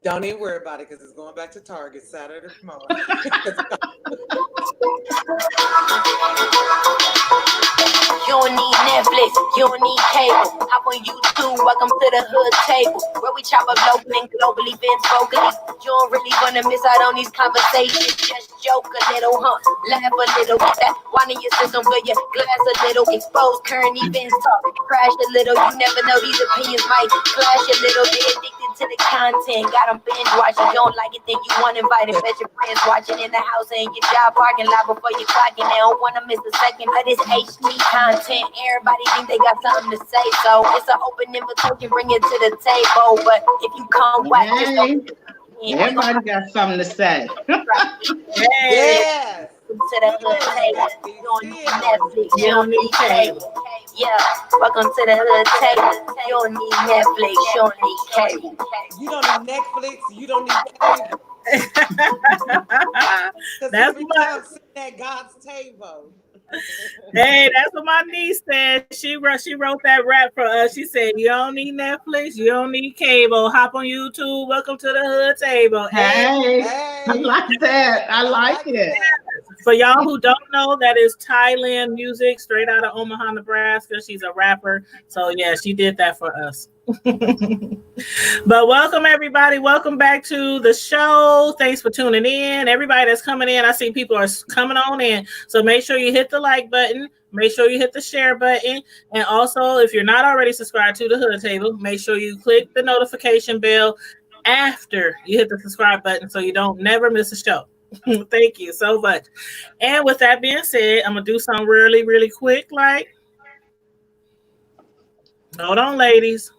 Don't even worry about it because it's going back to Target Saturday tomorrow. You don't need Netflix, you don't need cable. Hop on YouTube, welcome to the hood table, where we chop up local and global events vocally. You don't really wanna miss out on these conversations. Just joke a little, laugh a little. Get that wine in your system, fill your glass a little. Expose current events, talk, crash a little. You never know, these opinions might clash a little. They addicted to the content, got them binge watching. You don't like it, then you want invited. Bet your friends watching in the house and your job parking lot before you clocking. They don't wanna miss a second of this HD content. Everybody think they got something to say, so it's an open invitation. Bring it to the table, but if you come whack, just don't. Everybody got something to say. Yes. To the hood table. You don't need Netflix, you don't need cable. Yeah, welcome to the hood table. You don't need Netflix, you don't need cable. You don't need Netflix, you don't need cable. That's every time sitting at God's table. Hey, that's what my niece said. She wrote that rap for us. She said, "You don't need Netflix, you don't need cable. Hop on YouTube. Welcome to the hood table." Hey. I like that. I like it. For y'all who don't know, that is Thailand music, straight out of Omaha, Nebraska. She's a rapper, so yeah, she did that for us. But welcome everybody, welcome back to the show. Thanks for tuning in. Everybody that's coming in, I see people are coming on in, so make sure you hit the like button, make sure you hit the share button, and also if you're not already subscribed to the hood table, make sure you click the notification bell after you hit the subscribe button so you don't never miss a show. Thank you so much. And with that being said, I'm gonna do something really quick. Like, hold on, ladies.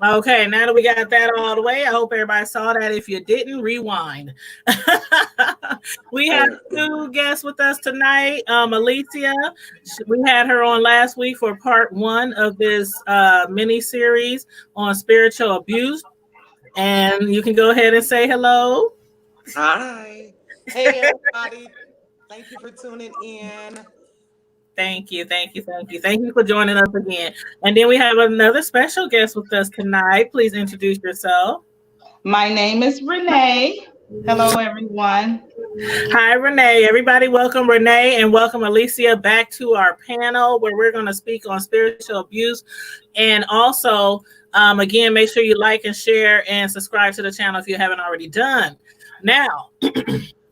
Okay, now that we got that all the way, I hope everybody saw that. If you didn't, rewind. We have two guests with us tonight. Alicia, we had her on last week for part 1 of this mini series on spiritual abuse. And you can go ahead and say hello. Hi. Hey, everybody. Thank you for tuning in. Thank you for joining us again. And then we have another special guest with us tonight. Please introduce yourself. My name is Renee. Hello, everyone. Hi, Renee. Everybody welcome Renee and welcome Alicia back to our panel where we're going to speak on spiritual abuse. And also, again, make sure you like and share and subscribe to the channel if you haven't already done. Now,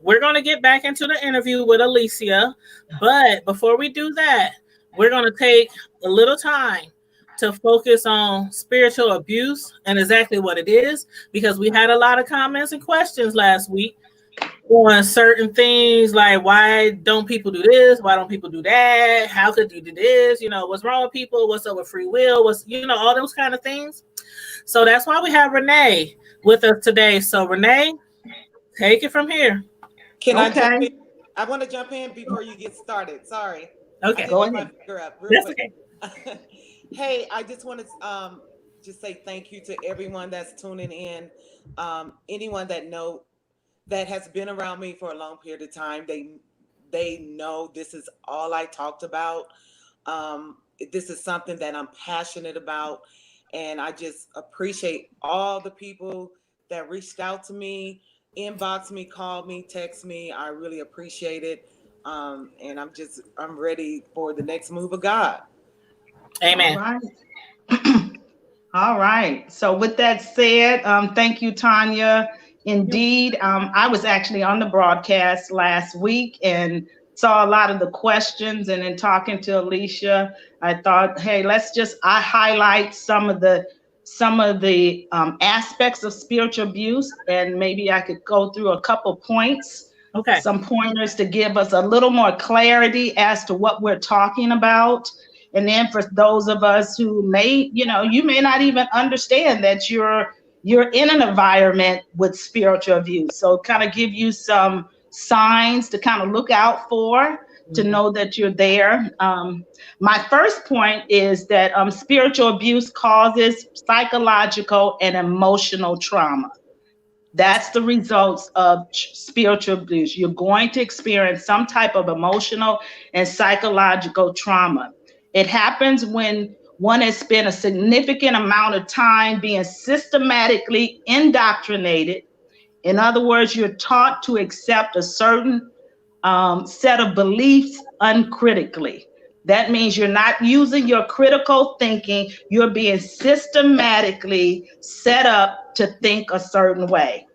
we're going to get back into the interview with Alicia, but before we do that, we're going to take a little time to focus on spiritual abuse and exactly what it is, because we had a lot of comments and questions last week on certain things like, why don't people do this? Why don't people do that? How could you do this? You know, what's wrong with people? What's up with free will? What's, you know, all those kind of things. So that's why we have Renee with us today. So Renee, take it from here. Can I jump in? I want to jump in before you get started. Sorry. Okay. Go ahead. That's okay. Hey, I just want to just say thank you to everyone that's tuning in. Anyone that has been around me for a long period of time, they know this is all I talked about. This is something that I'm passionate about, and I just appreciate all the people that reached out to me, inbox me, call me, text me. I really appreciate it. And I'm ready for the next move of God. Amen. All right. All right. So with that said, thank you, Tanya. Indeed, I was actually on the broadcast last week and saw a lot of the questions, and in talking to Alicia, I thought, hey, I highlight some of the aspects of spiritual abuse, and maybe I could go through a couple points, some pointers to give us a little more clarity as to what we're talking about. And then for those of us who may, you may not even understand that you're in an environment with spiritual abuse. So kind of give you some signs to kind of look out for, to know that you're there. My first point is that spiritual abuse causes psychological and emotional trauma. That's the results of spiritual abuse. You're going to experience some type of emotional and psychological trauma. It happens when one has spent a significant amount of time being systematically indoctrinated. In other words, you're taught to accept a certain set of beliefs uncritically. That means you're not using your critical thinking. You're being systematically set up to think a certain way.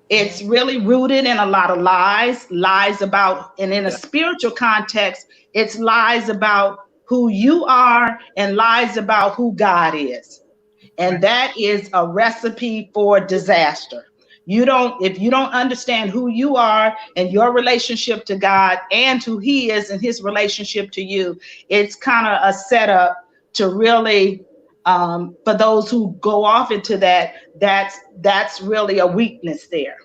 It's really rooted in a lot of lies about, and in a spiritual context, it's lies about who you are and lies about who God is. And that is a recipe for disaster. If you don't understand who you are and your relationship to God and who He is and His relationship to you, it's kind of a setup to really, for those who go off into that, that's really a weakness there.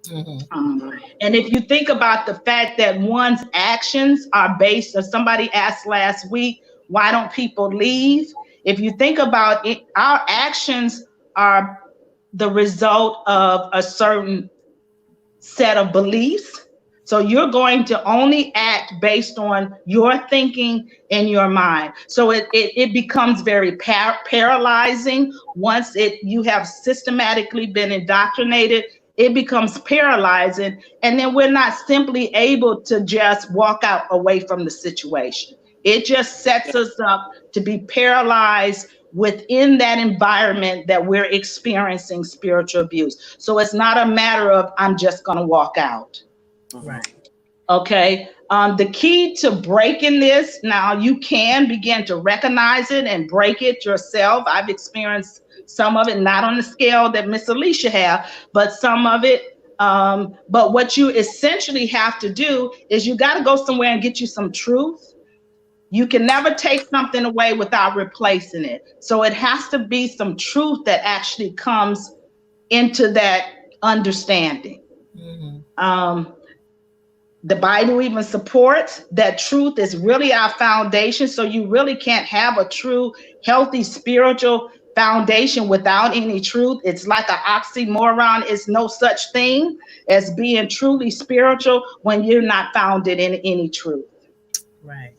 And if you think about the fact that one's actions are based, as somebody asked last week, why don't people leave? If you think about it, our actions are the result of a certain set of beliefs. So you're going to only act based on your thinking in your mind. So it becomes very paralyzing. Once you have systematically been indoctrinated, it becomes paralyzing. And then we're not simply able to just walk out away from the situation. It just sets us up to be paralyzed within that environment that we're experiencing spiritual abuse. So it's not a matter of, I'm just going to walk out. Right. Okay. The key to breaking this, now you can begin to recognize it and break it yourself. I've experienced some of it, not on the scale that Miss Alicia have, but some of it. But what you essentially have to do is you got to go somewhere and get you some truth. You can never take something away without replacing it. So it has to be some truth that actually comes into that understanding. The Bible even supports that truth is really our foundation. So you really can't have a true, healthy spiritual foundation without any truth. It's like an oxymoron. It's no such thing as being truly spiritual when you're not founded in any truth. Right.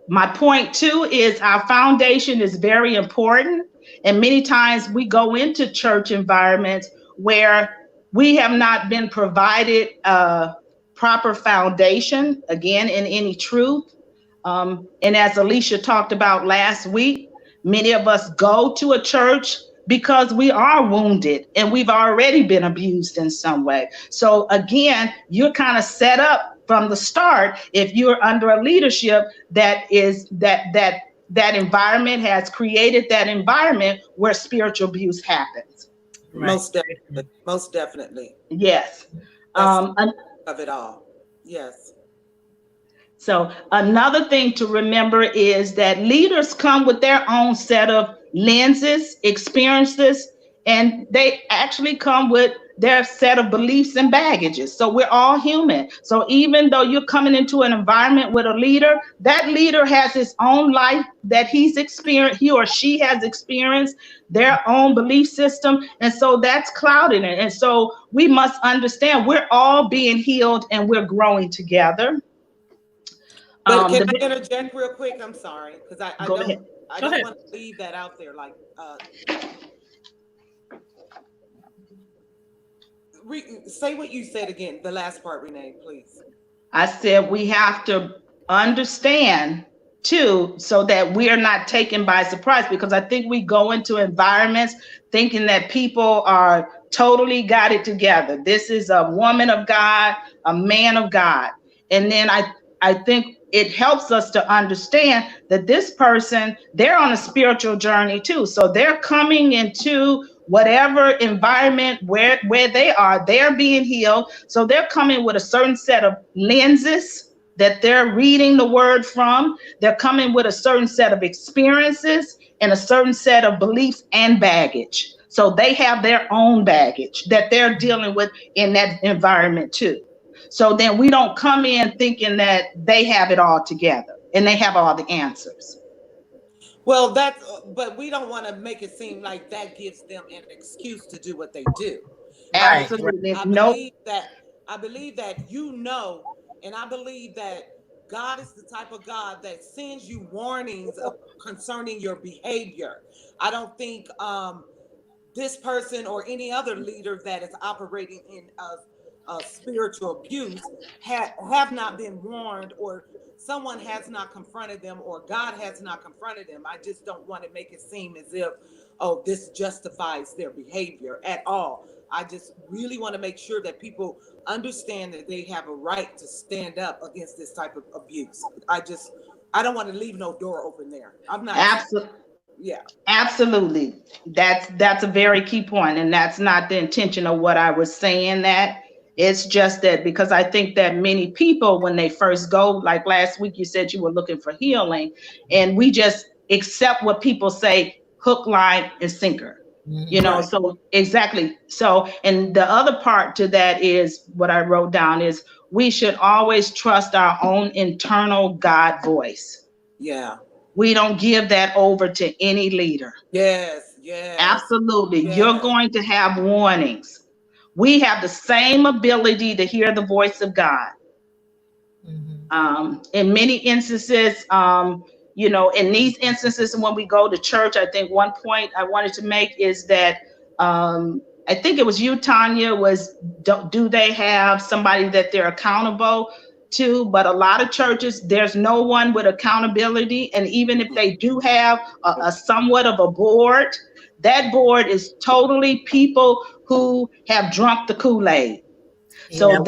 My point too is our foundation is very important. And many times we go into church environments where we have not been provided a proper foundation, again, in any truth. And as Alicia talked about last week, many of us go to a church because we are wounded and we've already been abused in some way. So again, you're kind of set up from the start if you're under a leadership that environment has created that environment where spiritual abuse happens. Right. Most definitely. Yes. Of it all. Yes. So another thing to remember is that leaders come with their own set of lenses, experiences, and they actually come with their set of beliefs and baggages. So we're all human. So even though you're coming into an environment with a leader, that leader has his own life that he's experienced, he or she has experienced their own belief system. And so that's clouding it. And so we must understand we're all being healed and we're growing together. But can I interject real quick? I'm sorry, because I don't ahead. want to leave that out there. Like, say what you said again, the last part, Renee, please. I said we have to understand too, so that we're not taken by surprise, because I think we go into environments thinking that people are totally got it together. This is a woman of God, a man of God. And then I think it helps us to understand that this person, they're on a spiritual journey too. So they're coming into whatever environment where they are, they're being healed. So they're coming with a certain set of lenses, that they're reading the word from. They're coming with a certain set of experiences and a certain set of beliefs and baggage. So they have their own baggage that they're dealing with in that environment too. So then we don't come in thinking that they have it all together and they have all the answers. Well, that's, but we don't want to make it seem like that gives them an excuse to do what they do. Right. I, Right. Absolutely. I No. believe that, I believe that you know, and I believe that God is the type of God that sends you warnings concerning your behavior. I don't think this person or any other leader that is operating in spiritual abuse have not been warned, or someone has not confronted them, or God has not confronted them. I just don't want to make it seem as if, oh, this justifies their behavior at all. I just really want to make sure that people understand that they have a right to stand up against this type of abuse. I don't want to leave no door open there. I'm not. Absolutely. Yeah. Absolutely. That's a very key point, and that's not the intention of what I was saying. That it's just that because I think that many people, when they first go, like last week, you said you were looking for healing, and we just accept what people say, hook, line, and sinker. You know, Right. so exactly. So, and the other part to that is what I wrote down is we should always trust our own internal God voice. Yeah. We don't give that over to any leader. Yes. Yes. Absolutely. You're Yes. going to have warnings. We have the same ability to hear the voice of God. In many instances, in these instances, when we go to church, I think one point I wanted to make is that I think it was you, Tanya, was do they have somebody that they're accountable to? But a lot of churches, there's no one with accountability. And even if they do have a somewhat of a board, that board is totally people who have drunk the Kool-Aid. So Yeah.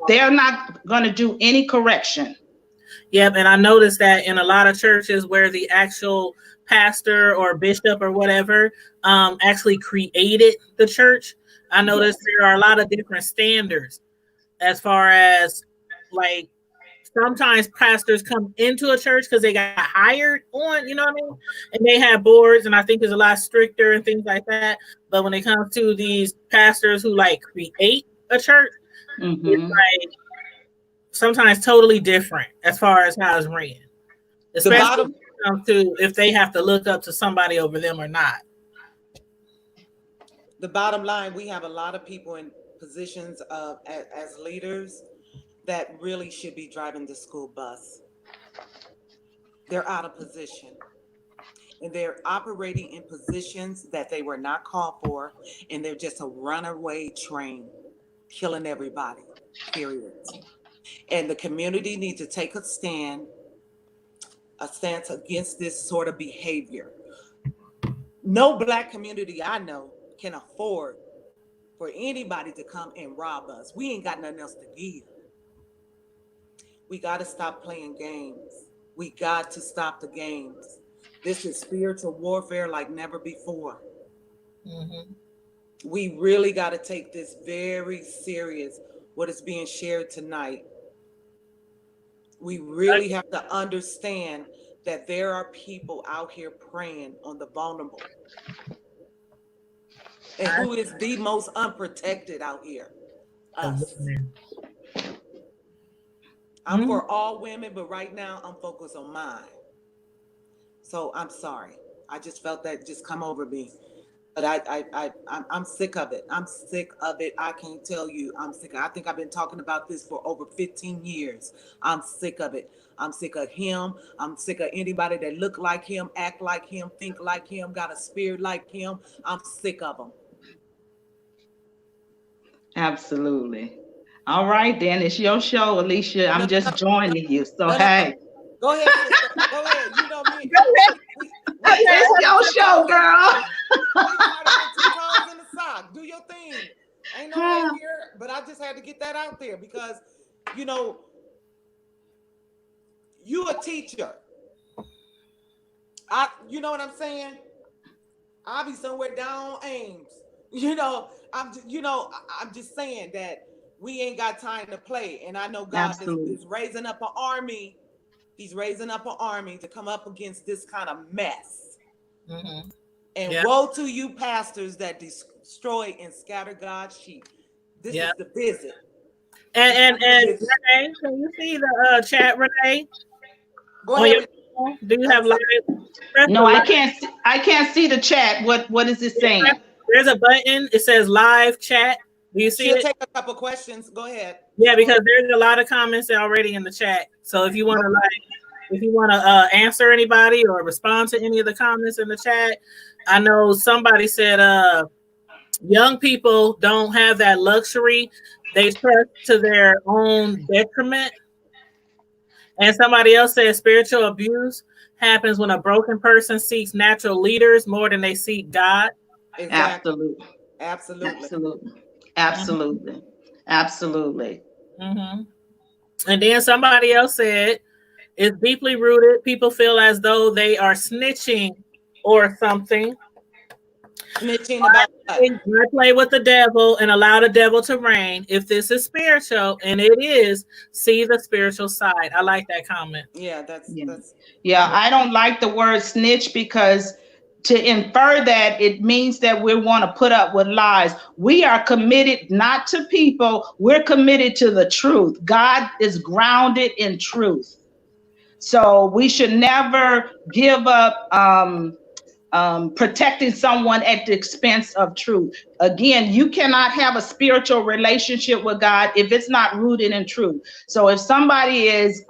they're not going to do any correction. Yep, and I noticed that in a lot of churches where the actual pastor or bishop or whatever actually created the church, I noticed there are a lot of different standards as far as, like, sometimes pastors come into a church because they got hired on, you know what I mean? And they have boards, and I think it's a lot stricter and things like that. But when it comes to these pastors who like create a church, it's Mm-hmm. like sometimes totally different as far as how it's ran, The especially when bottom it comes to if they have to look up to somebody over them or not. the bottom line, we have a lot of people in positions of as leaders that really should be driving the school bus. They're out of position. And they're operating in positions that they were not called for, and they're just a runaway train, killing everybody. Period. And the community needs to take a stance against this sort of behavior. No Black community I know can afford for anybody to come and rob us. We ain't got nothing else to give. We got to stop playing games. We got to stop the games. This is spiritual warfare like never before. We really got to take this very serious, what is being shared tonight. We really have to understand that there are people out here preying on the vulnerable. And who is the most unprotected out here? Us. I'm for all women, but right now I'm focused on mine. So I'm sorry. I just felt that just come over me. But I'm sick of it. I'm sick of it. I can't tell you. I'm sick. I think I've been talking about this for over 15 years. I'm sick of it. I'm sick of him. I'm sick of anybody that look like him, act like him, think like him, got a spirit like him. I'm sick of them. Absolutely. All right, then it's your show, Alicia. No, I'm just joining you. So no, no. hey, Go ahead, sister. Go ahead. You know me. it's your show, girl. We try to put 2 toes in the sock. Do your thing. Ain't no hate here, but I just had to get that out there because, you know, you a teacher. You know what I'm saying? I'll be somewhere down Ames. I'm just saying that we ain't got time to play. And I know God Absolutely. is raising up an army. He's raising up an army to come up against this kind of mess. Mm-hmm. And Yeah. woe to you pastors that destroy and scatter God's sheep. This Yeah. is the visit. And Renee, can you see the chat, Renee? Go On your ahead. phone? Do you Let have me live? see. Press the No, I live. can't. I can't see the chat. What is it saying? There's a button. It says live chat. Do you see She'll it? take a couple questions. Go ahead. Yeah, Go ahead. because there's a lot of comments already in the chat. So if you want to answer anybody or respond to any of the comments in the chat, I know somebody said young people don't have that luxury. They trust to their own detriment. And somebody else said spiritual abuse happens when a broken person seeks natural leaders more than they seek God. Exactly. Absolutely. Absolutely. Absolutely. Absolutely. Absolutely. Mm-hmm. And then somebody else said it's deeply rooted. People feel as though they are snitching or something. Snitching about what? I play with the devil and allow the devil to reign. If this is spiritual, and it is, see the spiritual side. I like that comment. Yeah, Yeah. that's Yeah, I don't like the word snitch because to infer that it means that we want to put up with lies. We are committed not to people, we're committed to the truth. God is grounded in truth. So we should never give up protecting someone at the expense of truth. Again, you cannot have a spiritual relationship with God if it's not rooted in truth. So if somebody is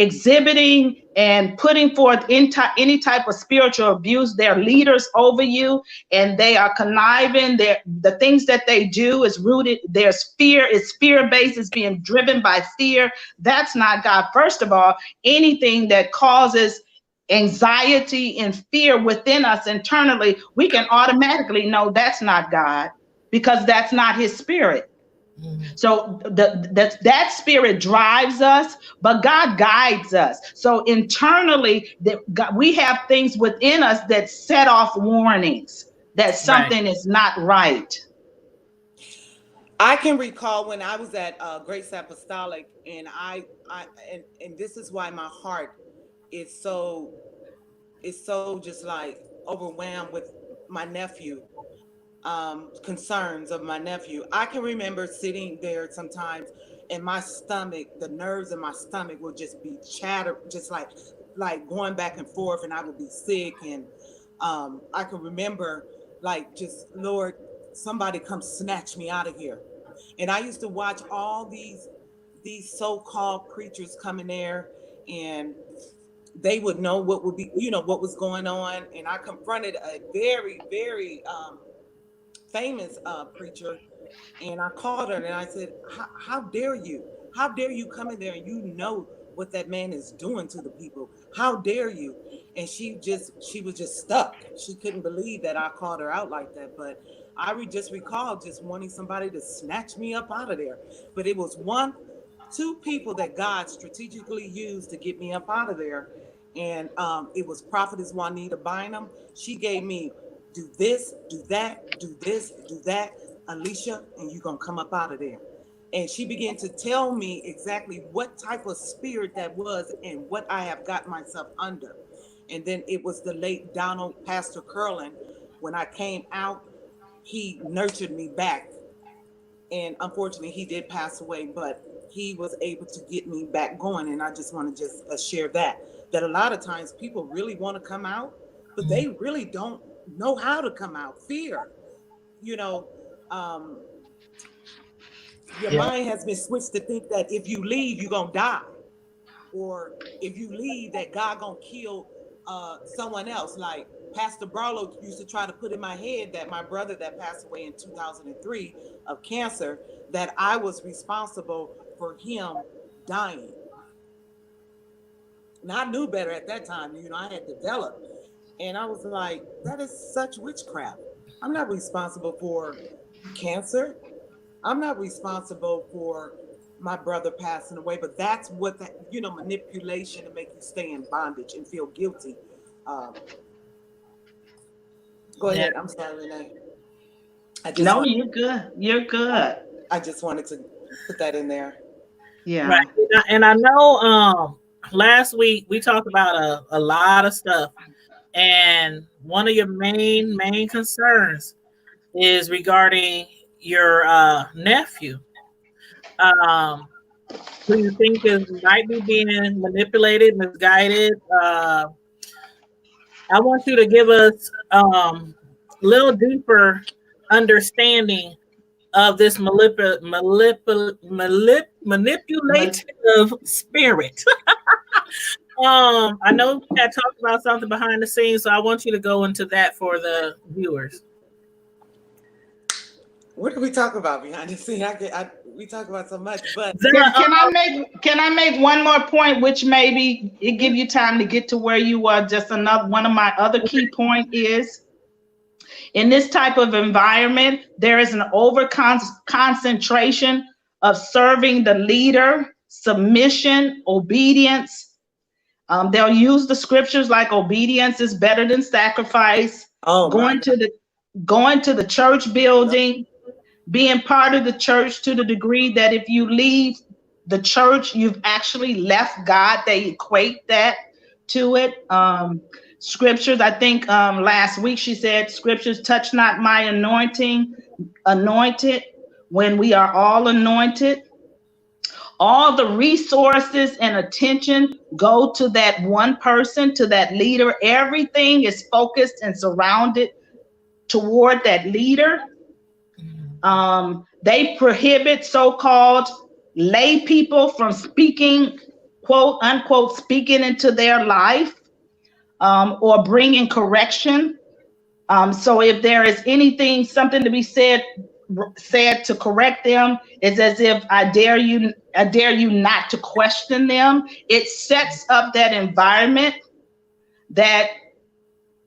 exhibiting and putting forth any type of spiritual abuse, they're leaders over you and they are conniving, the things that they do is rooted, there's fear, it's fear-based, it's being driven by fear. That's not God. First of all, anything that causes anxiety and fear within us internally, we can automatically know that's not God because that's not his spirit. So that spirit drives us, but God guides us. So internally, we have things within us that set off warnings that something is not right. I can recall when I was at Grace Apostolic, and and this is why my heart is so just like overwhelmed with my nephew, concerns of my nephew. I can remember sitting there sometimes, and my stomach, the nerves in my stomach would just be chatter, just like going back and forth, and I would be sick. And I can remember like just Lord, somebody come snatch me out of here. And I used to watch all these so-called preachers come in there, and they would know what would be, what was going on. And I confronted a very, very famous preacher, and I called her and I said, how dare you? How dare you come in there and you know what that man is doing to the people? How dare you? And she was just stuck. She couldn't believe that I called her out like that. But I just recall just wanting somebody to snatch me up out of there. But it was two people that God strategically used to get me up out of there. And it was Prophetess Juanita Bynum. She gave me, do this, do that, do this, do that, Alicia, and you're going to come up out of there. And she began to tell me exactly what type of spirit that was and what I have got myself under. And then it was the late Donald Pastor Curlin. When I came out, he nurtured me back. And unfortunately, he did pass away, but he was able to get me back going. And I just want to just share that a lot of times people really want to come out, but they really don't know how to come out. Fear, you know, um, your mind has been switched to think that if you leave, you're going to die. Or if you leave, that God going to kill someone else. Like Pastor Barlow used to try to put in my head that my brother that passed away in 2003 of cancer, that I was responsible for him dying. And I knew better at that time, I had developed. And I was like, that is such witchcraft. I'm not responsible for cancer. I'm not responsible for my brother passing away, but that's what that, manipulation to make you stay in bondage and feel guilty. Um, Go ahead. I'm sorry, Renee. No, you're good. You're good. I just wanted to put that in there. Yeah. Right. And I know last week we talked about a lot of stuff. And one of your main concerns is regarding your nephew. Who you think might be being manipulated, misguided. I want you to give us a little deeper understanding of this manipulative spirit. I know we had talked about something behind the scenes, so I want you to go into that for the viewers. What did we talk about behind the scene? We talk about so much, but Can I make one more point, which maybe it give you time to get to where you are? Just another one of my other key point is, in this type of environment, there is an concentration of serving the leader, submission, obedience. They'll use the scriptures like obedience is better than sacrifice. Going to the church building, being part of the church to the degree that if you leave the church, you've actually left God. They equate that to it. Scriptures, I think last week she said, scriptures, touch not my anointed, when we are all anointed. All the resources and attention go to that one person, to that leader. Everything is focused and surrounded toward that leader. They prohibit so-called lay people from speaking, quote unquote, speaking into their life or bringing correction. So if there is something to be said to correct them, it's as if I dare you not to question them. It sets up that environment that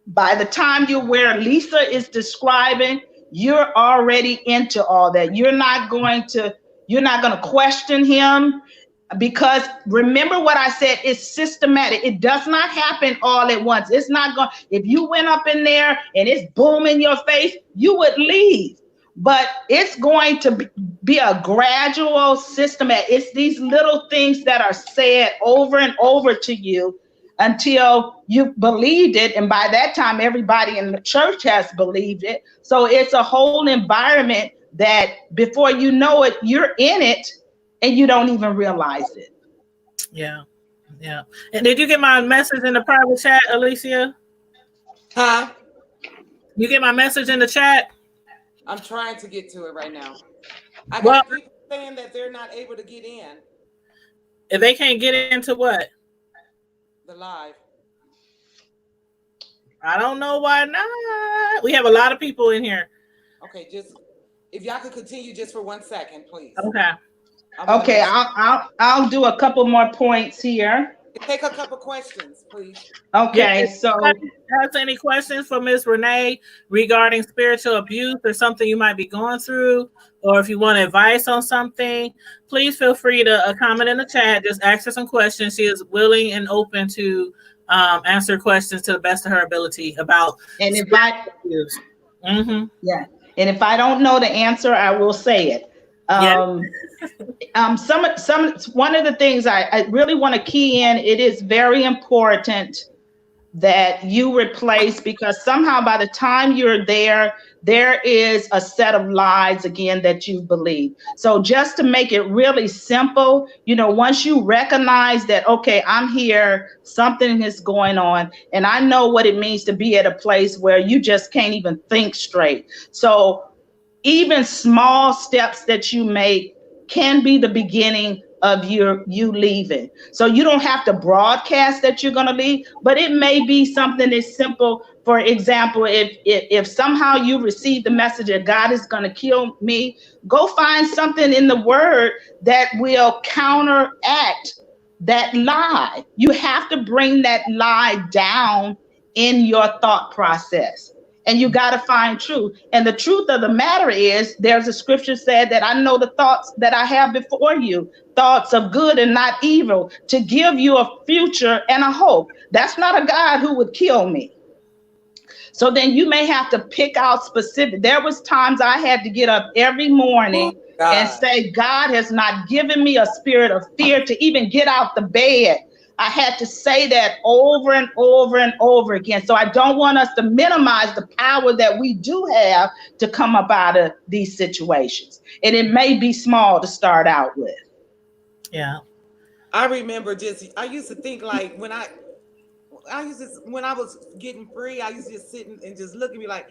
by the time you're where Lisa is describing, you're already into all that. You're not going to question him, because remember what I said, it's systematic. It does not happen all at once. It's not going, if you went up in there and it's boom in your face, you would leave. But it's going to be a gradual system. It's these little things that are said over and over to you until you believed it. And by that time, everybody in the church has believed it. So it's a whole environment that before you know it, you're in it and you don't even realize it. Yeah. Yeah. And did you get my message in the private chat, Alicia? Huh? You get my message in the chat? I'm trying to get to it right now. I got people saying that they're not able to get in. If they can't get into what? The live. I don't know why not. We have a lot of people in here. Okay, just if y'all could continue just for 1 second, please. Okay. Okay, I'll do a couple more points here. Take a couple questions, please. Okay, so has any questions for Ms. Renee regarding spiritual abuse or something you might be going through, or if you want advice on something, please feel free to comment in the chat. Just ask her some questions. She is willing and open to answer questions to the best of her ability about spiritual abuse. Mm-hmm. Yeah, and if I don't know the answer, I will say it. One of the things I really want to key in, it is very important that you replace, because somehow by the time you're there is a set of lies again that you believe. So just to make it really simple, once you recognize that, okay, I'm here, something is going on, and I know what it means to be at a place where you just can't even think straight. So even small steps that you make can be the beginning of you leaving. So you don't have to broadcast that you're going to leave, but it may be something as simple. For example, if somehow you receive the message that God is going to kill me, go find something in the word that will counteract that lie. You have to bring that lie down in your thought process. And you got to find truth. And the truth of the matter is, there's a scripture said that I know the thoughts that I have before you, thoughts of good and not evil, to give you a future and a hope. That's not a God who would kill me. So then you may have to pick out specific. There was times I had to get up every morning and say, God has not given me a spirit of fear to even get out the bed. I had to say that over and over and over again. So I don't want us to minimize the power that we do have to come up out of these situations. And it may be small to start out with. Yeah. I remember I used to think like when when I was getting free, I used to just sit and just look at me like,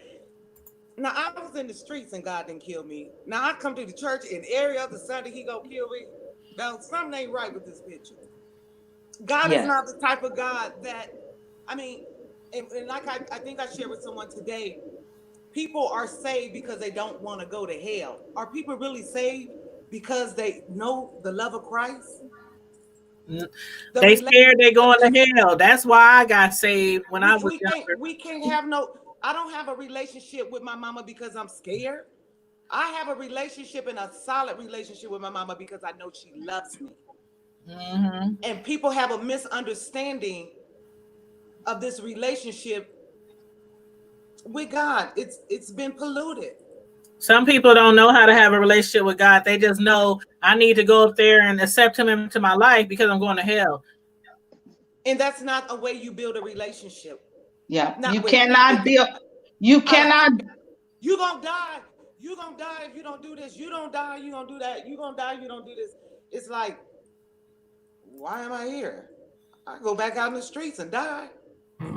now I was in the streets and God didn't kill me. Now I come to the church and every other Sunday he gonna kill me. Now something ain't right with this picture. God is Yes. not the type of God that, I mean, and like I think I shared with someone today, people are saved because they don't want to go to hell. Are people really saved because they know the love of Christ? The They scared they going relationship. to hell. That's why I got saved when I was younger. We can't have no. I don't have a relationship with my mama because I'm scared. I have a relationship and a solid relationship with my mama because I know she loves me. Mm-hmm. And people have a misunderstanding of this relationship with God. It's been polluted. Some people don't know how to have a relationship with God. They just know I need to go up there and accept him into my life because I'm going to hell. And that's not a way you build a relationship. Yeah. Not You with me. cannot build, you I don't cannot. You gonna die. You gonna die if you don't do this. You don't die. You gonna do that. You gonna die. You don't do this. It's like, why am I here? I go back out in the streets and die. It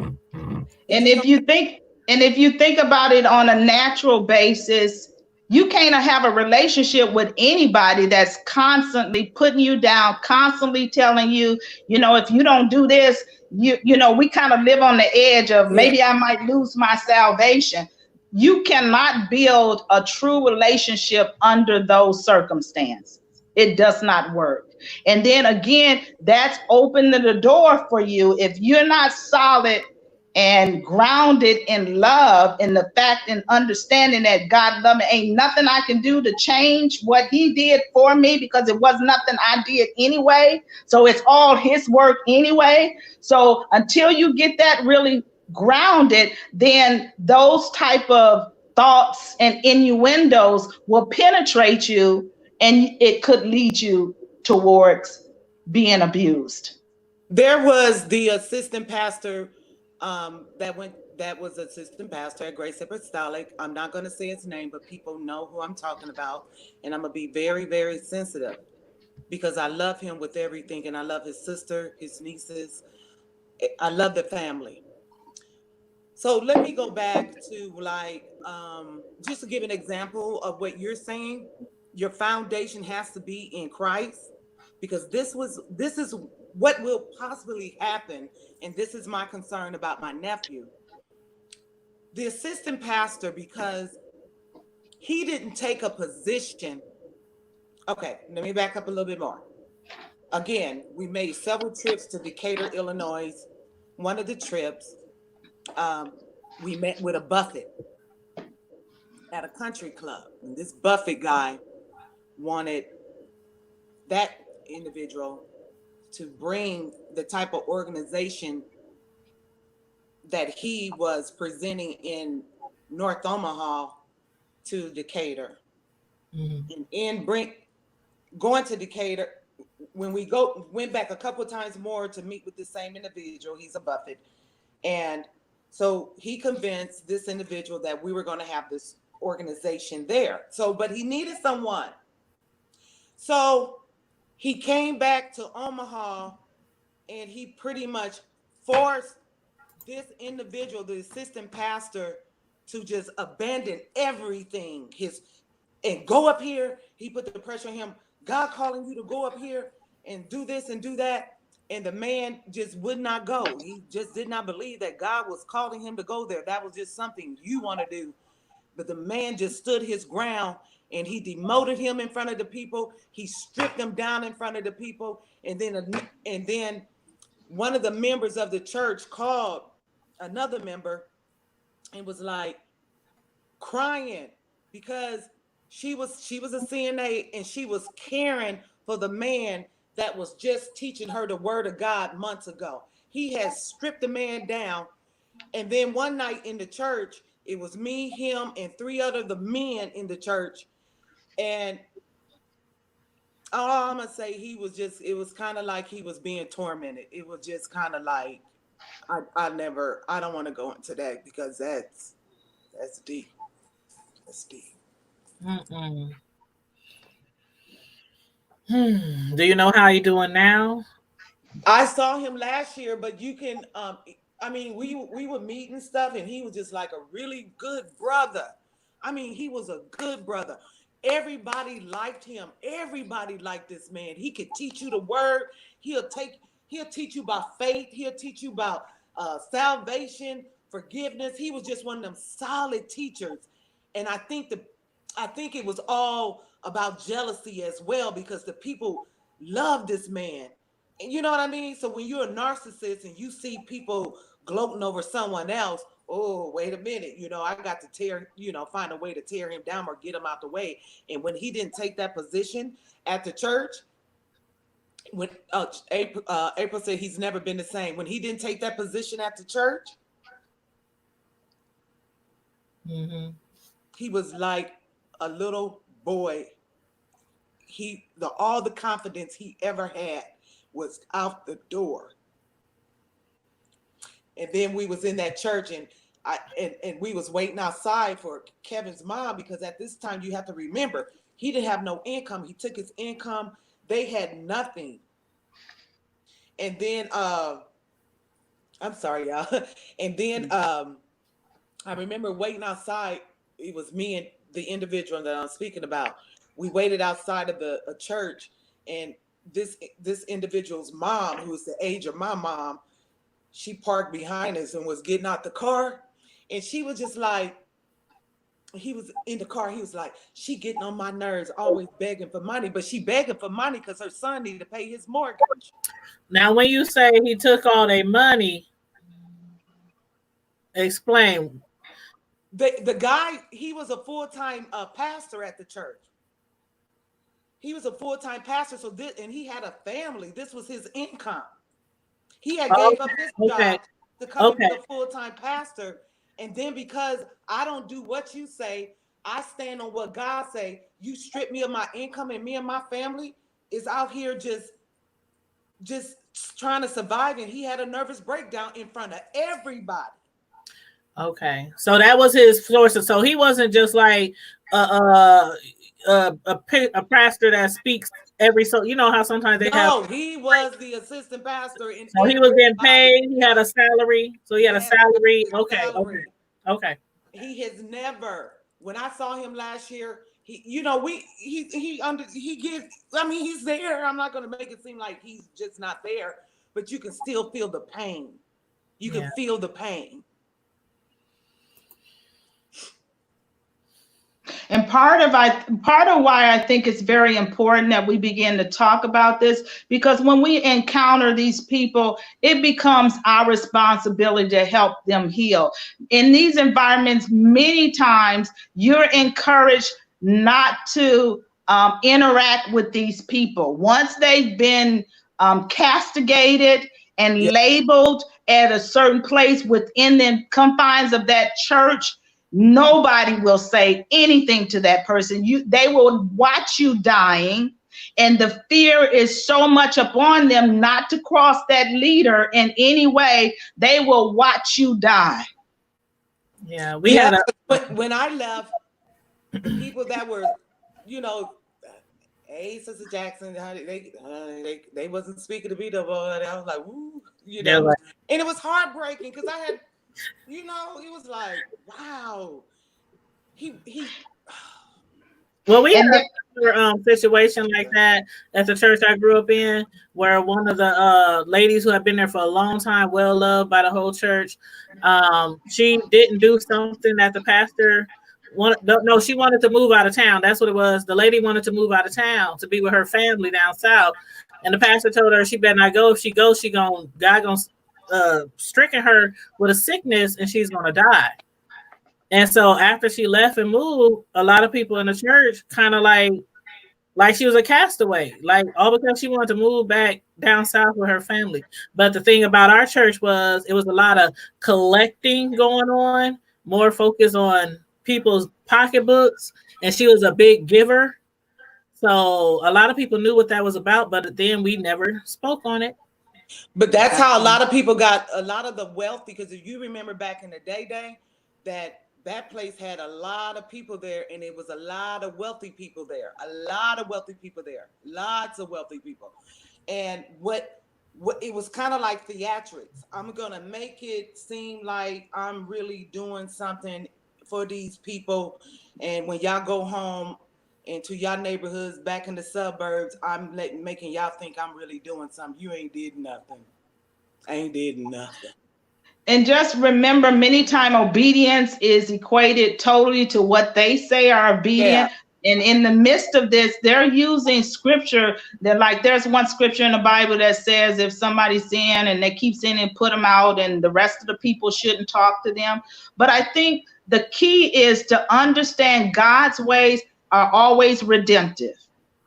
And just if don't. you think, and if you think about it on a natural basis, you can't have a relationship with anybody that's constantly putting you down, constantly telling you, if you don't do this, we kind of live on the edge of Yeah. maybe I might lose my salvation. You cannot build a true relationship under those circumstances. It does not work. And then again, that's opening the door for you. If you're not solid and grounded in love, in the fact and understanding that God loves me, ain't nothing I can do to change what he did for me, because it was nothing I did anyway. So it's all his work anyway. So until you get that really grounded, then those type of thoughts and innuendos will penetrate you, and it could lead you towards being abused. There was the assistant pastor that was assistant pastor at Grace Apostolic. I'm not going to say his name, but people know who I'm talking about, and I'm going to be very, very sensitive because I love him with everything, and I love his sister, his nieces. I love the family. So let me go back to just to give an example of what you're saying. Your foundation has to be in Christ, because this is what will possibly happen, and this is my concern about my nephew. The assistant pastor, because he didn't take a position. Okay, let me back up a little bit more. Again, we made several trips to Decatur, Illinois. One of the trips, we met with a Buffett at a country club. And this Buffett guy wanted that individual to bring the type of organization that he was presenting in North Omaha to Decatur. Mm-hmm. And going to Decatur, when we went back a couple of times more to meet with the same individual. He's a Buffett. And so he convinced this individual that we were going to have this organization there. But he needed someone. So he came back to Omaha, and he pretty much forced this individual, the assistant pastor, to just abandon everything. And go up here. He put the pressure on him. God calling you to go up here and do this and do that. And the man just would not go. He just did not believe that God was calling him to go there. That was just something you want to do. But the man just stood his ground, and he demoted him in front of the people. He stripped him down in front of the people. And then one of the members of the church called another member and was like crying because she was a CNA, and she was caring for the man that was just teaching her the word of God months ago. He has stripped the man down. And then one night in the church, it was me, him, and three other the men in the church. And All I'm gonna say, he was just. It was kind of like he was being tormented. It was just kind of like I never. I don't want to go into that because that's deep. That's deep. Mm-mm. Do you know how you doing now? I saw him last year, but you can. I mean, we were meeting stuff, and he was just like a really good brother. I mean, he was a good brother. Everybody liked him. Everybody liked this man. He could teach you the word. He'll take. He'll teach you about faith. He'll teach you about salvation, forgiveness. He was just one of them solid teachers, and I think it was all about jealousy as well because the people loved this man. And you know what I mean? So when you're a narcissist and you see people gloating over someone else, oh, wait a minute, I got to find a way to tear him down or get him out the way. And when he didn't take that position at the church, when April said he's never been the same. When he didn't take that position at the church, Mm-hmm. he was like a little boy. All the confidence he ever had was out the door. And then we was in that church, and we was waiting outside for Kevin's mom, because at this time you have to remember he didn't have no income. He took his income. They had nothing. And then I'm sorry, y'all. And then I remember waiting outside. It was me and the individual that I'm speaking about. We waited outside of a church, and this individual's mom, who was the age of my mom, she parked behind us and was getting out the car, and she was just like, he was in the car. He was like, she getting on my nerves, always begging for money, but she begging for money because her son needed to pay his mortgage. Now, when you say he took all their money, explain. The guy, he was a full-time pastor at the church. He was a full-time pastor, and he had a family. This was his income. He had gave up his job to come and be a full-time pastor. And then because I don't do what you say, I stand on what God say. You strip me of my income, and me and my family is out here just trying to survive. And he had a nervous breakdown in front of everybody. Okay, so that was his source. So he wasn't just like a pastor that speaks every, so you know how sometimes they have. No, he was the assistant pastor. So he was getting paid. He had a salary. So he had a salary. Okay. Salary. Okay. He has never. When I saw him last year, he gives. I mean, he's there. I'm not going to make it seem like he's just not there, but you can still feel the pain. You can feel the pain. And part of why I think it's very important that we begin to talk about this, because when we encounter these people, it becomes our responsibility to help them heal. In these environments, many times you're encouraged not to interact with these people. Once they've been castigated and labeled at a certain place within the confines of that church, nobody will say anything to that person. They will watch you dying, and the fear is so much upon them not to cross that leader in any way. They will watch you die. Yeah, but when I left, the people that were, hey, Sister Jackson, they wasn't speaking to me though. I was like, woo, and it was heartbreaking because I had. It was like, wow. Well, we had a situation like that at the church I grew up in, where one of the ladies who had been there for a long time, well loved by the whole church, she didn't do something that the pastor she wanted to move out of town. That's what it was. The lady wanted to move out of town to be with her family down south, and the pastor told her she better not go. If she goes, God gonna stricken her with a sickness, and she's gonna die. And so after she left and moved, a lot of people in the church kind of like she was a castaway, like all because she wanted to move back down south with her family. But the thing about our church was it was a lot of collecting going on, more focus on people's pocketbooks, and she was a big giver. So a lot of people knew what that was about, but then we never spoke on it. But that's how a lot of people got a lot of the wealth, because if you remember back in the day, that place had a lot of people there, and it was a lot of wealthy people there. A lot of wealthy people there. Lots of wealthy people. And what it was kind of like theatrics. I'm gonna make it seem like I'm really doing something for these people. And when y'all go home into y'all neighborhoods back in the suburbs, I'm making y'all think I'm really doing something. You ain't did nothing. I ain't did nothing. And just remember, many times obedience is equated totally to what they say are obedient. Yeah. And in the midst of this, they're using scripture that, like, there's one scripture in the Bible that says if somebody sin and they keep sinning, put them out, and the rest of the people shouldn't talk to them. But I think the key is to understand God's ways are always redemptive.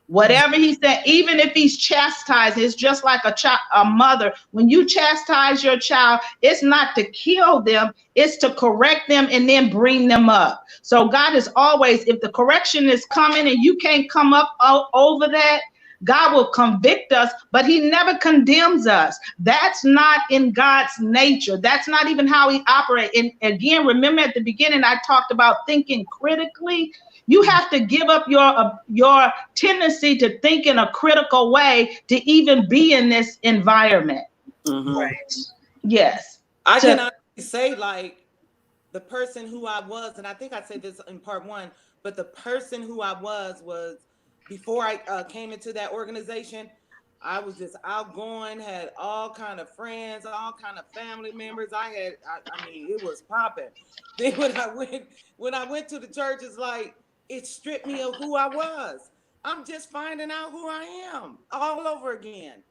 Whatever he said, even if he's chastised, it's just like a mother. When you chastise your child, it's not to kill them, it's to correct them and then bring them up. So God is always, if the correction is coming and you can't come up over that, God will convict us, but he never condemns us. That's not in God's nature. That's not even how he operates. And again, remember at the beginning, I talked about thinking critically. You have to give up your tendency to think in a critical way to even be in this environment. Mm-hmm. Right. Yes. I can honestly say, like, the person who I was, and I think I said this in part one, but the person who I was before I came into that organization, I was just outgoing, had all kind of friends, all kind of family members. I mean, it was popping. Then when I went to the church, it's like, it stripped me of who I was. I'm just finding out who I am all over again.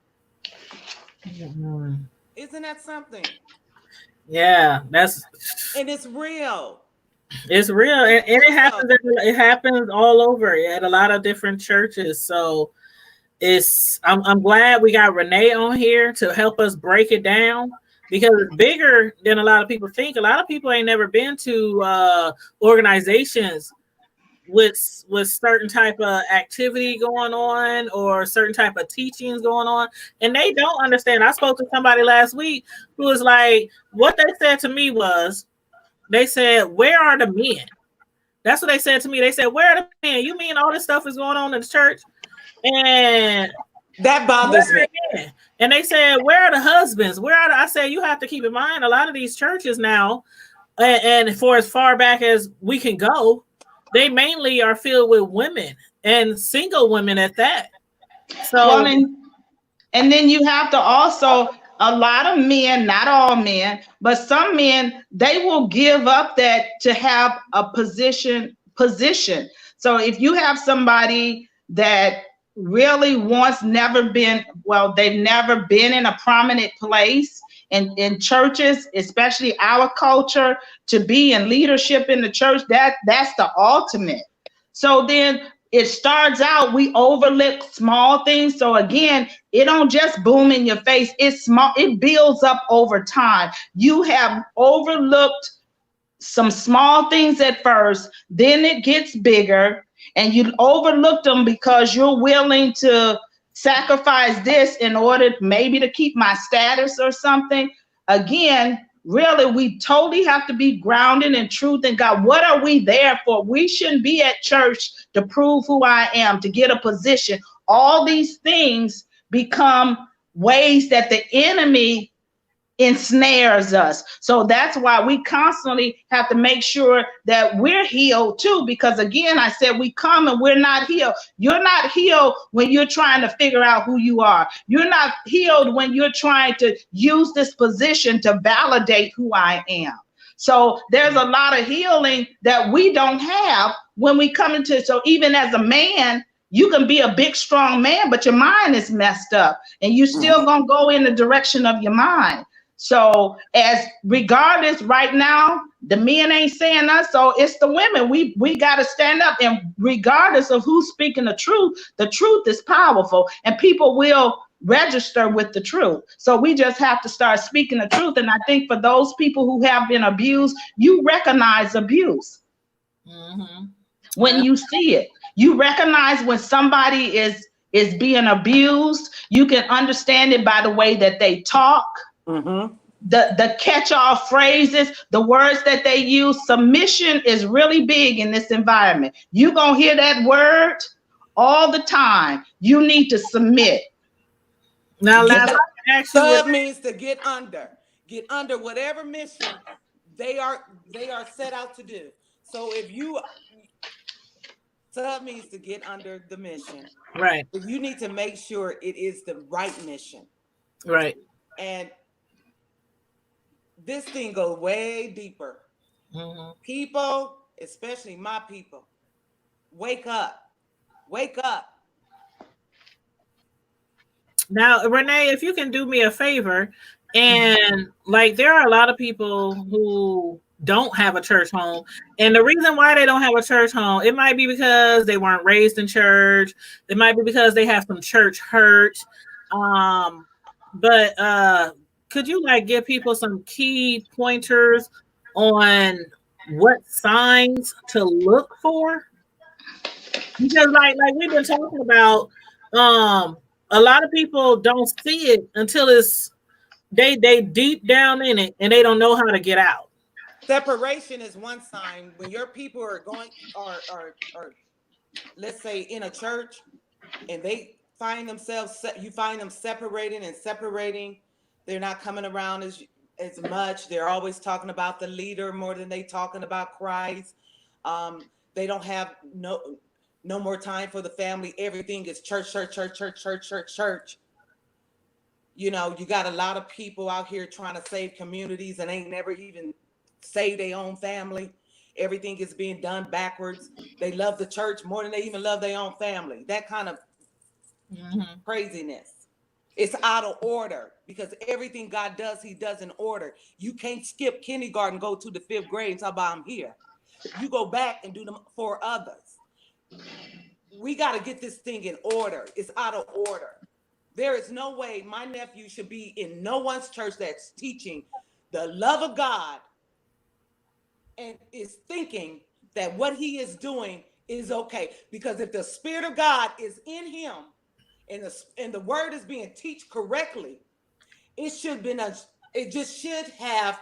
Mm-hmm. Isn't that something? Yeah, and it's real. It's real, and it happens. It happens all over at a lot of different churches. So I'm glad we got Renee on here to help us break it down, because it's bigger than a lot of people think. A lot of people ain't never been to organizations with certain type of activity going on or certain type of teachings going on, and they don't understand. I spoke to somebody last week who was like, what they said to me was, they said, where are the men? That's what they said to me. They said, where are the men? You mean all this stuff is going on in the church? And that bothers me. And they said, where are the husbands? I said, you have to keep in mind, a lot of these churches now, and for as far back as we can go, they mainly are filled with women, and single women at that. So, well, and then you have to also, a lot of men, not all men, but some men, they will give up that to have a position. So if you have somebody that really they've never been in a prominent place in churches, especially our culture, to be in leadership in the church, that's the ultimate. So then it starts out, we overlook small things. So again, it don't just boom in your face. It's small, it builds up over time. You have overlooked some small things at first, then it gets bigger, and you overlooked them because you're willing to sacrifice this in order maybe to keep my status or something. Again, really, we totally have to be grounded in truth and God. What are we there for? We shouldn't be at church to prove who I am, to get a position. All these things become ways that the enemy ensnares us. So that's why we constantly have to make sure that we're healed too, because again, I said we come and we're not healed. You're not healed when you're trying to figure out who you are. You're not healed when you're trying to use this position to validate who I am. So there's a lot of healing that we don't have when we come into, so even as a man, you can be a big, strong man, but your mind is messed up and you still gonna go in the direction of your mind. So as regardless, right now, the men ain't saying us, so it's the women. We got to stand up, and regardless of who's speaking the truth is powerful, and people will register with the truth. So we just have to start speaking the truth. And I think for those people who have been abused, you recognize abuse. mm-hmm. When you see it, you recognize when somebody is being abused. You can understand it by the way that they talk, the catch-all phrases, the words that they use. Submission is really big in this environment. You're gonna hear that word all the time. You need to submit. Now, sub means to get under whatever mission they are set out to do. So if you sub means to get under the mission, right? But you need to make sure it is the right mission, right? And this thing goes way deeper. People, especially my people, wake up. Now, Renee, if you can do me a favor, and like there are a lot of people who don't have a church home, and the reason why they don't have a church home, it might be because they weren't raised in church. It might be because they have some church hurt. But could you like give people some key pointers on what signs to look for? Because like we've been talking about, a lot of people don't see it until it's they deep down in it and they don't know how to get out. Separation is one sign. When your people are going or let's say in a church and they find themselves, you find them separating. They're not coming around as much. They're always talking about the leader more than they talking about Christ. They don't have no more time for the family. Everything is church. You know, you got a lot of people out here trying to save communities and ain't never even save their own family. Everything is being done backwards. They love the church more than they even love their own family. That kind of craziness. It's out of order because everything God does, he does in order. You can't skip kindergarten, go to the 5th grade and talk about I'm here. You go back and do them for others. We got to get this thing in order. It's out of order. There is no way my nephew should be in no one's church that's teaching the love of God and is thinking that what he is doing is okay. Because if the Spirit of God is in him and the word is being taught correctly, it just should have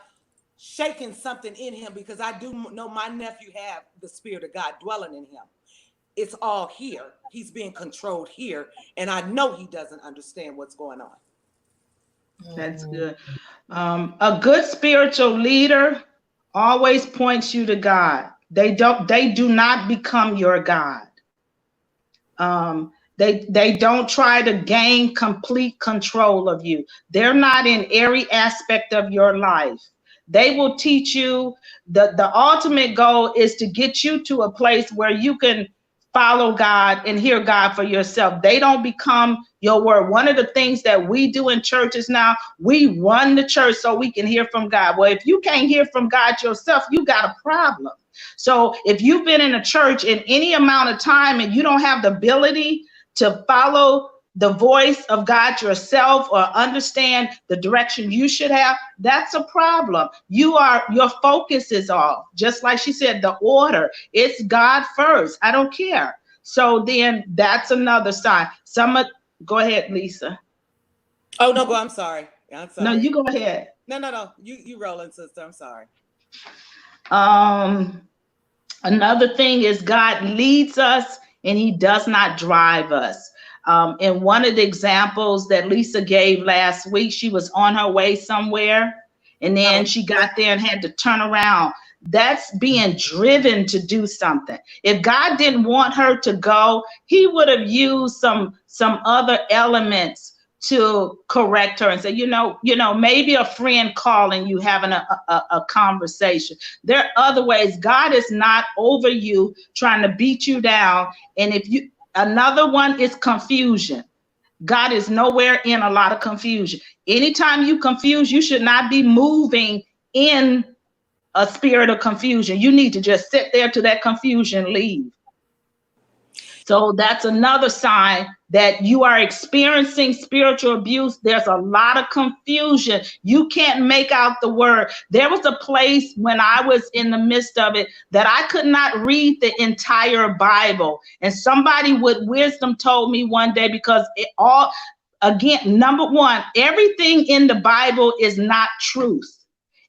shaken something in him, because I do know my nephew have the Spirit of God dwelling in him. It's all here. He's being controlled here. And I know he doesn't understand what's going on. That's good. A good spiritual leader always points you to God. They do not become your God. They don't try to gain complete control of you. They're not in every aspect of your life. They will teach you. The ultimate goal is to get you to a place where you can follow God and hear God for yourself. They don't become your word. One of the things that we do in churches now, we run the church so we can hear from God. Well, if you can't hear from God yourself, you got a problem. So if you've been in a church in any amount of time and you don't have the ability to follow the voice of God yourself or understand the direction you should have, that's a problem. Your focus is off. Just like she said, the order, it's God first. I don't care. So then that's another sign. Go ahead, Lisa. Oh, no, I'm sorry. No, you go ahead. No. You rolling, sister. I'm sorry. Another thing is God leads us and he does not drive us. And one of the examples that Lisa gave last week, she was on her way somewhere and then she got there and had to turn around. That's being driven to do something. If God didn't want her to go, he would have used some other elements to correct her and say, you know, maybe a friend calling you, having a conversation. There are other ways. God is not over you trying to beat you down. And another one is confusion. God is nowhere in a lot of confusion. Anytime you confuse, you should not be moving in a spirit of confusion. You need to just sit there till that confusion leave. So that's another sign that you are experiencing spiritual abuse. There's a lot of confusion. You can't make out the word. There was a place when I was in the midst of it that I could not read the entire Bible. And somebody with wisdom told me one day, because it all, again, number one, everything in the Bible is not truth.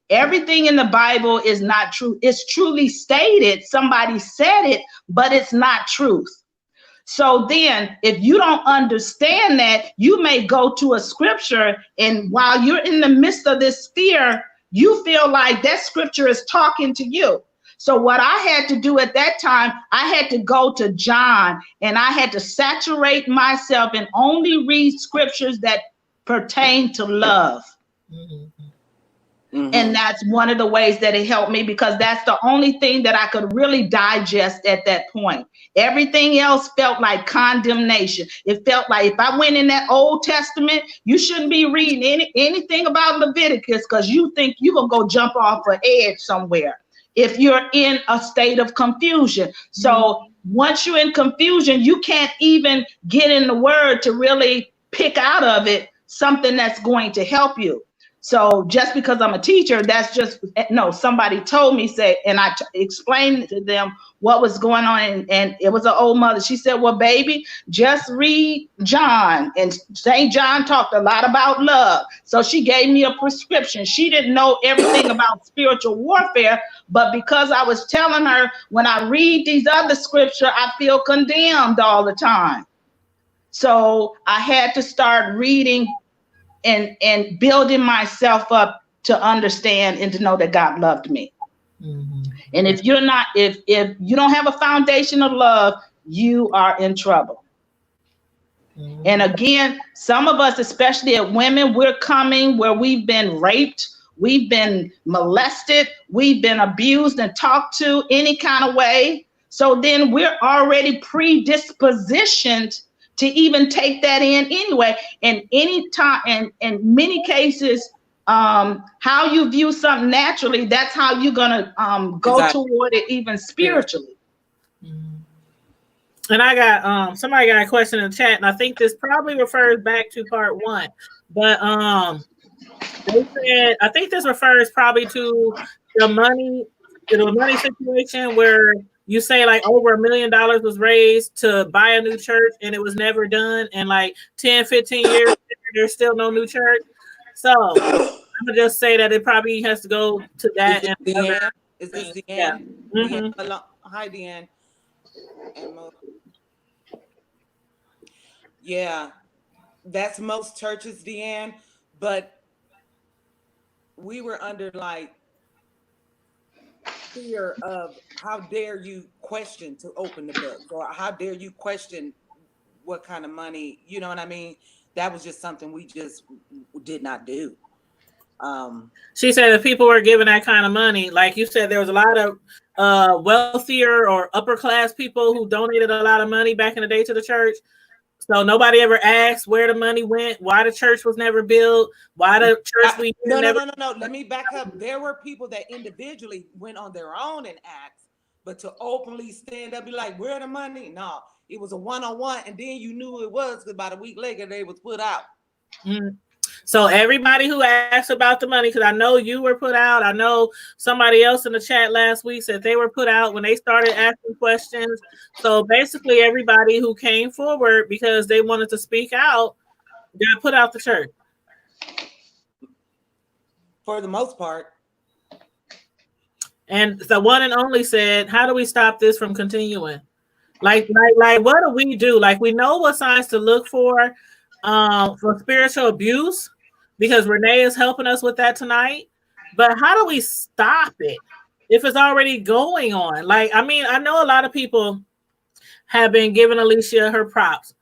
Everything in the Bible is not true. It's truly stated. Somebody said it, but it's not truth. So then, if you don't understand that, you may go to a scripture, and while you're in the midst of this fear, you feel like that scripture is talking to you. So what I had to do at that time, I had to go to John, and I had to saturate myself and only read scriptures that pertain to love. Mm-hmm. And that's one of the ways that it helped me, because that's the only thing that I could really digest at that point. Everything else felt like condemnation. It felt like if I went in that Old Testament, you shouldn't be reading anything about Leviticus, because you think you're going to go jump off an edge somewhere if you're in a state of confusion. So once you're in confusion, you can't even get in the word to really pick out of it something that's going to help you. So just because I'm a teacher, that's just, no, somebody told me, say, and I explained to them what was going on. And it was an old mother. She said, well, baby, just read John. And St. John talked a lot about love. So she gave me a prescription. She didn't know everything about spiritual warfare, but because I was telling her, when I read these other scripture, I feel condemned all the time. So I had to start reading and building myself up to understand and to know that God loved me. Mm-hmm. And if you're not, if you don't have a foundation of love, you are in trouble. Mm-hmm. And again, some of us, especially as women, we're coming where we've been raped, we've been molested, we've been abused and talked to any kind of way. So then we're already predispositioned to even take that in anyway. And any time, and in many cases, how you view something naturally, that's how you're gonna go exactly. toward it, even spiritually. And I got somebody got a question in the chat, and I think this probably refers back to part one. But they said, I think this refers probably to the money situation where you say like over $1 million was raised to buy a new church and it was never done. And like 10, 15 years, there's still no new church. So I'm gonna just say that it probably has to go to that. Is this the end? Yeah. Mm-hmm. Hi, Deanne. Yeah, that's most churches, Deanne. But we were under like fear of how dare you question to open the book, or how dare you question what kind of money, you know what I mean? That was just something we just did not do. She said if people were giving that kind of money, like you said, there was a lot of wealthier or upper class people who donated a lot of money back in the day to the church. So nobody ever asked where the money went, why the church was never built, why the church No. Let me back up. There were people that individually went on their own and asked, but to openly stand up, be like, where the money? No, it was a one-on-one, and then you knew it was because about a week later they was put out. Mm. So everybody who asked about the money, because I know you were put out, I know somebody else in the chat last week said they were put out when they started asking questions. So basically everybody who came forward because they wanted to speak out got put out the church. For the most part. And the one and only said, how do we stop this from continuing? Like what do we do? Like, we know what signs to look for spiritual abuse, because Renee is helping us with that tonight. But how do we stop it if it's already going on? Like, I mean, I know a lot of people have been giving Alicia her props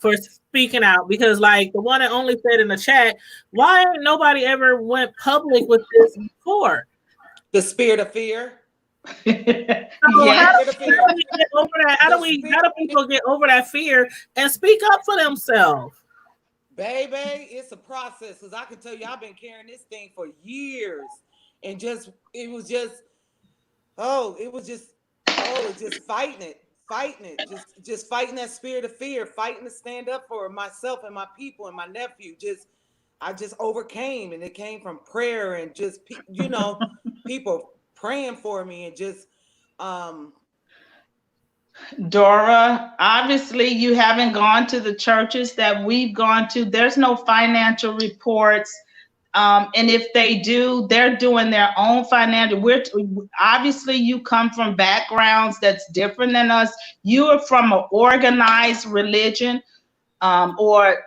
for speaking out, because like the one and only said in the chat, why ain't nobody ever went public with this before? The spirit of fear. So how do people get over that fear and speak up for themselves? Baby, it's a process, because I can tell you I've been carrying this thing for years, and it's just fighting it. fighting it, just fighting that spirit of fear, fighting to stand up for myself and my people and my nephew. I just overcame, and it came from prayer and just people praying for me and just Dora, obviously you haven't gone to the churches that we've gone to. There's no financial reports. And if they do, they're doing their own financial. Obviously you come from backgrounds that's different than us. You are from an organized religion. Or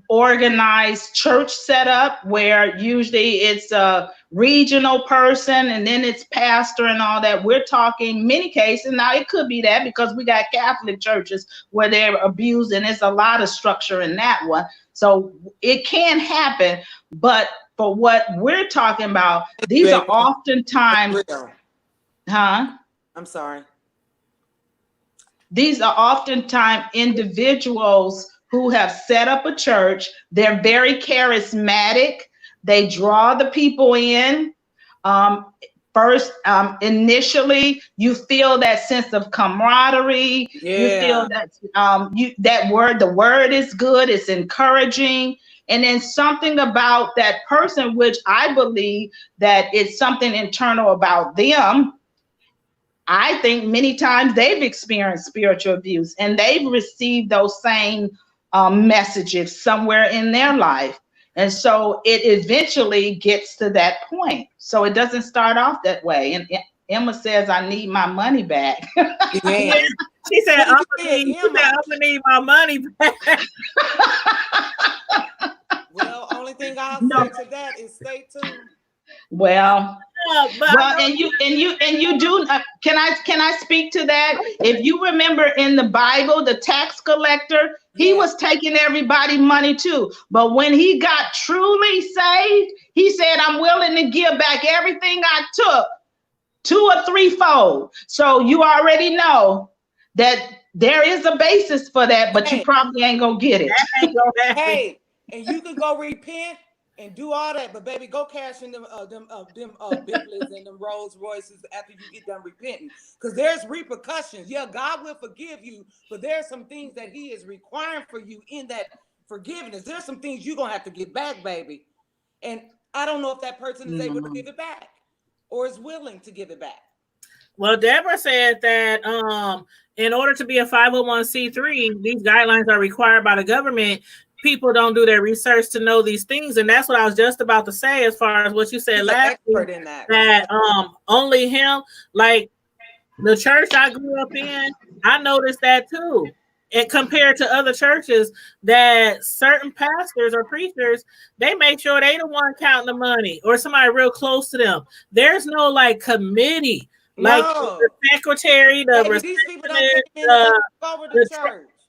organized church setup where usually it's a regional person and then it's pastor and all that. We're talking many cases. Now it could be that because we got Catholic churches where they're abused, and there's a lot of structure in that one. So it can happen. But for what we're talking about, these are oftentimes, I'm sorry. These are oftentimes individuals who have set up a church. They're very charismatic. They draw the people in. Initially, you feel that sense of camaraderie. Yeah. You feel that the word is good. It's encouraging. And then something about that person, which I believe that it's something internal about them. I think many times they've experienced spiritual abuse and they've received those same messages somewhere in their life. And so it eventually gets to that point. So it doesn't start off that way. And Emma says, I need my money back. Yeah. She said, I'm gonna need my money back. Well, only thing I'll say to that is stay tuned. Well, and you do. Can I speak to that? If you remember in the Bible, the tax collector, he was taking everybody's money too. But when he got truly saved, he said, "I'm willing to give back everything I took, 2 or 3-fold." So you already know that there is a basis for that, but you probably ain't gonna get it. Hey, and you can go repent and do all that, but baby, go cash in them Bentleys and them Rolls Royces after you get done repenting, because there's repercussions. Yeah, God will forgive you, but there's some things that He is requiring for you in that forgiveness. There's some things you're gonna have to get back, baby, and I don't know if that person is able to give it back or is willing to give it back. Well, Deborah said that in order to be a 501c3, these guidelines are required by the government. People don't do their research to know these things, and that's what I was just about to say. As far as what you said last week, that only him, like the church I grew up in, I noticed that too. And compared to other churches, that certain pastors or preachers, they make sure they the one counting the money or somebody real close to them. There's no like committee, like the secretary, the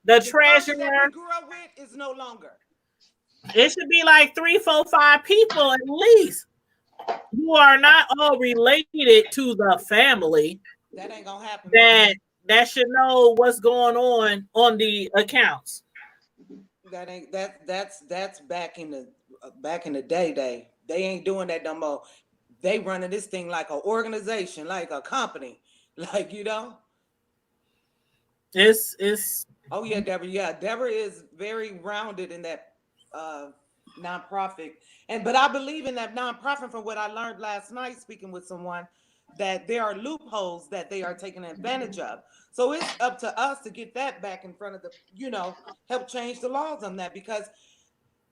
the treasurer. Grew up with is no longer. It should be like 3, 4, 5 people at least who are not all related to the family. That ain't gonna happen. That should know what's going on the accounts. That's back in the day. They ain't doing that no more. They running this thing like an organization, like a company, like It's. Oh yeah, Deborah. Yeah, Deborah is very rounded in that nonprofit, but I believe in that nonprofit. From what I learned last night, speaking with someone, that there are loopholes that they are taking advantage of. So it's up to us to get that back in front of the, help change the laws on that, because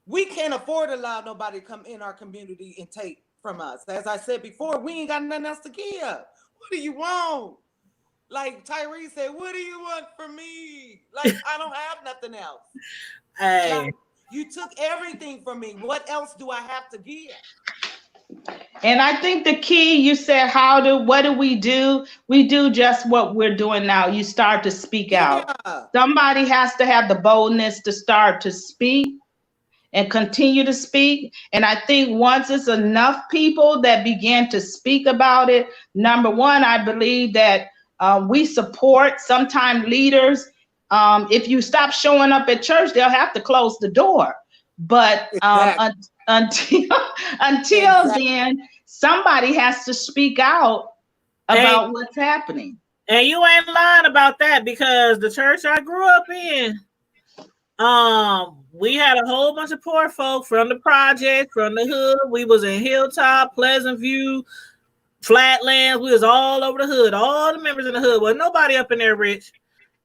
we can't afford to allow nobody to come in our community and take from us. As I said before, we ain't got nothing else to give. What do you want? Like Tyree said, what do you want from me? Like, I don't have nothing else. Hey. Like, you took everything from me. What else do I have to give? And I think the key, you said, what do? We do just what we're doing now. You start to speak out. Somebody has to have the boldness to start to speak and continue to speak. And I think once it's enough people that begin to speak about it, number one, I believe that we support sometimes leaders. If you stop showing up at church, they'll have to close the door. But until then, somebody has to speak out about what's happening. And you ain't lying about that, because the church I grew up in, we had a whole bunch of poor folk from the project, from the hood. We was in Hilltop, Pleasant View, Flatlands. We was all over the hood. All the members in the hood. Well, nobody up in there rich.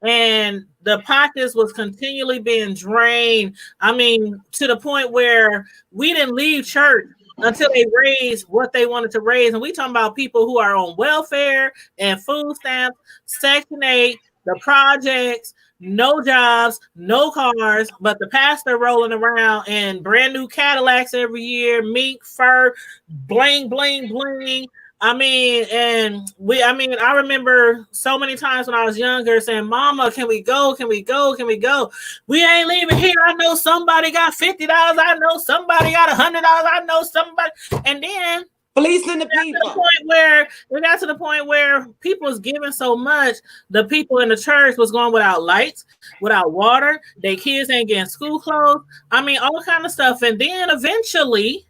And the pockets was continually being drained. I mean, to the point where we didn't leave church until they raised what they wanted to raise. And we talking about people who are on welfare and food stamps, Section 8, the projects, no jobs, no cars, but the pastor rolling around in brand new Cadillacs every year, mink fur, bling, bling, bling. I mean, I remember so many times when I was younger saying, Mama, can we go? Can we go? Can we go? We ain't leaving here. I know somebody got $50. I know somebody got $100. I know somebody. And then fleecing the people. We got to the point where people was giving so much, the people in the church was going without lights, without water. Their kids ain't getting school clothes. I mean, all kind of stuff. And then eventually,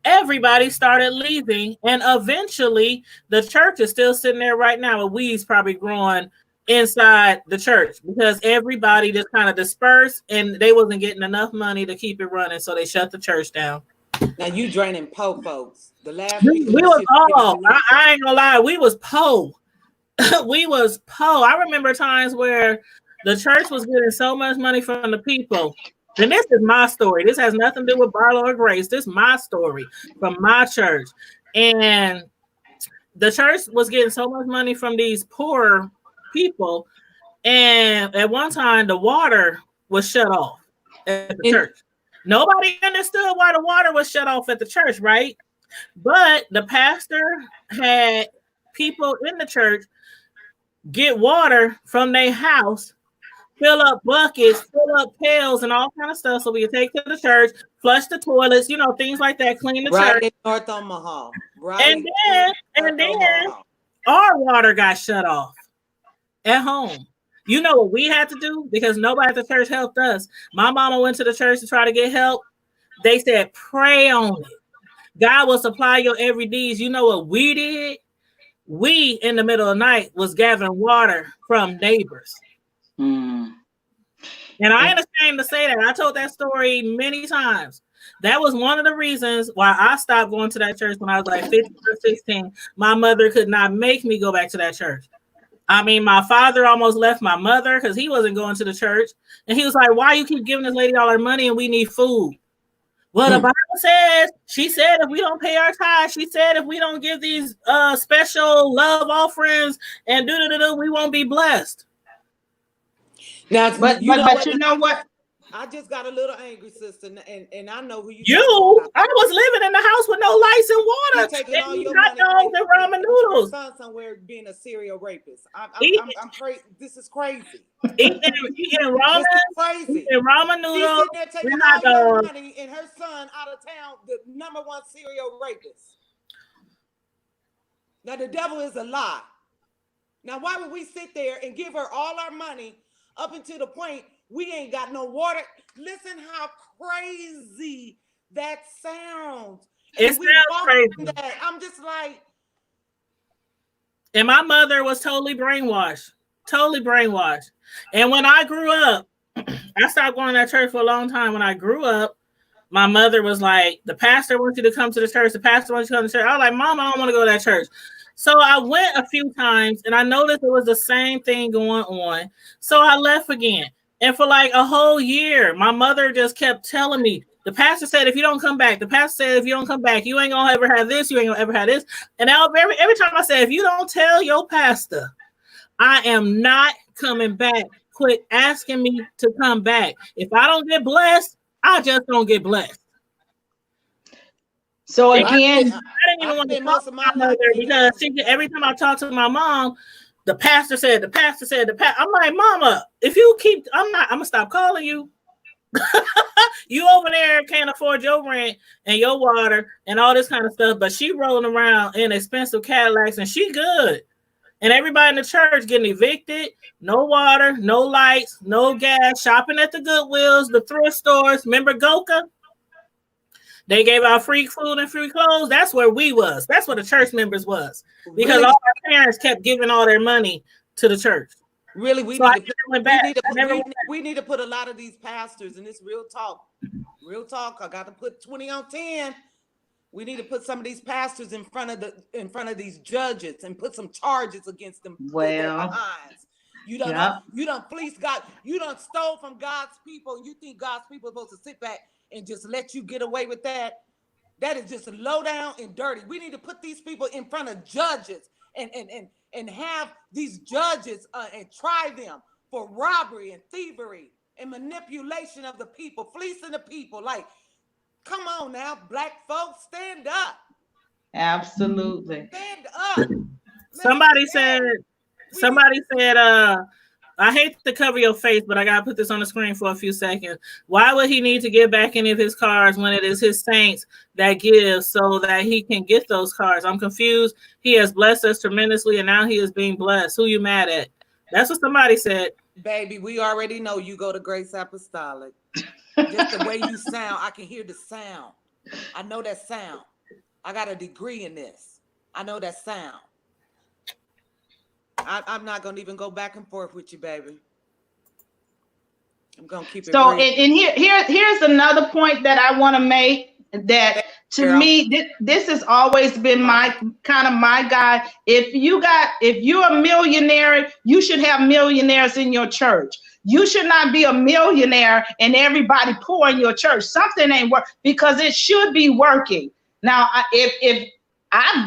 everybody started leaving, and eventually the church is still sitting there right now with weeds probably growing inside the church, because everybody just kind of dispersed and they wasn't getting enough money to keep it running, so they shut the church down. Now you draining po folks. The last we was all, I ain't gonna lie, we was po. We was po. I remember times where the church was getting so much money from the people. And this is my story. This has nothing to do with Barlow or Grace. This is my story from my church. And the church was getting so much money from these poor people. And at one time, the water was shut off at the church. Nobody understood why the water was shut off at the church, right? But the pastor had people in the church get water from their house, fill up buckets, fill up pails, and all kind of stuff, so we could take to the church, flush the toilets, things like that, clean the church. In North Omaha. And then our water got shut off at home. You know what we had to do? Because nobody at the church helped us. My mama went to the church to try to get help. They said, pray on it. God will supply your every needs. You know what we did? We, in the middle of the night, was gathering water from neighbors. And I ain't ashamed to say that. I told that story many times. That was one of the reasons why I stopped going to that church when I was like 15 or 16. My mother could not make me go back to that church. I mean, my father almost left my mother because he wasn't going to the church. And he was like, why you keep giving this lady all her money and we need food? Well, the Bible says, she said, if we don't pay our tithes, she said, if we don't give these special love offerings and we won't be blessed. Now, but you know what? I just got a little angry, sister, and I know who you. I was living in the house with no lights and water, taking all your hot dogs and ramen noodles. Son somewhere being a serial rapist. I'm crazy. This is crazy. Eating ramen, eating ramen noodles. She's sitting there taking all your money, and her son out of town, the number one serial rapist. Now the devil is a lie. Now why would we sit there and give her all our money up until the point we ain't got no water? Listen how crazy that sounds. It sounds crazy. I'm just like. And my mother was totally brainwashed. Totally brainwashed. And when I grew up, I stopped going to that church for a long time. When I grew up, my mother was like, the pastor wants you to come to the church. The pastor wants you to come to church. I was like, Mom, I don't want to go to that church. So I went a few times and I noticed it was the same thing going on. So I left again. And for like a whole year, my mother just kept telling me, the pastor said, if you don't come back, the pastor said, if you don't come back, you ain't going to ever have this. You ain't going to ever have this. And every time I said, if you don't tell your pastor, I am not coming back. Quit asking me to come back. If I don't get blessed, I just don't get blessed. So again, I didn't even want to talk to my mother because every time I talk to my mom, the pastor said, I'm like, Mama, if you keep, I'm going to stop calling you. You over there can't afford your rent and your water and all this kind of stuff, but she rolling around in expensive Cadillacs and she good. And everybody in the church getting evicted, no water, no lights, no gas, shopping at the Goodwills, the thrift stores. Remember Goka? They gave out free food and free clothes. That's where we was. That's where the church members was. Because all our parents kept giving all their money to the church. Really, we So need I to never went back. we need to put a lot of these pastors, and this real talk. Real talk. I got to put 20 on 10. We need to put some of these pastors in front of these judges and put some charges against them. Their behinds. You don't fleece God. You don't stole from God's people, and you think God's people are supposed to sit back and just let you get away with that? That is just low down and dirty. We need to put these people in front of judges and have these judges and try them for robbery and thievery and manipulation of the people, fleecing the people. Like, come on now, black folks, stand up. Absolutely. Stand up. Somebody said, I hate to cover your face, but I gotta put this on the screen for a few seconds. Why would he need to give back any of his cars when it is his saints that give so that he can get those cars? I'm confused. He has blessed us tremendously, and now he is being blessed. Who you mad at? That's what somebody said. Baby, we already know you go to Grace Apostolic. Just the way you sound, I can hear the sound. I know that sound. I got a degree in this. I know that sound. I'm not gonna even go back and forth with you, baby. I'm gonna keep it. So, and here's another point that I want to make. That to me, this has always been my guide. If you're a millionaire, you should have millionaires in your church. You should not be a millionaire and everybody poor in your church. Something ain't work, because it should be working. Now, if I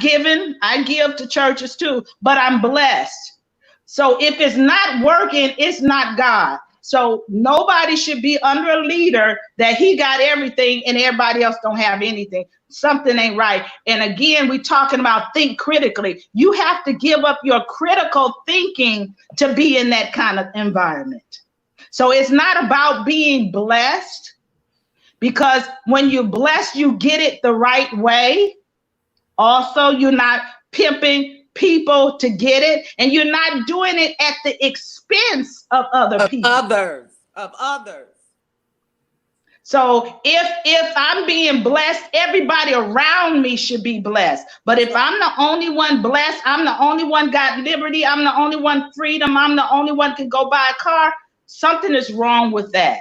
give to churches too, but I'm blessed. So if it's not working, it's not God. So nobody should be under a leader that he got everything and everybody else don't have anything. Something ain't right. And again, we're talking about think critically. You have to give up your critical thinking to be in that kind of environment. So it's not about being blessed, because when you're blessed, you get it the right way. Also, you're not pimping people to get it, and you're not doing it at the expense of other people. Of others. So if I'm being blessed, everybody around me should be blessed. But if I'm the only one blessed, I'm the only one got liberty, I'm the only one freedom, I'm the only one can go buy a car, something is wrong with that.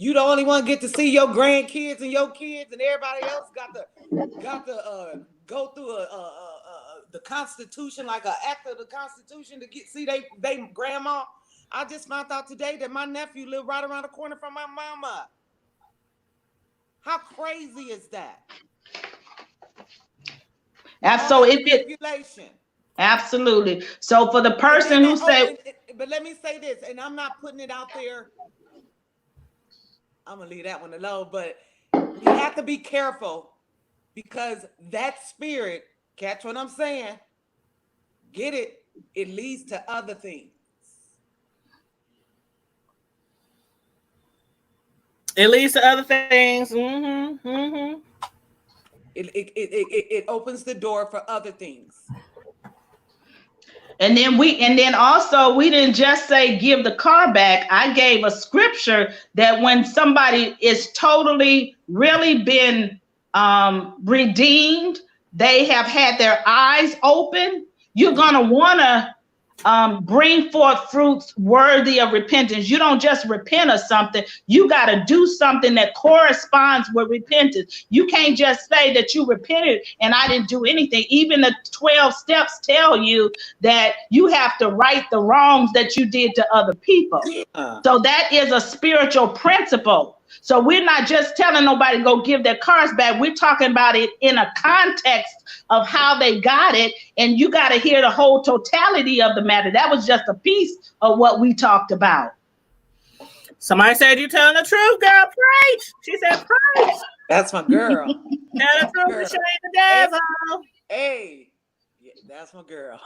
You the only one get to see your grandkids and your kids, and everybody else got to go through the Constitution, like an act of the Constitution, to see they grandma. I just found out today that my nephew lived right around the corner from my mama. How crazy is that? Absolutely. So for the person who said, but let me say this, and I'm not putting it out there. I'm gonna leave that one alone, but you have to be careful, because that spirit, catch what I'm saying, get it, it leads to other things. It leads to other things. Mm-hmm. Mm-hmm. It opens the door for other things. And then also we didn't just say give the car back. I gave a scripture that when somebody is totally really been redeemed, they have had their eyes open, you're gonna wanna bring forth fruits worthy of repentance. You don't just repent of something, you got to do something that corresponds with repentance. You can't just say that you repented and I didn't do anything. Even the 12 steps tell you that you have to right the wrongs that you did to other people. So that is a spiritual principle. So we're not just telling nobody to go give their cars back. We're talking about it in a context of how they got it. And you got to hear the whole totality of the matter. That was just a piece of what we talked about. Somebody said you're telling the truth, girl. Preach. She said preach. That's my girl. Tell the truth and shame the devil. Hey, yeah, that's my girl.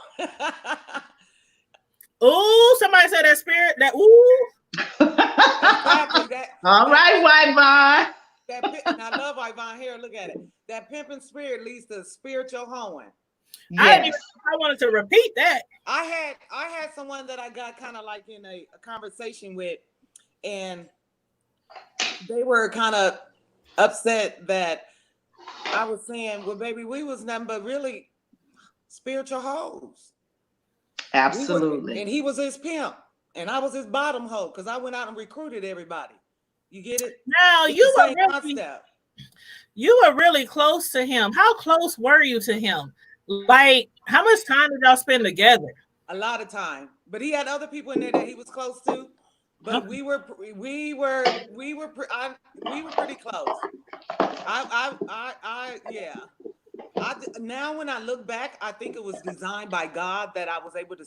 Ooh, somebody said that spirit, that ooh. All right, White Vine. And I love White Vine here. Look at it. That pimping spirit leads to spiritual hoeing. Yes. I wanted to repeat that. I had someone that I got kind of like in a conversation with, and they were kind of upset that I was saying, well, baby, we was nothing but really spiritual hoes. Absolutely. And he was his pimp, and I was his bottom hoe because I went out and recruited everybody. You get it? Now It's the same concept. You were really close to him. How close were you to him? Like, how much time did y'all spend together? A lot of time, but he had other people in there that he was close to. But we were pretty close. Yeah. Now when I look back, I think it was designed by God that I was able to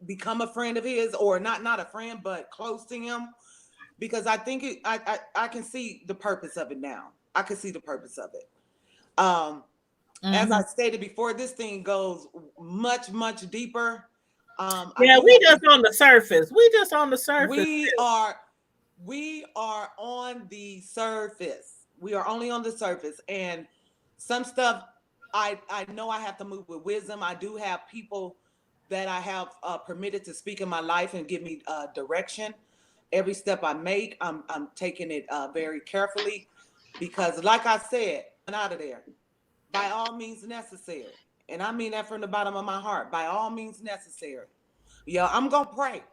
become a friend of his, or not a friend, but close to him, because I think I can see the purpose of it now. I can see the purpose of it. As I stated before, this thing goes much, much deeper. We just on the surface. We are on the surface. We are only on the surface. And some stuff I know I have to move with wisdom. I do have people that I have permitted to speak in my life and give me direction. Every step I make, I'm taking it very carefully, because like I said, I'm out of there. By all means necessary. And I mean that from the bottom of my heart. By all means necessary. Yeah, I'm going to pray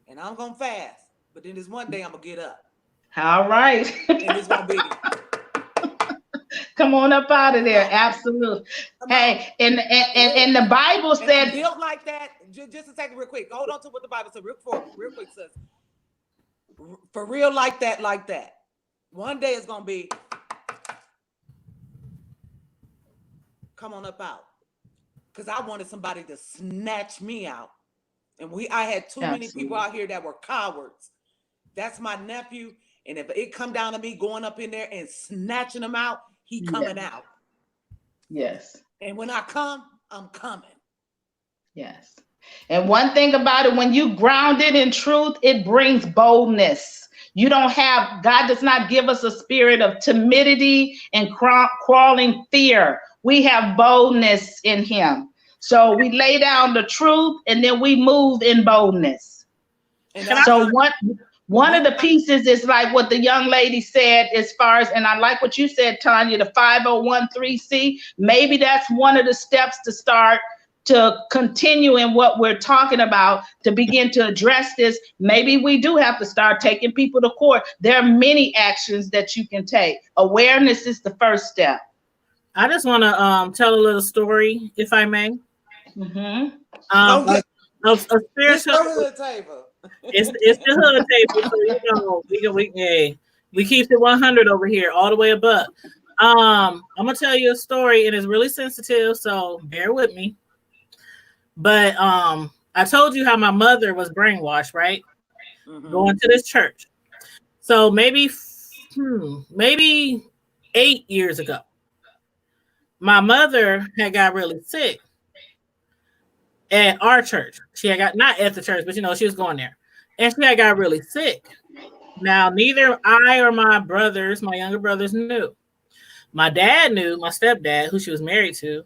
and I'm going to fast. But then there's one day I'm going to get up. All right. And it's going to be. Come on up out of there. Absolutely. Hey, and the Bible said. Built like that. Just a second, real quick. Hold on to what the Bible said real quick, sis. For real, like that. One day it's going to be. Come on up out. Because I wanted somebody to snatch me out. And I had too many people out here that were cowards. That's my nephew. And if it come down to me going up in there and snatching him out, he coming out. Yes. And when I come, I'm coming. Yes. And one thing about it, when you grounded in truth, it brings boldness. God does not give us a spirit of timidity and crawling fear. We have boldness in him. So we lay down the truth and then we move in boldness. So one of the pieces is like what the young lady said, as far as, and I like what you said, Tanya, the 501(c). Maybe that's one of the steps to start to continue in what we're talking about, to begin to address this. Maybe we do have to start taking people to court. There are many actions that you can take. Awareness is the first step. I just want to tell a little story, if I may. Mm-hmm. A spiritual. It's the hood table, so we keep it 100 over here, all the way above. I'm gonna tell you a story, and it's really sensitive, so bear with me. But I told you how my mother was brainwashed, right? Mm-hmm. Going to this church. So maybe 8 years ago, my mother had got really sick at our church. She had got, not at the church, but she was going there. And she had got really sick. Now, neither I or my younger brothers knew. My dad knew, my stepdad, who she was married to.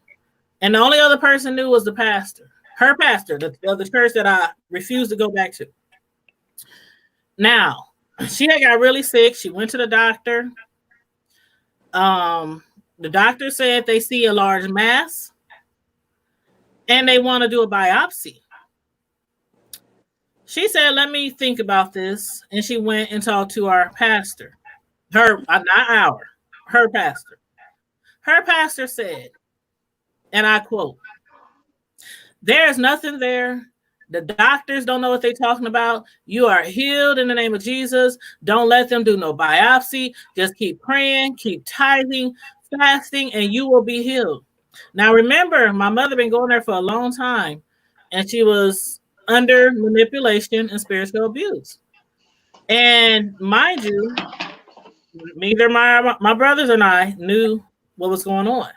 And the only other person knew was the pastor. Her pastor, the church that I refused to go back to. Now, she had got really sick. She went to the doctor. The doctor said they see a large mass and they want to do a biopsy. She said, let me think about this. And she went and talked to our pastor. Her pastor. Her pastor said, and I quote, "There is nothing there. The doctors don't know what they're talking about. You are healed in the name of Jesus. Don't let them do no biopsy. Just keep praying, keep tithing, fasting, and you will be healed." Now, remember, my mother been going there for a long time, and she was under manipulation and spiritual abuse. And mind you, neither my brothers and I knew what was going on.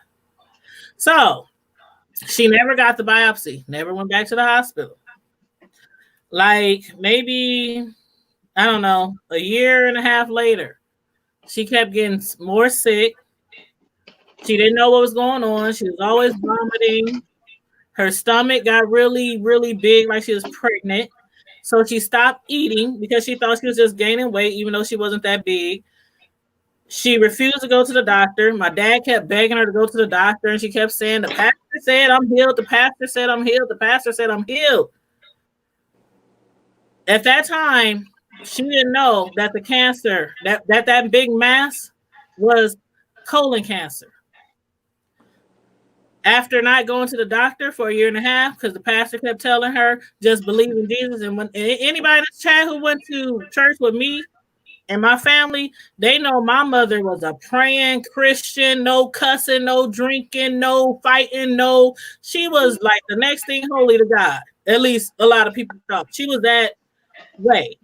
So she never got the biopsy, never went back to the hospital. Like maybe, I don't know, a year and a half later, she kept getting more sick. She didn't know what was going on. She was always vomiting. Her stomach got really, really big, like she was pregnant. So she stopped eating because she thought she was just gaining weight, even though she wasn't that big. She refused to go to the doctor. My dad kept begging her to go to the doctor, and she kept saying, the pastor said I'm healed. The pastor said I'm healed. The pastor said I'm healed. At that time, she didn't know that the cancer, that big mass was colon cancer. After not going to the doctor for a year and a half, because the pastor kept telling her, just believe in Jesus. And when anybody in this chat who went to church with me and my family, they know my mother was a praying Christian, no cussing, no drinking, no fighting, no. She was like the next thing holy to God. At least a lot of people thought. She was that way.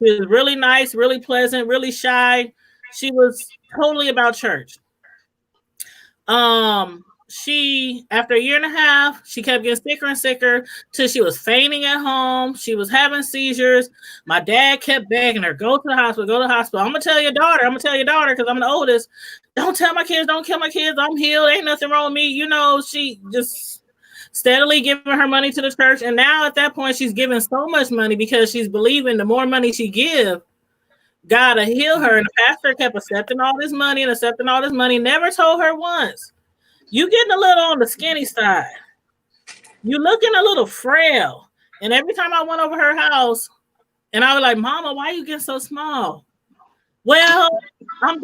She was really nice, really pleasant, really shy. She was totally about church. She, after a year and a half, she kept getting sicker and sicker till she was fainting at home. She was having seizures. My dad kept begging her, go to the hospital, go to the hospital. I'm gonna tell your daughter, because I'm the oldest. Don't tell my kids, don't kill my kids. I'm healed. Ain't nothing wrong with me. You know, she just steadily giving her money to the church. And now at that point, she's giving so much money because she's believing the more money she gives, God will heal her. And the pastor kept accepting all this money and accepting all this money. Never told her once, you getting a little on the skinny side. You looking a little frail. And every time I went over her house, and I was like, Mama, why you getting so small? Well, I'm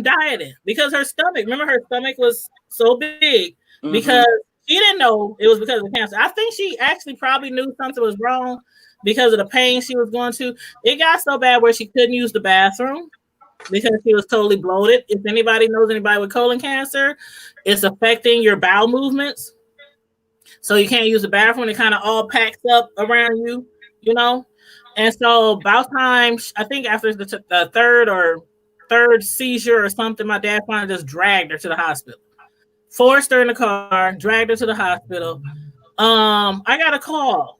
dieting. Because her stomach, remember her stomach was so big because she didn't know it was because of cancer. I think she actually probably knew something was wrong because of the pain she was going to. It got so bad where she couldn't use the bathroom because she was totally bloated. If anybody knows anybody with colon cancer, it's affecting your bowel movements. So you can't use the bathroom. It kind of all packs up around you, you know? And so about time, I think after the third seizure or something, my dad finally just dragged her to the hospital. Forced her in the car, dragged her to the hospital. I got a call.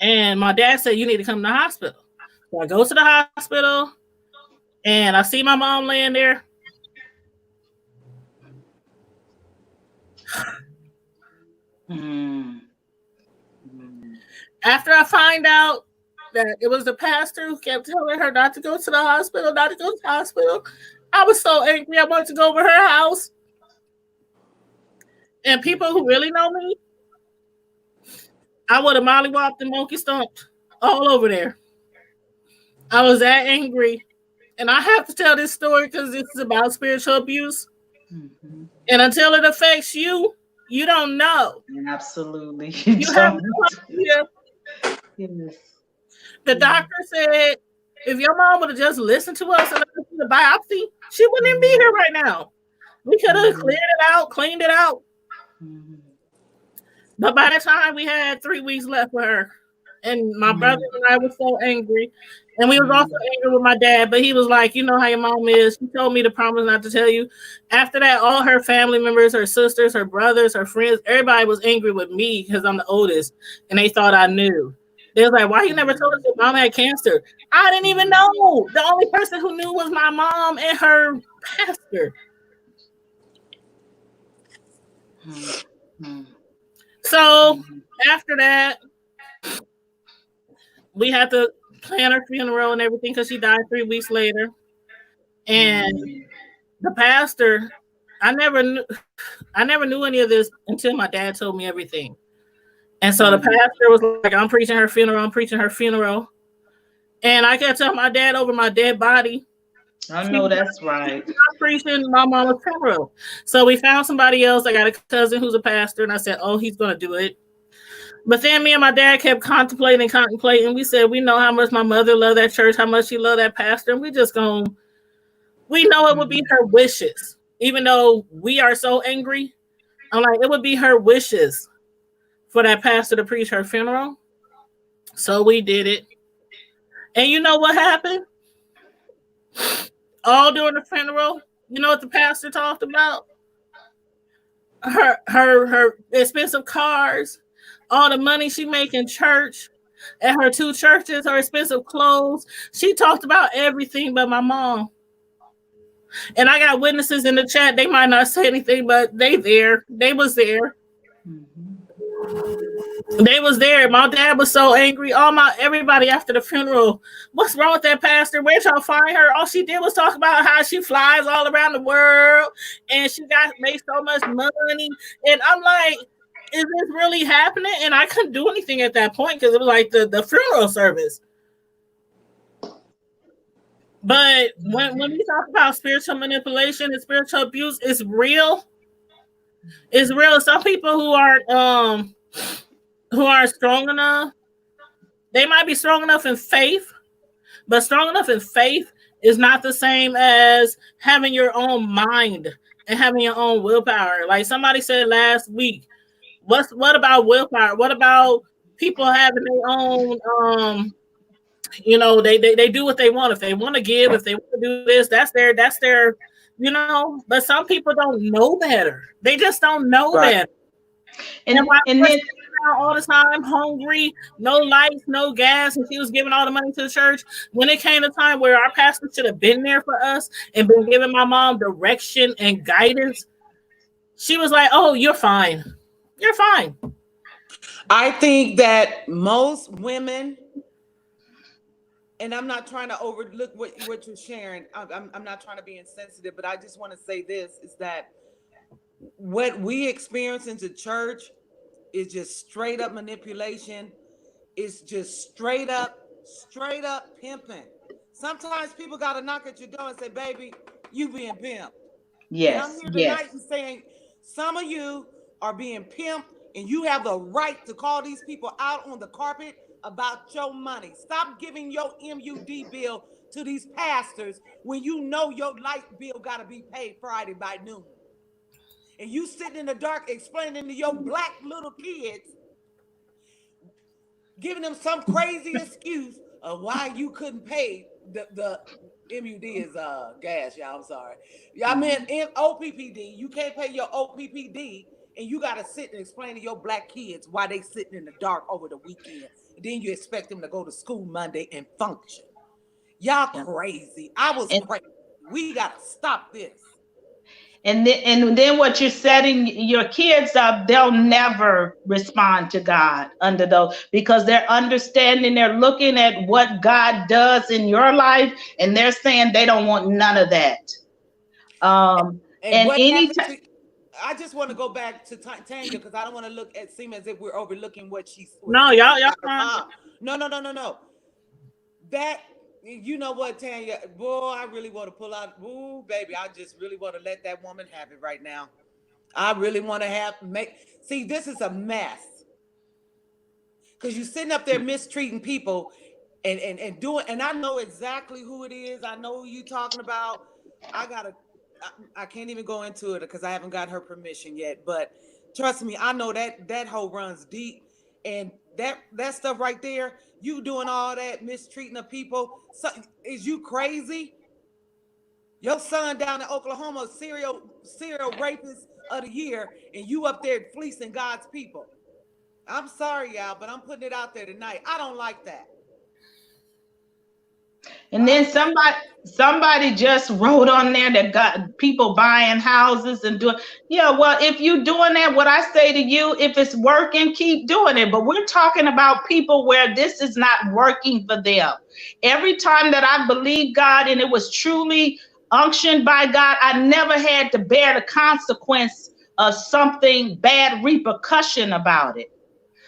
And my dad said, you need to come to the hospital. So I go to the hospital. And I see my mom laying there. After I find out that it was the pastor who kept telling her not to go to the hospital, I was so angry. I wanted to go over her house. And people who really know me, I would have mollywopped and monkey stomped all over there. I was that angry. And I have to tell this story because this is about spiritual abuse. And until it affects you, you don't know. Absolutely. You have no idea. Yes. The doctor said if your mom would have just listened to us and listened to the biopsy, she wouldn't even be here right now. We could have cleared it out, cleaned it out. But by the time we had 3 weeks left with her, and my brother and I were so angry. And we was also angry with my dad, but he was like, you know how your mom is. She told me to promise not to tell you. After that, all her family members, her sisters, her brothers, her friends, everybody was angry with me because I'm the oldest. And they thought I knew. They was like, why you never told us your mom had cancer? I didn't even know. The only person who knew was my mom and her pastor. So after that, we had to plan her funeral and everything because she died 3 weeks later. And the pastor, I never knew any of this until my dad told me everything. And so the pastor was like, I'm preaching her funeral. And I kept telling my dad over my dead body. I know that's right. I'm preaching my mama's funeral. So we found somebody else. I got a cousin who's a pastor, and I said, oh, he's going to do it. But then me and my dad kept contemplating. We said, we know how much my mother loved that church, how much she loved that pastor. And we know it would be her wishes. Even though we are so angry, I'm like, it would be her wishes for that pastor to preach her funeral. So we did it. And you know what happened? All during the funeral, you know what the pastor talked about? Her expensive cars, all the money she make in church, at her 2 churches, her expensive clothes. She talked about everything but my mom. And I got witnesses in the chat. They might not say anything, but they was there. They was there. My dad was so angry. Everybody after the funeral. What's wrong with that pastor? Where'd y'all find her? All she did was talk about how she flies all around the world and she made so much money. And I'm like, is this really happening? And I couldn't do anything at that point because it was like the funeral service. But when we talk about spiritual manipulation and spiritual abuse, it's real. It's real. Some people who are strong enough, they might be strong enough in faith, but strong enough in faith is not the same as having your own mind and having your own willpower. Like somebody said last week, what about willpower? What about people having their own they do what they want. If they want to give, if they want to do this, that's their but some people don't know better. They just don't know better. And then all the time, hungry, no lights, no gas, and she was giving all the money to the church. When it came to time where our pastor should have been there for us and been giving my mom direction and guidance, she was like, "Oh, you're fine. You're fine." I think that most women, and I'm not trying to overlook what you're sharing. I'm not trying to be insensitive, but I just want to say this, is that what we experience in the church is just straight up manipulation. It's just straight up pimping. Sometimes people got to knock at your door and say, baby, you being pimped. Yes. And I'm here tonight and saying some of you are being pimped and you have the right to call these people out on the carpet about your money. Stop giving your MUD bill to these pastors when you know your light bill got to be paid Friday by noon. And you sitting in the dark explaining to your black little kids, giving them some crazy excuse of why you couldn't pay the MUD is gas, y'all. I'm sorry. Y'all meant OPPD. You can't pay your OPPD, and you got to sit and explain to your black kids why they sitting in the dark over the weekend. And then you expect them to go to school Monday and function. Y'all crazy. I was crazy. We got to stop this. And then what you're setting your kids up, they'll never respond to God under those, because they're understanding, they're looking at what God does in your life, and they're saying they don't want none of that. And anytime, I just want to go back to Tanya, because I don't want to seem as if we're overlooking what she's. No, y'all. No. That. You know what, Tanya? Boy, I really want to pull out. Ooh, baby, I just really want to let that woman have it right now. I really want to see, this is a mess. Because you're sitting up there mistreating people and doing, and I know exactly who it is. I know who you're talking about. I can't even go into it because I haven't got her permission yet. But trust me, I know that hoe runs deep. And that stuff right there, you doing all that mistreating of people. So, is you crazy? Your son down in Oklahoma, serial rapist of the year, and you up there fleecing God's people. I'm sorry, y'all, but I'm putting it out there tonight. I don't like that. And then somebody just wrote on there that got people buying houses and doing, well, if you're doing that, what I say to you, if it's working, keep doing it. But we're talking about people where this is not working for them. Every time that I believed God and it was truly unctioned by God, I never had to bear the consequence of something bad repercussion about it.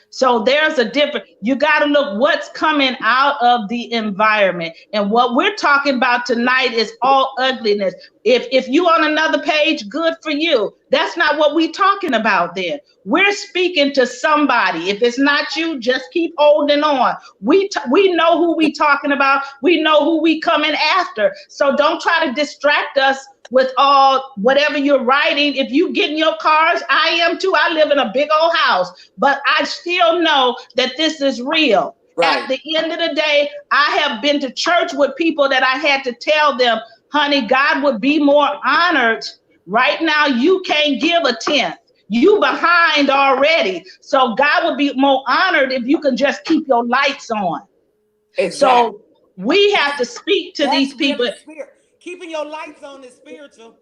So there's a difference. You got to look what's coming out of the environment. And what we're talking about tonight is all ugliness. If you on another page, good for you. That's not what we're talking about then. We're speaking to somebody. If it's not you, just keep holding on. We know who we talking about. We know who we coming after. So don't try to distract us with all whatever you're writing. If you get in your cars, I am too. I live in a big old house, but I still know that this is real. Right. At the end of the day, I have been to church with people that I had to tell them, honey, God would be more honored. Right now, you can't give a tenth. You behind already. So God would be more honored if you can just keep your lights on. Exactly. So we have to speak to these people. Keeping your lights on is spiritual.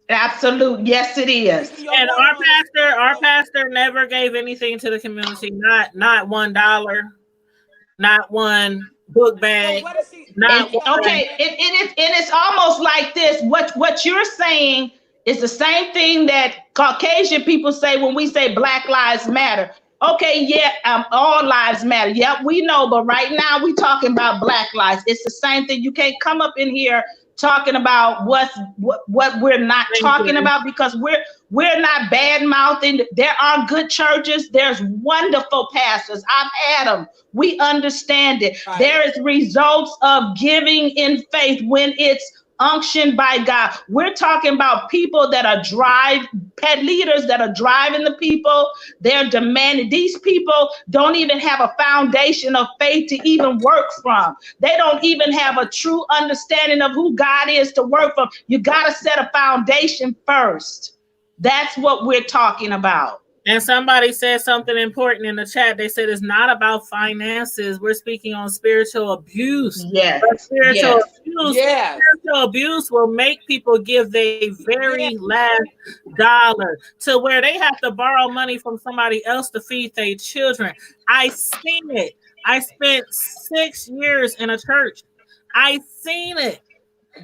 Absolute. Yes, it is. And our pastor never gave anything to the community. Not $1, not one book bag, So what is she? not one. Okay, it's almost like this. What you're saying is the same thing that Caucasian people say when we say Black Lives Matter. Okay, yeah, all lives matter. Yep, we know, but right now we talking about Black lives. It's the same thing. You can't come up in here talking about what we're not talking about, because we're not bad mouthing. There are good churches. There's wonderful pastors. I've had them. We understand it. Right. There is results of giving in faith when it's unctioned by God. We're talking about people that are pet leaders that are driving the people. They're demanding. These people don't even have a foundation of faith to even work from. They don't even have a true understanding of who God is to work from. You got to set a foundation first. That's what we're talking about. And somebody said something important in the chat. They said it's not about finances. We're speaking on spiritual abuse. Yes. But spiritual abuse will make people give their very last dollar, to where they have to borrow money from somebody else to feed their children. I seen it. I spent 6 years in a church. I seen it.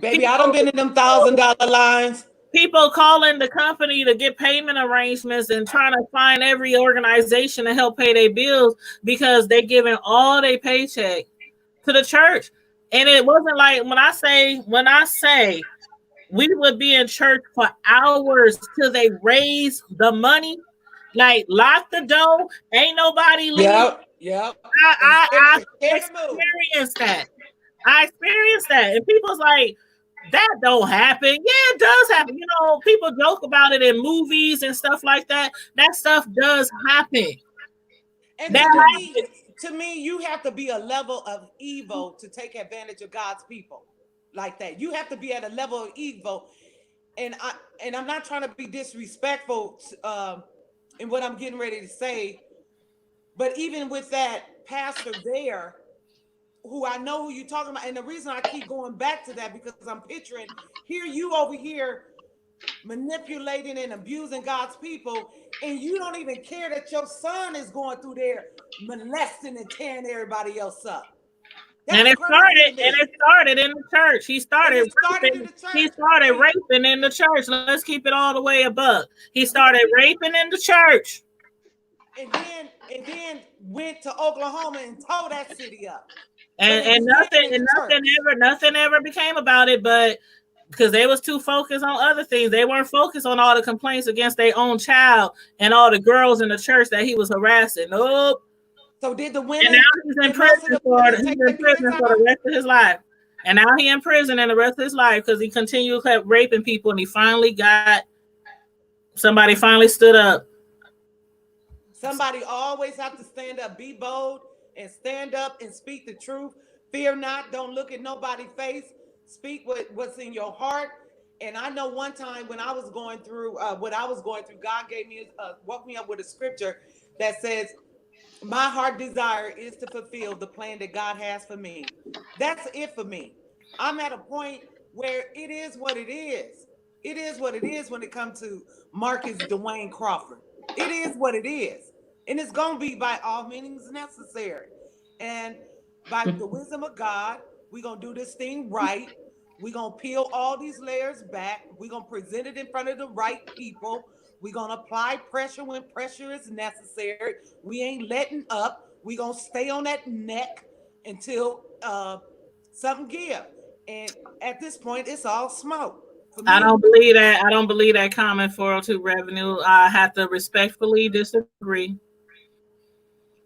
Baby, I done been in them $1,000 lines. People calling the company to get payment arrangements and trying to find every organization to help pay their bills because they're giving all their paycheck to the church. And it wasn't like when I say we would be in church for hours till they raise the money, like lock the door, ain't nobody leave. Yep. I experienced that. I experienced that. And people's like, that don't happen. Yeah, it does happen. You know, people joke about it in movies and stuff like that. That stuff does happen. And to me, you have to be a level of evil to take advantage of God's people like that. You have to be at a level of evil. And I'm not trying to be disrespectful in what I'm getting ready to say, but even with that pastor there, who I know who you're talking about, and the reason I keep going back to that, because I'm picturing here you over here manipulating and abusing God's people, and you don't even care that your son is going through there molesting and tearing everybody else up. And it started in the church. He started raping in the church. Let's keep it all the way a buck. He started raping in the church. And then went to Oklahoma and tore that city up. And nothing ever became about it, but because they was too focused on other things. They weren't focused on all the complaints against their own child and all the girls in the church that he was harassing. Nope. So did the women? And now he's in prison for the rest of his life. And now he's in prison and the rest of his life because he continued raping people, and somebody finally stood up. Somebody always have to stand up, be bold, and stand up and speak the truth. Fear not. Don't look at nobody's face. Speak what's in your heart. And I know one time when I was going through what I was going through, God woke me up with a scripture that says, my heart desire is to fulfill the plan that God has for me. That's it for me. I'm at a point where it is what it is. It is what it is when it comes to Marcus Dwayne Crawford. It is what it is. And it's going to be by all means necessary. And by the wisdom of God, we're going to do this thing right. We're going to peel all these layers back. We're going to present it in front of the right people. We're going to apply pressure when pressure is necessary. We ain't letting up. We're going to stay on that neck until something gives. And at this point, it's all smoke. I don't believe that. I don't believe that comment, 402 Revenue. I have to respectfully disagree.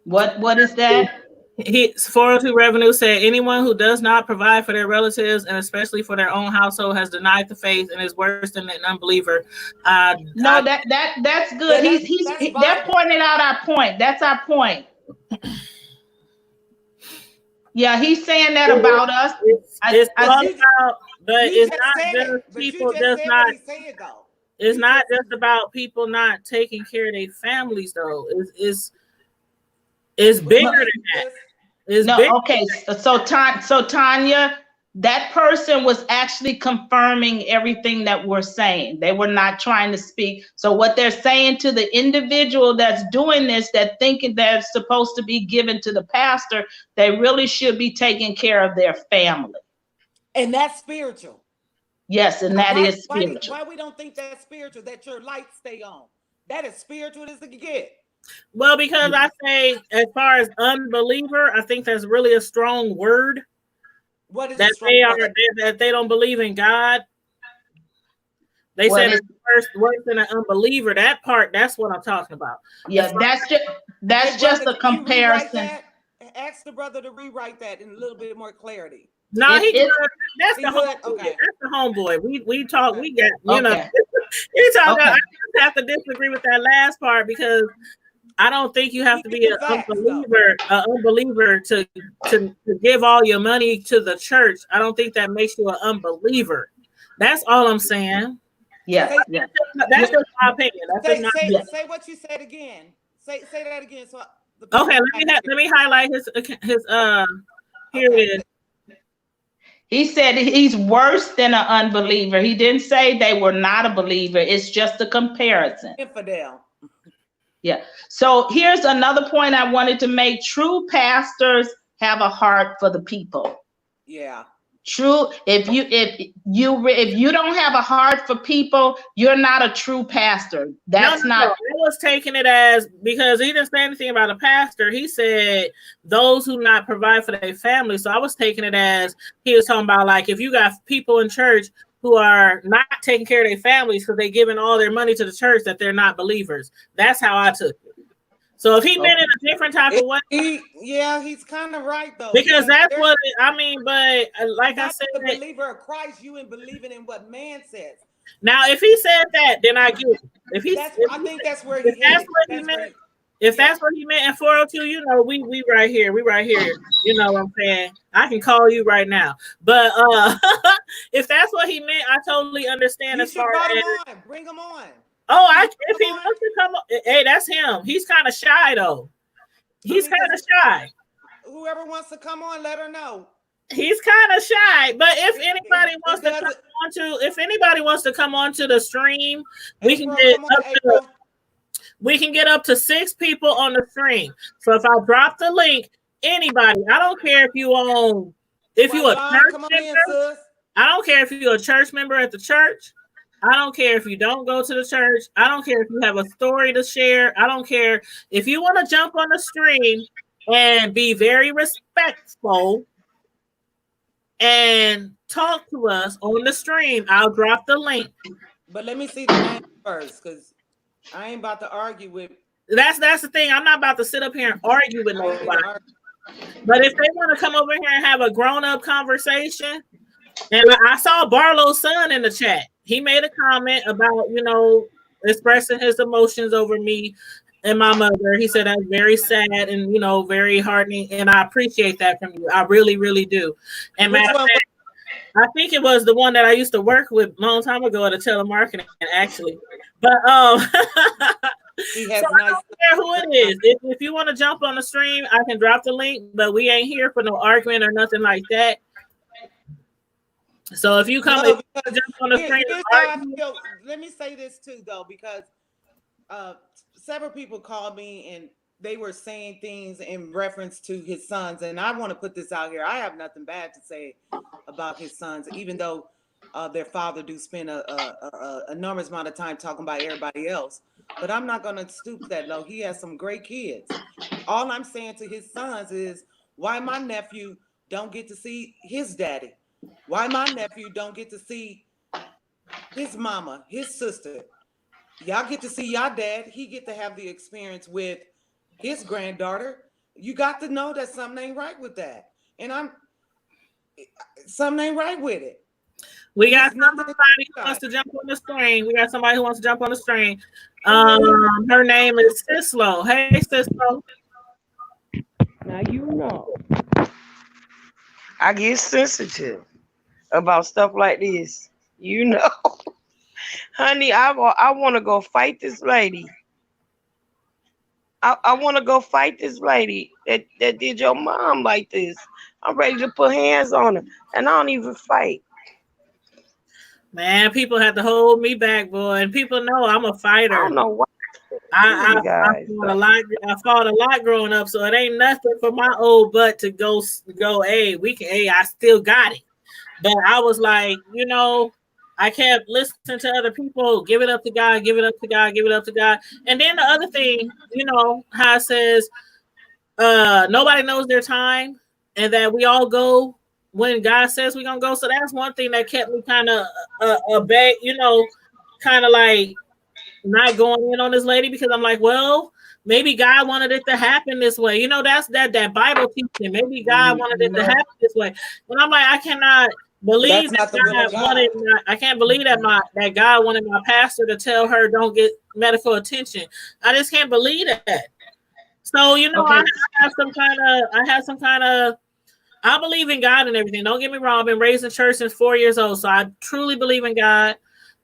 What is that? 402 Revenue said anyone who does not provide for their relatives and especially for their own household has denied the faith and is worse than an unbeliever. That's good. They're pointing out our point. That's our point. Yeah, he's saying that about us. It's not just about people not taking care of their families, though. It's bigger than that. Okay. So Tanya, that person was actually confirming everything that we're saying. They were not trying to speak. So what they're saying to the individual that's doing this, that thinking they're supposed to be given to the pastor, they really should be taking care of their family. And that's spiritual. Yes, and that is spiritual. Why we don't think that's spiritual, that your lights stay on? That is spiritual as it can get. Well, because I say, as far as unbeliever, I think that's really a strong word. What is that that they don't believe in God? They said it's worse than an unbeliever. That part, that's what I'm talking about. Yeah, that's just a comparison. Ask the brother to rewrite that in a little bit more clarity. No, that's the homeboy. Okay. That's the homeboy. We talk. We got you talk. Okay. I just have to disagree with that last part because I don't think you have to be an unbeliever to give all your money to the church. I don't think that makes you an unbeliever. That's all I'm saying. Yeah, that's just my opinion. Say what you said again. Say that again. So okay, let me highlight his here it is. He said he's worse than an unbeliever. He didn't say they were not a believer. It's just a comparison. Infidel. Yeah. So here's another point I wanted to make. True pastors have a heart for the people. Yeah. True. If you don't have a heart for people, you're not a true pastor. That's not. I was taking it as, because he didn't say anything about a pastor. He said those who not provide for their family. So I was taking it as he was talking about, like, if you got people in church who are not taking care of their families because they're giving all their money to the church, that they're not believers. That's how I took it. So if he meant it a different type of way, he's kind of right though. Because that's what I mean. But like I said, the believer of Christ, you ain't believing in what man says. Now, if he said that, then I get it. I think that's where he meant. If that's what he meant in 402, you know, we right here. We right here. You know what I'm saying? I can call you right now. But if that's what he meant, I totally understand. You should bring him on. Oh, if he wants to come on, hey, that's him. He's kind of shy though. He's kind of shy. Whoever wants to come on, let her know. He's kind of shy, but if anybody wants to come onto the stream, we can get up to 6 people on the stream. So if I drop the link, anybody, I don't care if you a church member. I don't care if you're a church member at the church. I don't care if you don't go to the church. I don't care if you have a story to share. I don't care if you want to jump on the stream and be very respectful and talk to us on the stream. I'll drop the link. But let me see the name first, because I ain't about to argue with. That's the thing. I'm not about to sit up here and argue with nobody. But if they want to come over here and have a grown-up conversation, and I saw Barlow's son in the chat. He made a comment about, expressing his emotions over me and my mother. He said that's very sad and, very heartening. And I appreciate that from you. I really, really do. And matter of fact, I think it was the one that I used to work with a long time ago at a telemarketing, actually. But he has so I don't care who it is. If you want to jump on the stream, I can drop the link, but we ain't here for no argument or nothing like that. So if you come jump on the stream, let me say this too, though, because several people called me and they were saying things in reference to his sons, and I want to put this out here. I have nothing bad to say about his sons, even though their father do spend a enormous amount of time talking about everybody else. But I'm not going to stoop that low. He has some great kids. All I'm saying to his sons is why my nephew don't get to see his daddy. Why my nephew don't get to see his mama, his sister. Y'all get to see y'all dad. He get to have the experience with his granddaughter. You got to know that something ain't right with that. And something ain't right with it. We got somebody who wants to jump on the stream. Her name is Sislo. Hey, Sislo. Now you know. I get sensitive about stuff like this. Honey, I want to go fight this lady. I want to go fight this lady that did your mom like this. I'm ready to put hands on her, and I don't even fight. Man, people have to hold me back, boy, and people know I'm a I fighter. don't know why I you guys. fought a lot. I fought a lot growing up, so it ain't nothing for my old butt to go. Hey, we can. Hey, I still got it. But I was like, I kept listening to other people. Give it up to God. Give it up to God. Give it up to God. And then the other thing, how it says, nobody knows their time, and that we all go when God says we're gonna go. So that's one thing that kept me kind of a bit, kind of like not going in on this lady, because I'm like, well, maybe God wanted it to happen this way. That's that Bible teaching. Maybe God wanted it to No, happen this way. And I'm like, I cannot believe that's that not the will of God wanted. God. I can't believe that God wanted my pastor to tell her don't get medical attention. I just can't believe that. So Okay. I have some kind of. I believe in God and everything. Don't get me wrong. I've been raised in church since 4 years old, so I truly believe in God.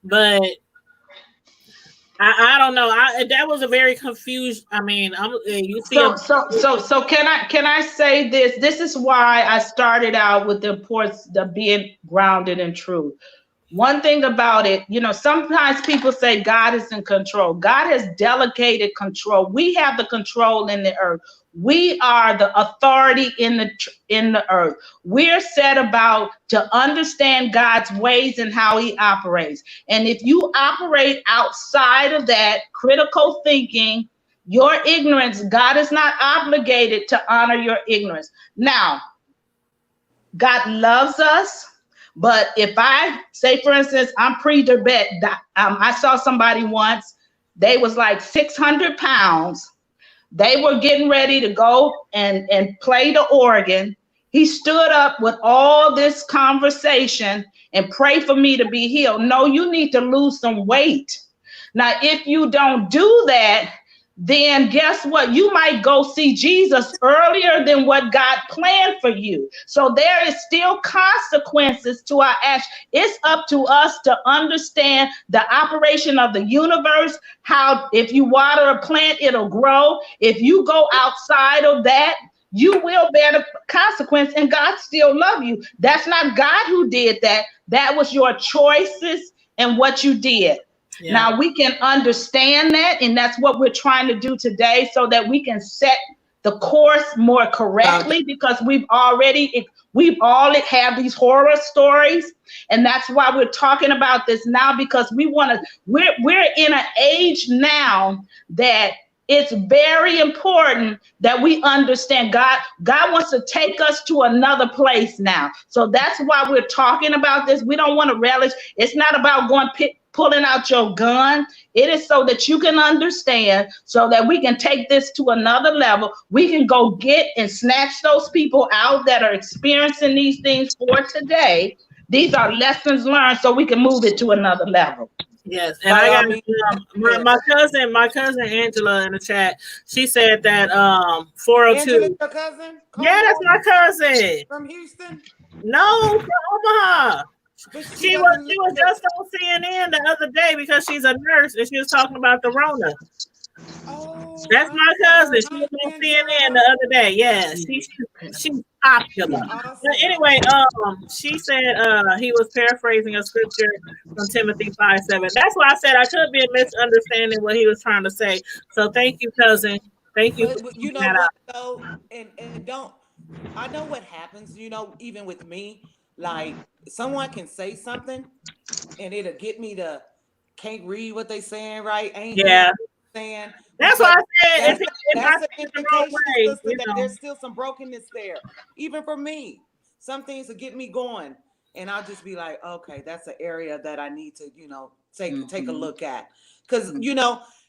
But I don't know. That was a very confused. I mean, you see a So can I say this? This is why I started out with the importance of being grounded in truth. One thing about it, sometimes people say God is in control. God has delegated control. We have the control in the earth. We are the authority in the earth. We're set about to understand God's ways and how he operates. And if you operate outside of that critical thinking, your ignorance, God is not obligated to honor your ignorance. Now, God loves us. But if I say, for instance, I'm pre-diabetic, I saw somebody once, they was like 600 pounds. They were getting ready to go and play the organ. He stood up with all this conversation and pray for me to be healed. No, you need to lose some weight. Now, if you don't do that, then guess what? You might go see Jesus earlier than what God planned for you. So there is still consequences to our action. It's up to us to understand the operation of the universe, how if you water a plant, it'll grow. If you go outside of that, you will bear the consequence, and God still love you. That's not God who did that. That was your choices and what you did. yeah. Now we can understand that, and that's what we're trying to do today, so that we can set the course more correctly, because we've all have these horror stories, and that's why we're talking about this now, because we're in an age now that it's very important that we understand God wants to take us to another place now. So that's why we're talking about this. We don't want to relish. It's not about pulling out your gun. It is so that you can understand, so that we can take this to another level. We can go get and snatch those people out that are experiencing these things for today. These are lessons learned, so we can move it to another level. Yes, and By I all got means, my cousin Angela in the chat. She said that Angela, 402. your cousin, Yeah, that's my cousin. from Houston, No, from Omaha. but She was just on CNN the other day because she's a nurse, and she was talking about the Rona. Oh, That's my cousin. She was on CNN the other day. Yeah, she's popular. awesome. But anyway, she said he was paraphrasing a scripture from Timothy 5:7. That's why I said I could be misunderstanding what he was trying to say. So thank you, cousin. Thank you for But you pointing know that out. what though, and don't I know what happens? Even with me, like someone can say something, and it'll get me to can't read what they saying right, ain't hearing Yeah, what they saying, that's why because I said that's if I that's say an it the wrong indication, way, sister, that there's still some brokenness there. Even for me, some things will get me going, and I'll just be like, okay, that's an area that I need to, take a look at, because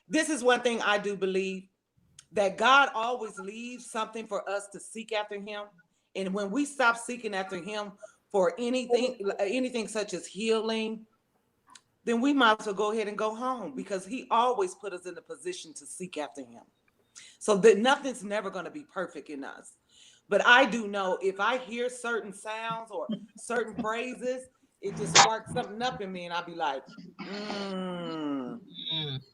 this is one thing I do believe, that God always leaves something for us to seek after him. And when we stop seeking after him for anything such as healing, then we might as well go ahead and go home, because he always put us in a position to seek after him. So that nothing's never going to be perfect in us. But I do know, if I hear certain sounds or certain phrases, it just sparks something up in me, and I'll be like,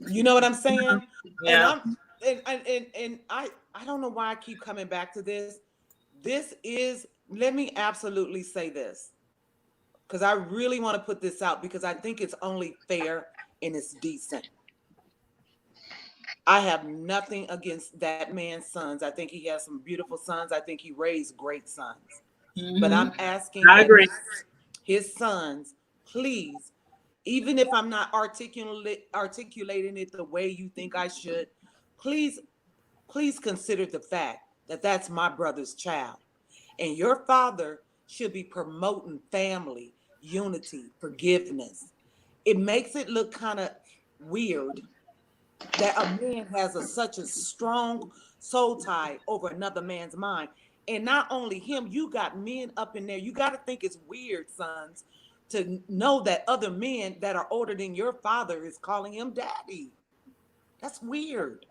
you know what I'm saying? And Yeah. And I don't know why I keep coming back to this. This is, let me absolutely say this, because I really want to put this out because I think it's only fair and it's decent. I have nothing against that man's sons. I think he has some beautiful sons. I think he raised great sons. But I'm asking I that agree. his sons, please, even if I'm not articulating it the way you think I should, please, please consider the fact that that's my brother's child. And your father should be promoting family, unity, forgiveness. It makes it look kind of weird that a man has such a strong soul tie over another man's mind. And not only him, you got men up in there. You got to think it's weird, sons, to know that other men that are older than your father is calling him daddy. That's weird.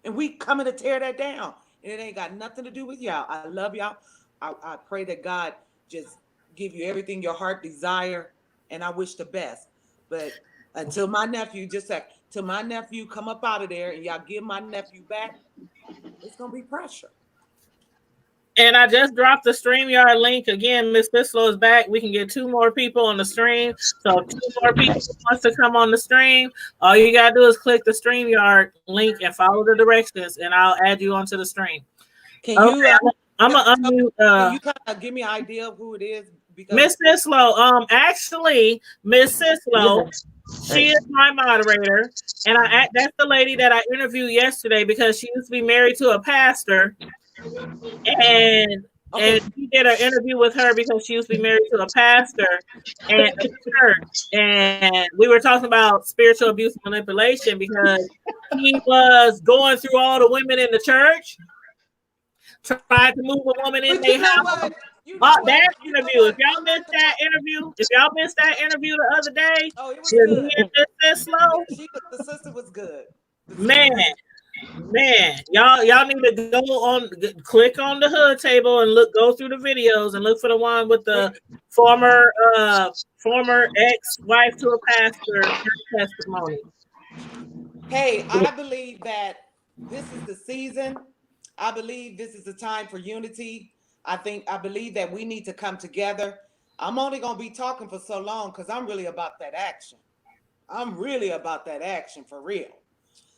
And we coming to tear that down. And it ain't got nothing to do with y'all. I love y'all. I pray that God just give you everything your heart desire. And I wish the best. But until my nephew, just like, till my nephew come up out of there and y'all give my nephew back, it's going to be pressure. And I just dropped the StreamYard link again. Miss Bislow is back. We can get 2 more people on the stream. So if 2 more people wants to come on the stream, all you gotta do is click the StreamYard link and follow the directions, and I'll add you onto the stream. Can you? I'm gonna unmute. Can you kind of give me an idea of who it is? Because Miss Bislow. Actually, Miss Bislow, she is my moderator, and that's the lady that I interviewed yesterday because she used to be married to a pastor. And we did an interview with her because she used to be married to a pastor and a church. And we were talking about spiritual abuse and manipulation because he was going through all the women in the church, tried to move a woman in their house. That interview, if y'all missed that interview the other day, it was good. This slow. The sister was good. Man, y'all need to click on the hood table and go through the videos and look for the one with the former ex-wife to a pastor testimony. Hey, I believe that this is the season. I believe this is the time for unity. I believe that we need to come together. I'm only going to be talking for so long because I'm really about that action. I'm really about that action for real.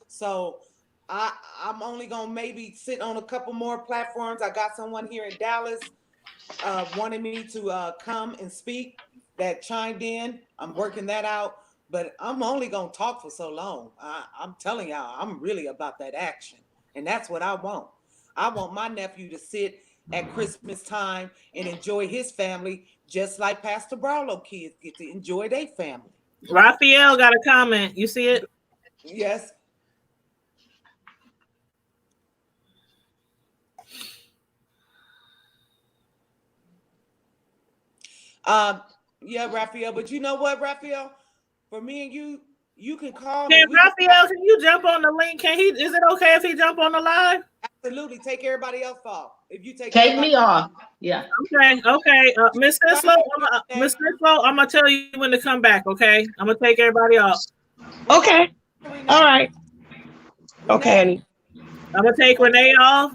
So I'm only going to maybe sit on a couple more platforms. I got someone here in Dallas wanting me to come and speak that chimed in. I'm working that out, but I'm only going to talk for so long. I'm telling y'all, I'm really about that action. And that's what I want. I want my nephew to sit at Christmas time and enjoy his family just like Pastor Barlow kids get to enjoy their family. Raphael got a comment. You see it? Yes. Yeah, Raphael, but you know what, Raphael? For me and you can call me. Raphael, can you jump on the link? Is it okay if he jump on the live? Absolutely. Take everybody else off. If you take me off. Yeah. Okay. Miss Bislow, I'm gonna tell you when to come back, okay? I'm gonna take everybody off. Okay. All right. Okay. I'm gonna take Renee off.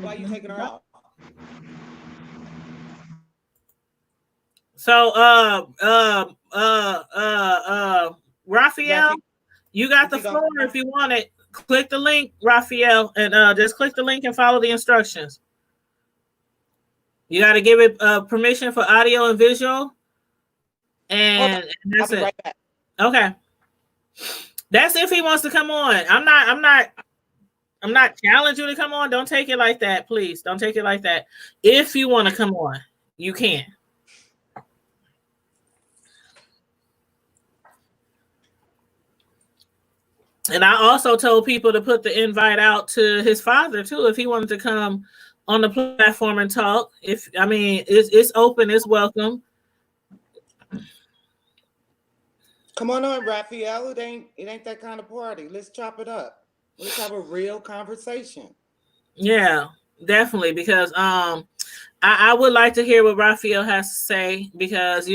Why are you taking her off? So Raphael, you got the floor if you want it. Click the link, Raphael, and just click the link and follow the instructions. You got to give it permission for audio and visual, and that's it. Right back. Okay, that's if he wants to come on. I'm not challenging you to come on. Don't take it like that, please. Don't take it like that. If you want to come on, you can. And I also told people to put the invite out to his father too, if he wanted to come on the platform and talk. It's open, it's welcome. Come on, Raphael. It ain't that kind of party. Let's chop it up. Let's have a real conversation. Yeah, definitely. Because I would like to hear what Raphael has to say, because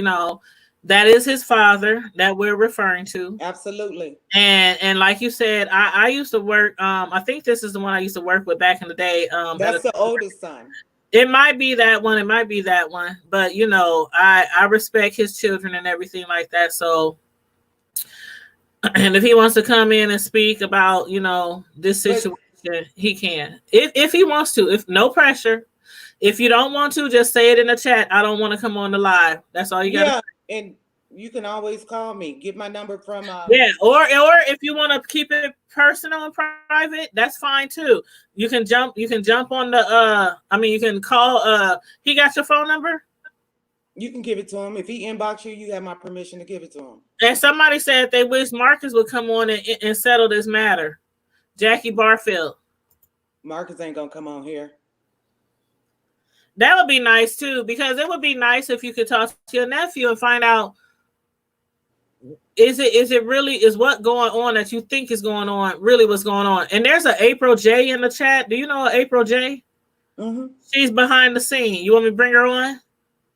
That is his father that we're referring to. Absolutely. And like you said, I used to work. I think this is the one I used to work with back in the day. That's the oldest son. It might be that one. It might be that one. But you know, I respect his children and everything like that. So, and if he wants to come in and speak about this situation, he can. If he wants to. If no pressure. If you don't want to, just say it in the chat. I don't want to come on the live. That's all you got. Yeah, and you can always call me. Get my number from. Yeah, or if you want to keep it personal and private, that's fine too. You can jump. You can jump on the. You can call. He got your phone number. You can give it to him. If he inbox you, you have my permission to give it to him. And somebody said they wish Marcus would come on and settle this matter. Jackie Barfield. Marcus ain't gonna come on here. That would be nice too, because it would be nice if you could talk to your nephew and find out is it really what going on that you think is going on really what's going on. And there's an April J in the chat. Do you know April J? Mm-hmm. She's behind the scene. You want me to bring her on?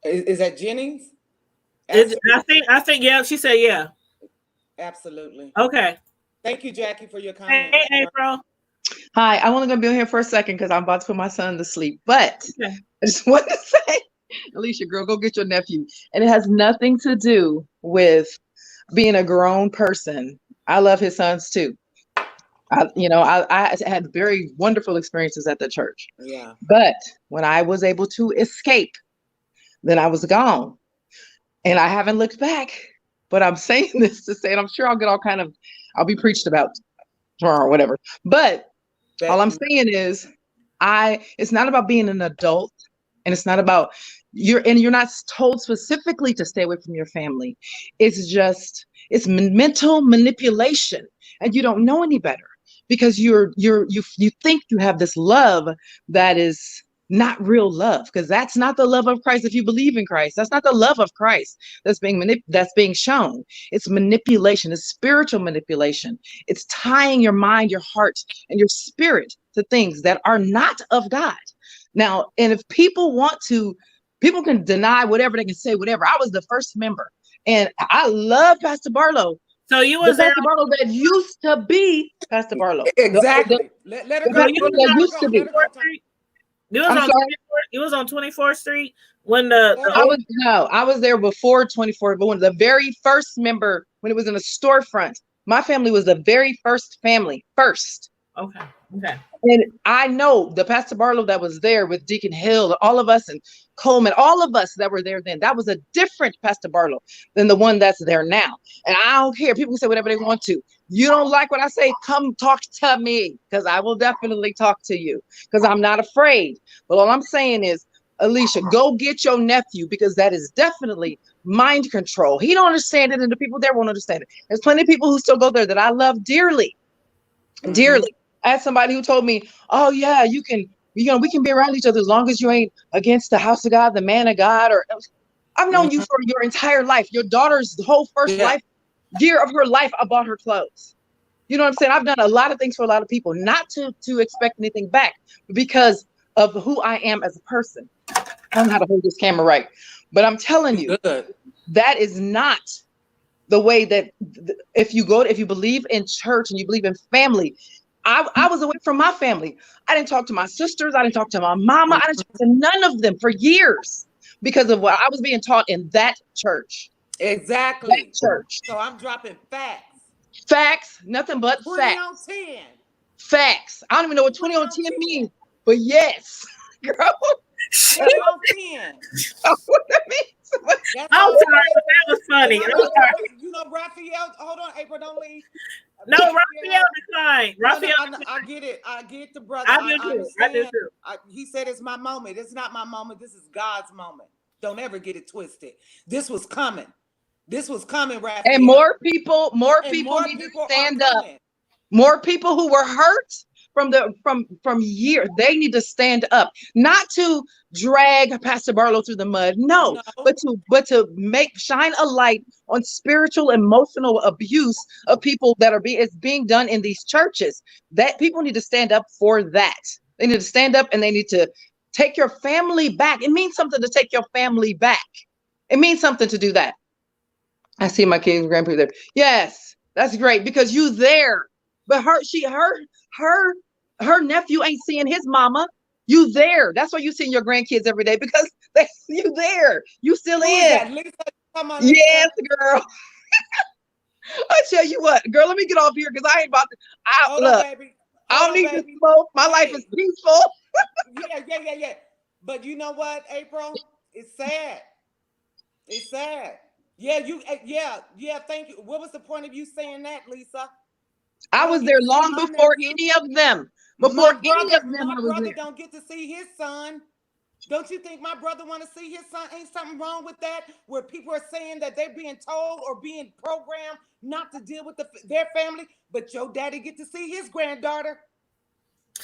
Is that Jennings? I think yeah. She said yeah. Absolutely. Okay. Thank you, Jackie, for your comment. Hey, April. Hi, I'm only going to be on here for a second because I'm about to put my son to sleep. But okay. I just want to say, Alicia, girl, go get your nephew. And it has nothing to do with being a grown person. I love his sons too. I had very wonderful experiences at the church. Yeah. But when I was able to escape, then I was gone. And I haven't looked back. But I'm saying this to say, and I'm sure I'll be preached about tomorrow or whatever. But all I'm saying is it's not about being an adult, and it's not about you're not told specifically to stay away from your family. It's mental manipulation, and you don't know any better because you think you have this love that is not real love, because that's not the love of Christ. If you believe in Christ, that's not the love of Christ that's being shown. It's manipulation. It's spiritual manipulation. It's tying your mind, your heart, and your spirit to things that are not of God. Now, and if people can deny whatever, they can say whatever. I was the first member, and I love Pastor Barlow. So you was Pastor Barlow that used to be Pastor Barlow. Exactly. Let her go. That used to be. You was on 24th Street when I was there before 24, but when the very first member, when it was in a storefront, my family was the very first family. Okay. And I know the Pastor Barlow that was there with Deacon Hill, all of us, and Coleman, all of us that were there then, that was a different Pastor Barlow than the one that's there now. And I don't care. People can say whatever they want to. You don't like what I say, come talk to me, because I will definitely talk to you, because I'm not afraid. But all I'm saying is, Alicia, go get your nephew, because that is definitely mind control. He don't understand it, and the people there won't understand it. There's plenty of people who still go there that I love dearly. Mm-hmm. Dearly. I had somebody who told me, oh yeah, we can be around each other as long as you ain't against the house of God, the man of God. Or I've known you for your entire life. Your daughter's whole first year of her life, I bought her clothes. You know what I'm saying? I've done a lot of things for a lot of people, not to expect anything back, but because of who I am as a person. I don't know how to hold this camera right, but I'm telling you, that is not the way that if you believe in church and you believe in family. I was away from my family. I didn't talk to my sisters. I didn't talk to my mama. I didn't talk to none of them for years because of what I was being taught in that church. Exactly. That church. So I'm dropping facts. Facts, nothing but 20 facts. on 10. Facts. I don't even know what 20 on 10 means, but yes, girl. 20 on 10. What that means. I'm sorry, but that was funny. You know, Raphael, hold on, April, don't leave. No, Raphael declined. Raphael, I get it. I get the brother. I do too. He said it's my moment. It's not my moment. This is God's moment. Don't ever get it twisted. This was coming. Raphael. And more people need to stand up. More people who were hurt from years, they need to stand up, not to drag Pastor Barlow through the mud, no. but to shine a light on spiritual, emotional abuse of people that is being done in these churches. That people need to stand up for that. They need to stand up and they need to take your family back. It means something to take your family back. It means something to do that. I see my kids' grandparents there. Yes, that's great because you there. But her nephew ain't seeing his mama. You there. That's why you seeing your grandkids every day because you there. You still Who is in. that? Lisa? Come on, Lisa. Yes, girl. I tell you what, girl, let me get off here because I ain't about to. Hold on, Look, baby. I Hold don't on, need to baby. smoke. My life is Hey, peaceful. yeah. But you know what, April? It's sad. It's sad. Yeah, yeah. Thank you. What was the point of you saying that, Lisa? I I don't was get there to see long my before nephew. any of them. Before My any brother, of them, my I was brother there. don't get to see his son. Don't you think my brother want to see his son? Ain't something wrong with that? Where people are saying that they're being told or being programmed not to deal with their family, but your daddy get to see his granddaughter.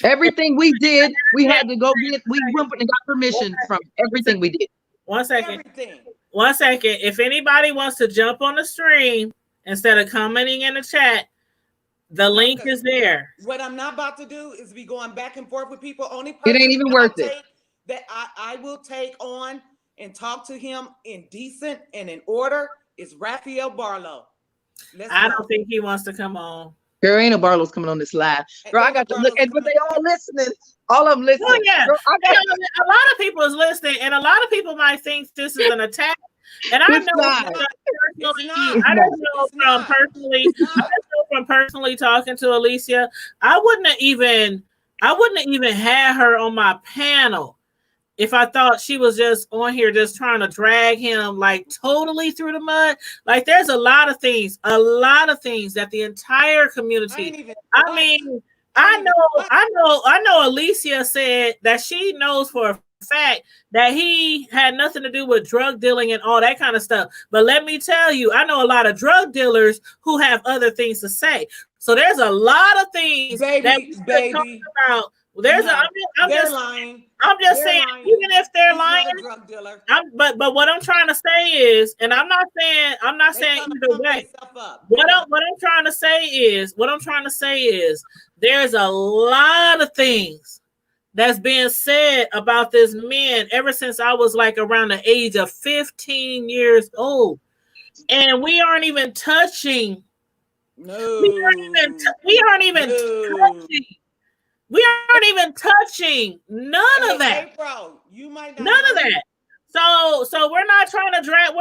Everything we did, we had to go get. We went and got permission from everything we did. 1 second. Everything. 1 second. If anybody wants to jump on the stream instead of commenting in the chat, the link is there. What I'm not about to do is be going back and forth with people. Only It ain't person even that worth it. I will take on and talk to him in decent and in order is Raphael Barlow. I don't think he wants to come on. Girl, ain't no Barlow's coming on this live. Girl, I got to look, but they all listening. All of them listening. Well, yeah. Girl, a lot of people is listening, and a lot of people might think this is an attack. And I It's know not. I don't know from personally talking to Alicia, I wouldn't have even had her on my panel if I thought she was just on here just trying to drag him like totally through the mud. Like there's a lot of things that the entire community. I know Alicia said that she knows for a fact that he had nothing to do with drug dealing and all that kind of stuff. But let me tell you, I know a lot of drug dealers who have other things to say. So there's a lot of things that we're talking about. They're lying. I'm just saying, lying. even if they're He's lying, not a drug dealer. but what I'm trying to say is, and I'm not saying either way. What I'm trying to say is, there's a lot of things that's being said about this man ever since I was like around the age of 15 years old, and we aren't even touching. No, we aren't even touching. We aren't even touching none of that. April, you might not none of that. So we're not trying to drag.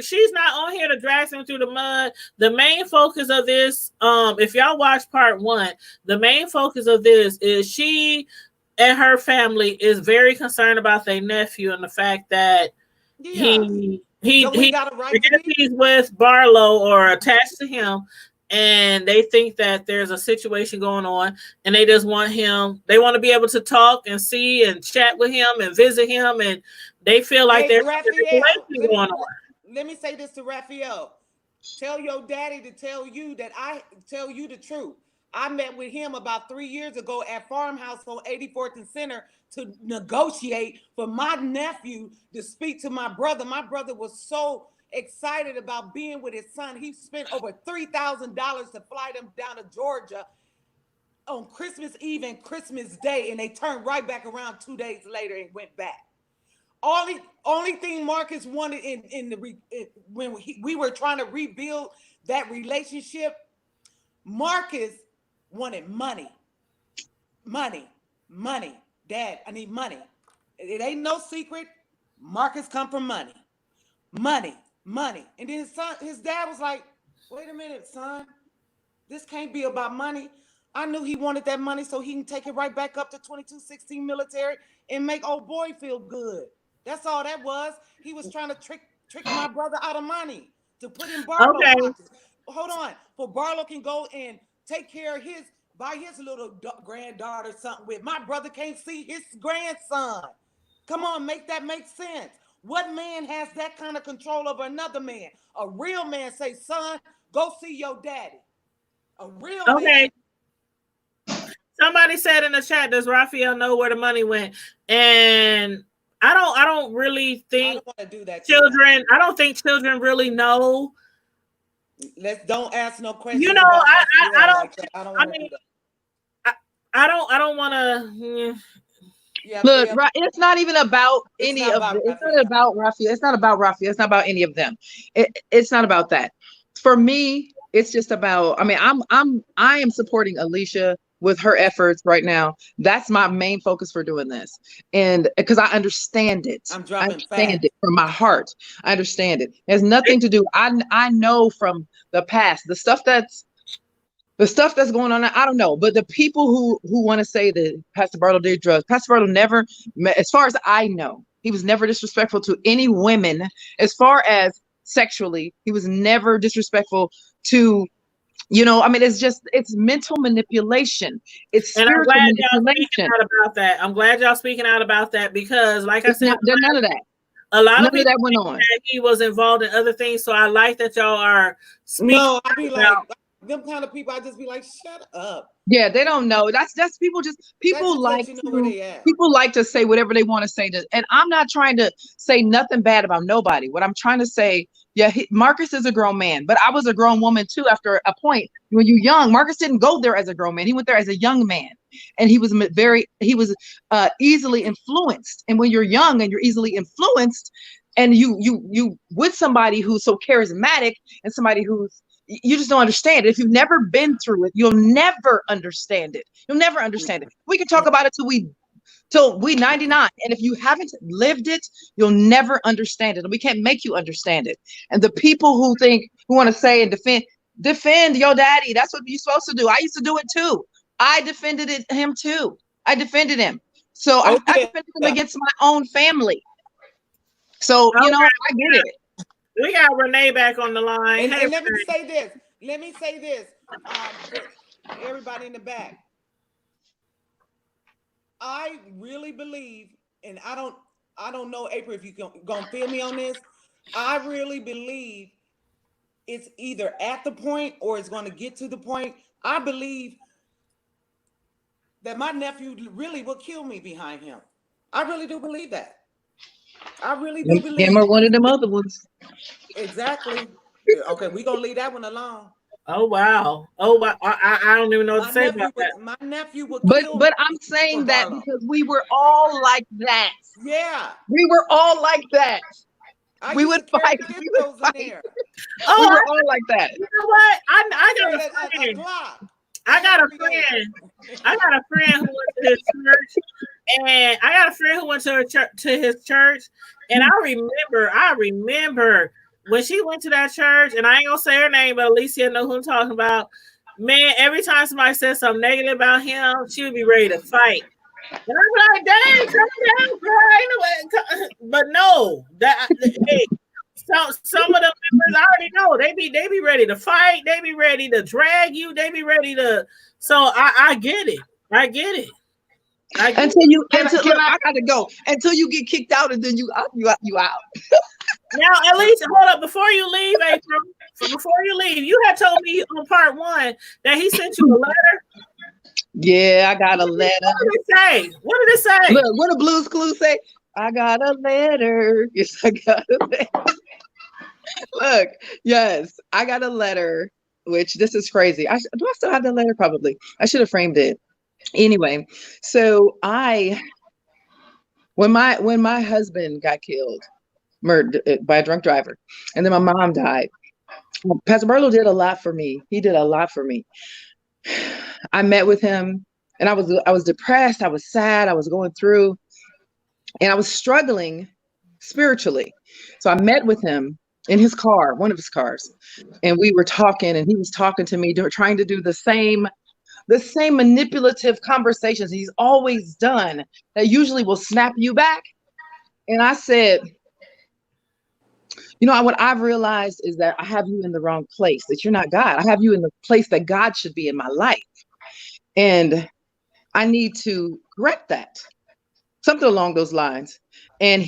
She's not on here to drag him through the mud. The main focus of this, if y'all watch part 1, the main focus of this is she and her family is very concerned about their nephew and the fact that he's with Barlow or attached to him. And they think that there's a situation going on, and they just want him. They want to be able to talk and see and chat with him and visit him, and they feel like there's a situation going on. Let me say this to Raphael: tell your daddy to tell you that I tell you the truth. I met with him about 3 years ago at Farmhouse on 84th and Center to negotiate for my nephew to speak to my brother. My brother was so excited about being with his son. He spent over $3,000 to fly them down to Georgia on Christmas Eve and Christmas Day, and they turned right back around 2 days later and went back. Only thing Marcus wanted when we were trying to rebuild that relationship, Marcus wanted money. Dad, I need money. It ain't no secret. Marcus come from money. And then his dad was like, wait a minute, son. This can't be about money. I knew he wanted that money so he can take it right back up to 2216 military and make old boy feel good. That's all that was. He was trying to trick my brother out of money to put in Barlow pockets. Hold on. For Barlow can go and take care of buy his little granddaughter something with. My brother can't see his grandson. Come on, make that make sense. What man has that kind of control over another man? A real man say, son, go see your daddy. A real man. Somebody said in the chat, does Raphael know where the money went? And I don't really think children, I don't think children really know. Don't ask no questions. You know, I don't want to. Yeah, Look, Phil. it's not even about It's any not of the. about It's not Raphael. about Raphael. It's not about Raphael. It's not about any of them. It's not about that. For me, it's just about. I mean, I am supporting Alicia with her efforts right now. That's my main focus for doing this, and because I understand it. I'm I dropping understand facts. it from my heart. I understand it. It has nothing to do. I know from the past the stuff that's going on. I don't know, but the people who want to say that Pastor Bartle did drugs, Pastor Bartle never, as far as I know, he was never disrespectful to any women. As far as sexually, he was never disrespectful to. I mean, it's mental manipulation. It's And I'm spiritual glad y'all speaking manipulation. out about that. I'm glad y'all speaking out about that because, like I It's said, not, there's none of that. a lot None of of people that went think on. that he was involved in other things. So I like that y'all are speaking No, I be like about. them kind of people. I just be like, shut up. Yeah, they don't know. That's people That just lets you know where they at. people like to say whatever they want to say and I'm not trying to say nothing bad about nobody. What I'm trying to say, yeah, Marcus is a grown man, but I was a grown woman too after a point. When you're young, Marcus didn't go there as a grown man. He went there as a young man. And he was easily influenced. And when you're young and you're easily influenced and you with somebody who's so charismatic and somebody who's you just don't understand it. If you've never been through it, you'll never understand it. You'll never understand it. We can talk about it till we 99. And if you haven't lived it, you'll never understand it. And we can't make you understand it. And the people who want to say and defend your daddy, that's what you're supposed to do. I used to do it too. I defended him too. I defended him. So Oh I yeah. defended him against my own family. So, Okay, I get it. we got Renee back on the line. Hey, And let me Renee. say this. Let me say this. For everybody in the back. I really believe, and I don't know, April, if you gonna feel me on this. I really believe it's either at the point or it's gonna get to the point. I believe that my nephew really will kill me behind him. I really do believe that. I really do Him or believe. one of them other ones. Exactly. Okay, we're gonna leave that one alone. Oh wow. Oh wow. I don't even know what to say about that. My nephew would But kill but me I'm for saying that Barlow. because we were all like that. Yeah. We were all like that. I We used would to carry fight. We would pistols in fight. there. We Oh, were all like that. you know what? I got Carried a a friend. Glock. I got a 38. friend. I got a friend who went to his church, and I got a friend who went to his church, and I remember when she went to that church, and I ain't gonna say her name, but Alicia know who I'm talking about. Man, every time somebody said something negative about him, she would be ready to fight. And I'm like, dang, calm down, girl. Ain't no way. But no, hey, some of the members I already know they be ready to fight, they be ready to drag you, they be ready to. So I get it, I get it. Look, I gotta go until you get kicked out, and then you out. Now, at least hold up before you leave, April. Before you leave, you had told me on part one that he sent you a letter. Yeah, I got a letter. What did it say? What did it say? Look, what a Blue's Clues say. I got a letter. Yes, I got a letter. Look, yes, I got a letter. Which this is crazy. Do I still have the letter? Probably. I should have framed it. Anyway, so when my husband got killed, murdered by a drunk driver, and then my mom died. Pastor Barlow did a lot for me. He did a lot for me. I met with him, and I was depressed. I was sad. I was going through, and I was struggling spiritually. So I met with him in his car, one of his cars, and we were talking, and he was talking to me, trying to do the same manipulative conversations he's always done that usually will snap you back. And I said, what I've realized is that I have you in the wrong place, that you're not God. I have you in the place that God should be in my life. And I need to correct that. Something along those lines. And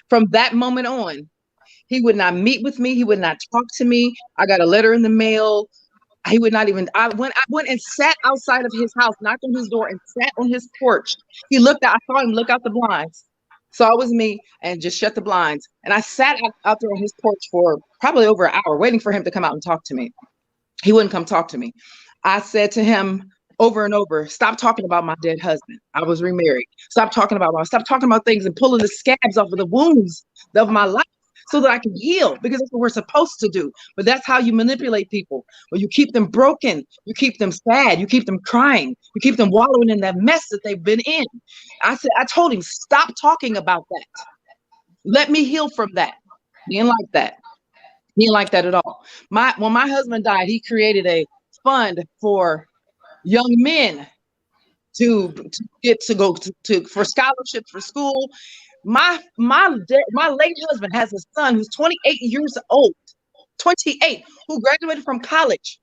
from that moment on, he would not meet with me. He would not talk to me. I got a letter in the mail. He would not even, I went and sat outside of his house, knocked on his door and sat on his porch. I saw him look out the blinds. Saw it was me and just shut the blinds. And I sat out there on his porch for probably over an hour waiting for him to come out and talk to me. He wouldn't come talk to me. I said to him, over and over. Stop talking about my dead husband. I was remarried. Stop talking about things and pulling the scabs off of the wounds of my life so that I can heal, because that's what we're supposed to do. But that's how you manipulate people. Well, you keep them broken, you keep them sad, you keep them crying, you keep them wallowing in that mess that they've been in. I told him, stop talking about that. Let me heal from that. He didn't like that. He didn't like that at all. When my husband died, he created a fund for young men to get to go to for scholarships for school. My late husband has a son who's 28 years old, 28, who graduated from college.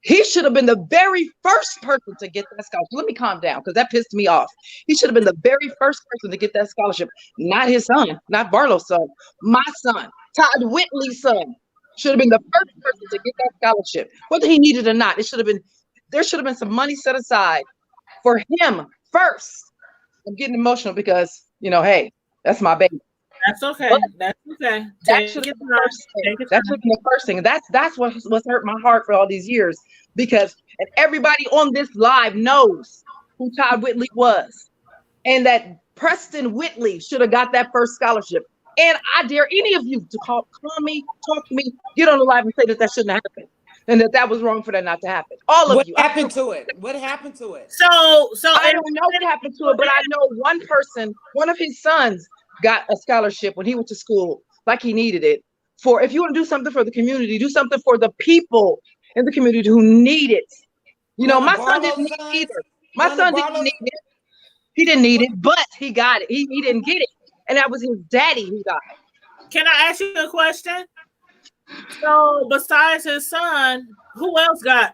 He should have been the very first person to get that scholarship. Let me calm down, because that pissed me off. He should have been the very first person to get that scholarship, not his son, not Barlow's son, my son, Todd Whitley's son. Should have been the first person to get that scholarship, whether he needed it or not. There should have been some money set aside for him first. I'm getting emotional because, hey, that's my baby. That's okay. But that's okay. That should have been the first thing. That should have been the first thing. That's what's hurt my heart for all these years, because and everybody on this live knows who Todd Whitley was, and that Preston Whitley should have got that first scholarship. And I dare any of you to call me, talk to me, get on the live and say that shouldn't have happened, and that was wrong for that not to happen. All of you. What happened to it? What happened to it? So I don't know what happened to it, but I know one person, one of his sons, got a scholarship when he went to school like he needed it. For if you want to do something for the community, do something for the people in the community who need it. My son didn't need it either. My son didn't need it. He didn't need it, but he got it. He didn't get it. And that was his daddy who got it. Can I ask you a question? So besides his son, who else got?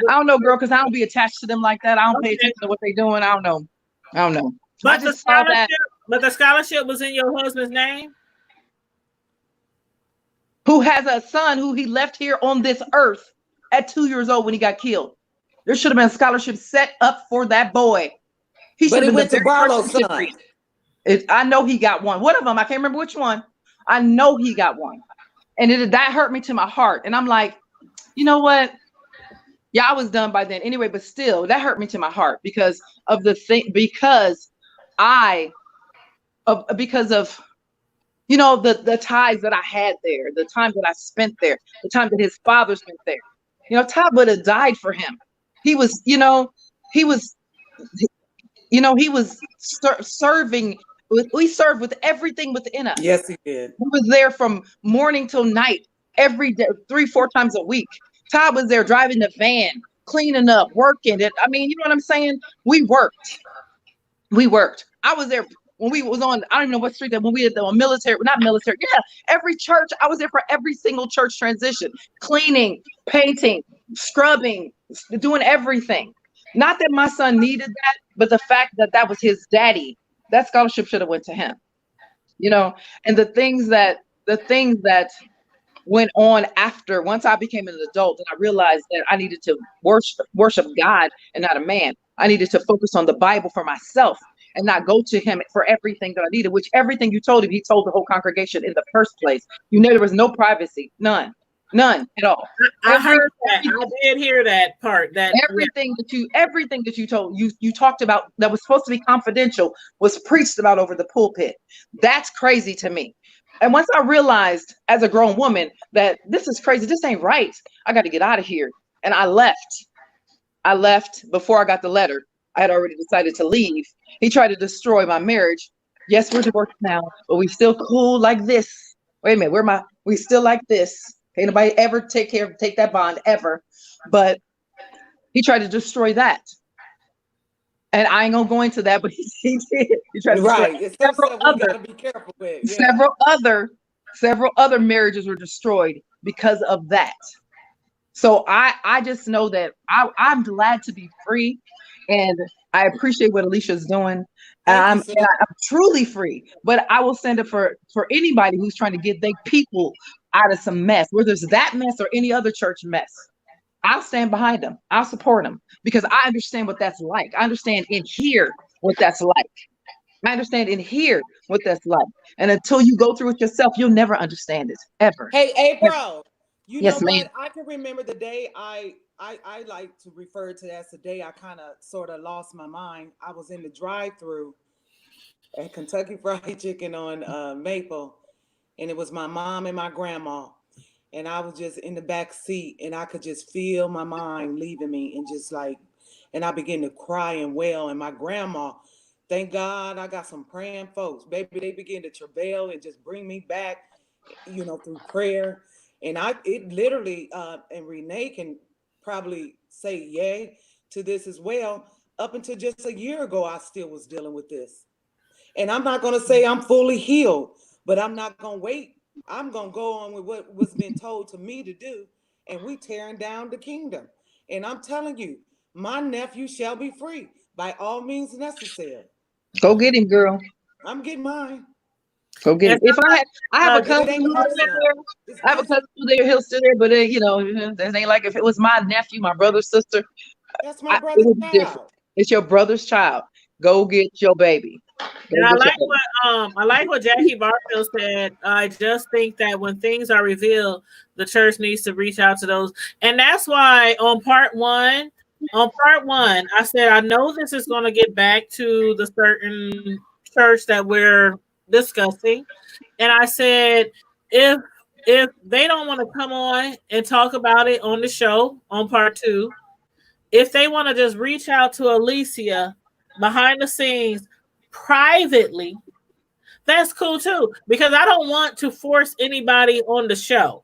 I don't know, girl, because I don't be attached to them like that. I don't pay attention to what they're doing. I don't know. But the scholarship was in your husband's name? Who has a son who he left here on this earth at 2 years old when he got killed. There should have been a scholarship set up for that boy. But it went to Barlow's son. I know he got one. One of them, I can't remember which one. I know he got one. And that hurt me to my heart. And I'm like, you know what? Yeah, I was done by then anyway, but still, that hurt me to my heart because of the thing, because of the ties that I had there, the time that I spent there, the time that his father spent there. Todd would have died for him. He was serving. We served with everything within us. Yes, he did. He was there from morning till night, every day, 3-4 times a week. Todd was there driving the van, cleaning up, working it. I mean, you know what I'm saying? We worked. I was there when we was on, I don't even know what street that when we did on military, not military. Yeah, every church. I was there for every single church transition, cleaning, painting, scrubbing, doing everything. Not that my son needed that, but the fact that was his daddy, that scholarship should have went to him. And the things that went on after, once I became an adult and I realized that I needed to worship God and not a man. I needed to focus on the Bible for myself and not go to him for everything that I needed, which everything you told him, he told the whole congregation in the first place. There was no privacy, none at all. I heard that. I did hear that part. That everything that you told, you talked about that was supposed to be confidential was preached about over the pulpit. That's crazy to me. And once I realized as a grown woman that this is crazy, this ain't right, I got to get out of here. And I left before I got the letter. I had already decided to leave. He tried to destroy my marriage. Yes, we're divorced now, but we still cool like this. Wait a minute, we still like this. Ain't nobody ever take that bond ever. But he tried to destroy that. And I ain't gonna go into that, but he did. He tried to destroy several other. Gotta be careful with. Yeah. Several other marriages were destroyed because of that. So I just know that I'm glad to be free, and I appreciate what Alicia's doing. And I'm truly free. But I will stand up for anybody who's trying to get their people out of some mess, whether it's that mess or any other church mess. I'll stand behind them. I'll support them because I understand what that's like. I understand in here what that's like. I understand in here what that's like. And until you go through it yourself, you'll never understand it, ever. Hey, April, yes, know ma'am. what? I can remember the day I I like to refer to as the day I kind of sort of lost my mind. I was in the drive-through at Kentucky Fried Chicken on Maple, and it was my mom and my grandma, and I was just in the back seat, and I could just feel my mind leaving me, and just like, and I began to cry and wail, and my grandma, thank God I got some praying folks, baby. They began to travail and just bring me back, through prayer, and it literally, and Renee can probably say yay to this as well. Up until just a year ago, I still was dealing with this. And I'm not going to say I'm fully healed, but I'm not going to wait. I'm going to go on with what was been told to me to do. And we tearing down the kingdom. And I'm telling you, my nephew shall be free by all means necessary. Go get him, girl. I'm getting mine. Go get him. If I have a But it cousin ain't who's still personal. there. It's I have a personal. cousin who's there. He'll still there, but this ain't like if it was my nephew, my brother's sister. That's my It brother's would be different. child. It's your brother's child. Go get your baby. And Go get your baby. I like what Jackie Barfield said. I just think that when things are revealed, the church needs to reach out to those. And that's why on part one, I said I know this is going to get back to the certain church that we're discussing. And I said if they don't want to come on and talk about it on the show on part two, if they want to just reach out to Alicia behind the scenes privately, that's cool too. Because I don't want to force anybody on the show.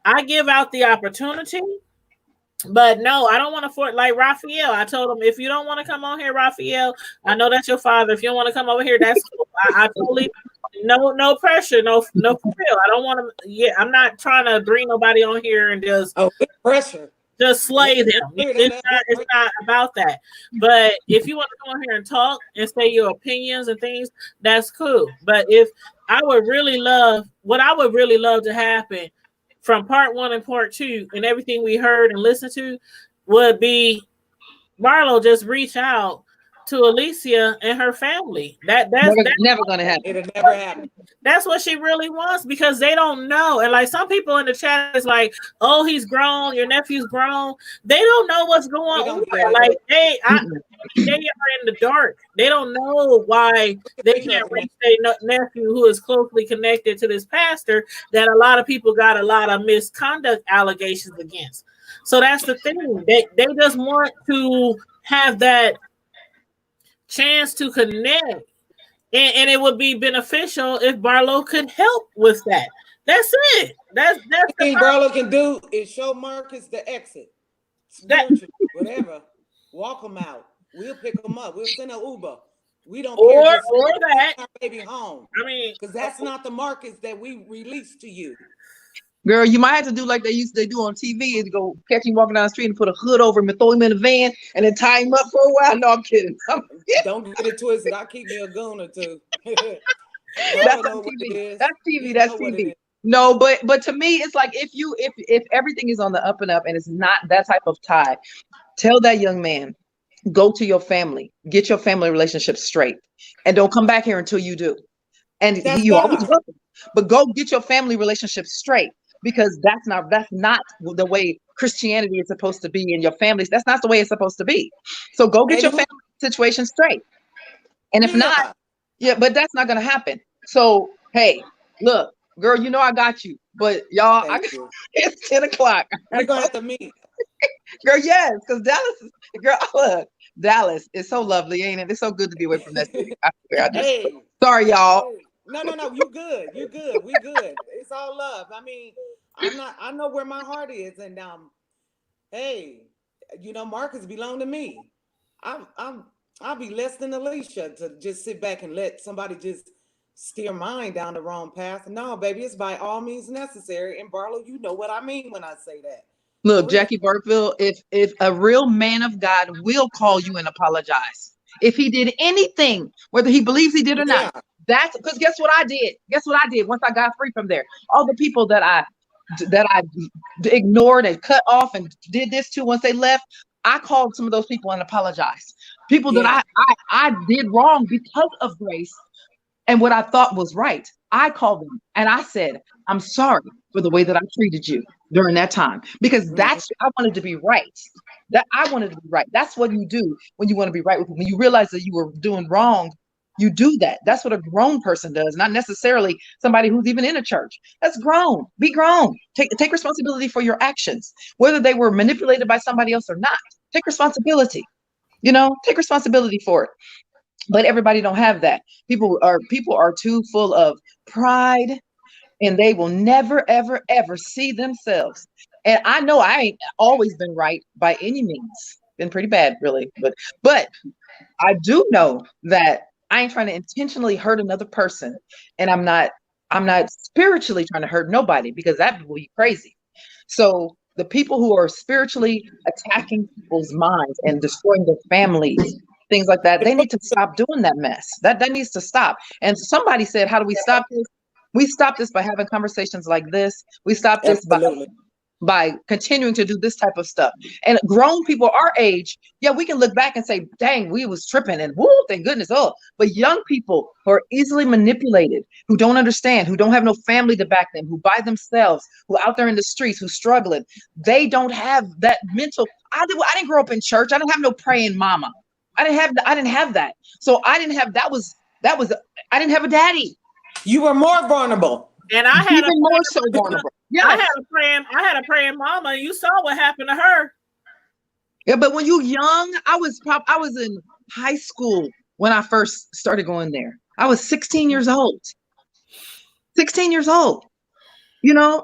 I give out the opportunity, but no, I don't want to force. Like Raphael, I told him, if you don't want to come on here, Raphael, I know that's your father. If you don't want to come over here, that's cool. I totally no pressure, no for real. I don't want to. Yeah, I'm not trying to bring nobody on here and just Pressure. just slay them. It's not about that. But if you want to come on here and talk and say your opinions and things, that's cool. But if what I would really love to happen from part one and part two and everything we heard and listened to would be Marlo just reach out to Alicia and her family. That's never gonna happen. It'll never happen. That's what she really wants, because they don't know. And like some people in the chat is like, oh, he's grown, your nephew's grown. They don't know what's going on. Like they are in the dark. They don't know why they can't reach their nephew who is closely connected to this pastor that a lot of people got a lot of misconduct allegations against. So that's the thing. They just want to have that chance to connect. And it would be beneficial if Barlow could help with that. That's it. That's the thing Barlow can do is show Marcus the exit. Spiritual, whatever. Walk them out. We'll pick them up. We'll send an Uber. We don't care. Just or that our baby home. I mean, because that's not the Marcus that we released to you. Girl, you might have to do like they do on TV, is go catch him walking down the street and put a hood over him and throw him in a van and then tie him up for a while. No, I'm kidding. Don't get it twisted. I'll keep me a goon or two. That's TV. That's TV. That's TV. No, but to me, it's like if everything is on the up and up and it's not that type of tie, tell that young man, go to your family, get your family relationship straight, and don't come back here until you do. And you always welcome, but go get your family relationship straight. Because that's not the way Christianity is supposed to be in your families. That's not the way it's supposed to be. So go get your family situation straight. And if not, but that's not gonna happen. So hey, look, girl, I got you. But y'all, it's 10 o'clock. We're gonna have to meet. Girl, yes, because Dallas is so lovely, ain't it? It's so good to be away from that city. Sorry, y'all. No, you good. You're good. We good. It's all love. I mean, I know where my heart is, and hey, Marcus belong to me. I'll be less than Alicia to just sit back and let somebody just steer mine down the wrong path. No, baby, it's by all means necessary. And Barlow, you know what I mean when I say that. Look, Jackie Barfield, if a real man of God will call you and apologize, if he did anything, whether he believes he did or not. That's because guess what I did? Once I got free from there? All the people that I ignored and cut off and did this to once they left, I called some of those people and apologized. People that I did wrong because of grace and what I thought was right. I called them and I said, I'm sorry for the way that I treated you. during that time, because I wanted to be right. That I wanted to be right. That's what you do when you want to be right with people. When you realize that you were doing wrong, you do that. That's what a grown person does, not necessarily somebody who's even in a church. That's grown. Be grown. Take responsibility for your actions, whether they were manipulated by somebody else or not. Take responsibility. Take responsibility for it. But everybody don't have that. People are too full of pride, and they will never, ever, ever see themselves. And I know I ain't always been right by any means. Been pretty bad, really. But I do know that I ain't trying to intentionally hurt another person. And I'm not spiritually trying to hurt nobody, because that would be crazy. So the people who are spiritually attacking people's minds and destroying their families, things like that, they need to stop doing that mess. That needs to stop. And somebody said, how do we stop this? We stop this by having conversations like this. We stop this by continuing to do this type of stuff. And grown people our age, yeah, we can look back and say, dang, we was tripping and woo, thank goodness. Oh, but young people who are easily manipulated, who don't understand, who don't have no family to back them, who by themselves, who out there in the streets, who's struggling, they don't have that mental. I didn't grow up in church. I didn't have no praying mama. I didn't have that. So I didn't have, I didn't have a daddy. You were more vulnerable. And I had even more so vulnerable. Yeah, I had a praying mama, and you saw what happened to her. Yeah, but when you young, I was in high school when I first started going there. I was 16 years old. 16 years old. Our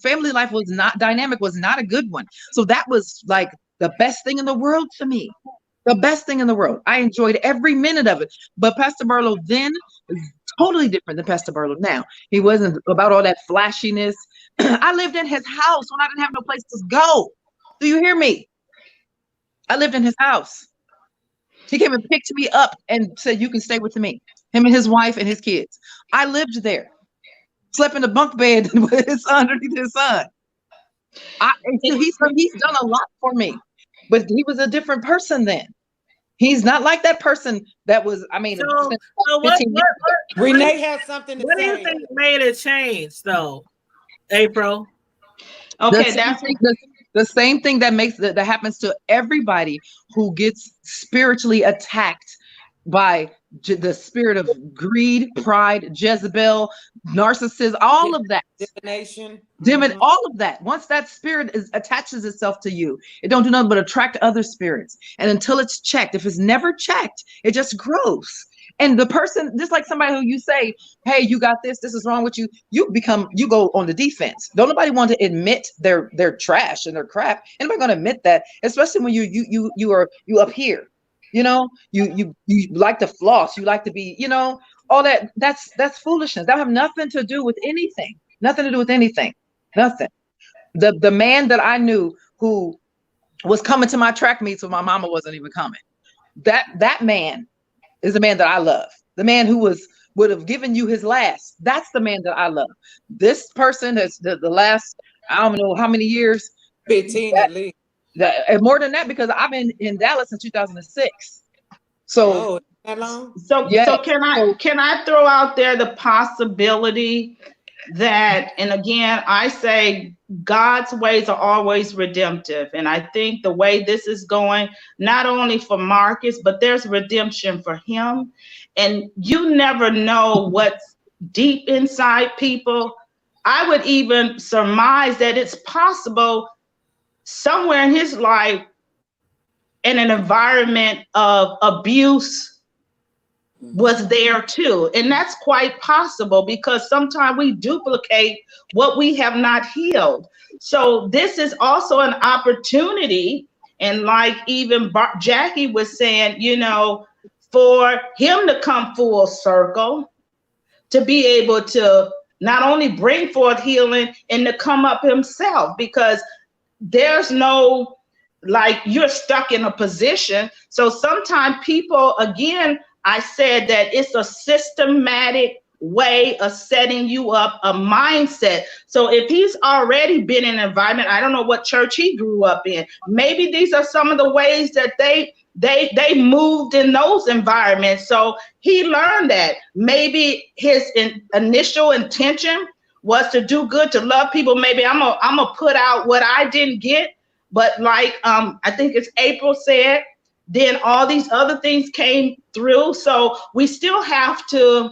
family life was not dynamic, was not a good one. So that was like the best thing in the world to me. The best thing in the world. I enjoyed every minute of it. But Pastor Barlow then is totally different than Pastor Barlow now. He wasn't about all that flashiness. I lived in his house when I didn't have no place to go. Do you hear me? I lived in his house. He came and picked me up and said, you can stay with me. Him and his wife and his kids. I lived there. Slept in a bunk bed with his son, underneath his son. He's done a lot for me. But he was a different person then. He's not like that person that was, Renee has something to say. What do you think made it change, though, April? Okay, the same thing that happens to everybody who gets spiritually attacked by the spirit of greed, pride, Jezebel, narcissism, all of that. Divination. All of that. Once that spirit attaches itself to you, it don't do nothing but attract other spirits. And until it's checked, if it's never checked, it just grows. And the person, just like somebody who you say, hey, you got this is wrong with you, you go on the defense. Don't nobody want to admit their trash and their crap. Anybody gonna admit that, especially when you up here. You like to floss, you like to be, all that's foolishness. That have nothing to do with anything. Nothing to do with anything. Nothing. The man that I knew who was coming to my track meets when my mama wasn't even coming. That man is the man that I love. The man who would have given you his last. That's the man that I love. This person has the last, I don't know how many years. 15 at least. And more than that, because I've been in Dallas since 2006. So that long? So can I throw out there the possibility that, and again, I say God's ways are always redemptive. And I think the way this is going, not only for Marcus, but there's redemption for him. And you never know what's deep inside people. I would even surmise that it's possible somewhere in his life, in an environment of abuse, was there too. And that's quite possible, because sometimes we duplicate what we have not healed. So this is also an opportunity. And like even Jackie was saying, for him to come full circle, to be able to not only bring forth healing and to come up himself, because there's no, you're stuck in a position. So sometimes people, again, I said that it's a systematic way of setting you up, a mindset. So if he's already been in an environment, I don't know what church he grew up in. Maybe these are some of the ways that they moved in those environments. So he learned that maybe his initial intention was to do good, to love people. Maybe I'm gonna put out what I didn't get, but like I think it's April said, then all these other things came through. So we still have to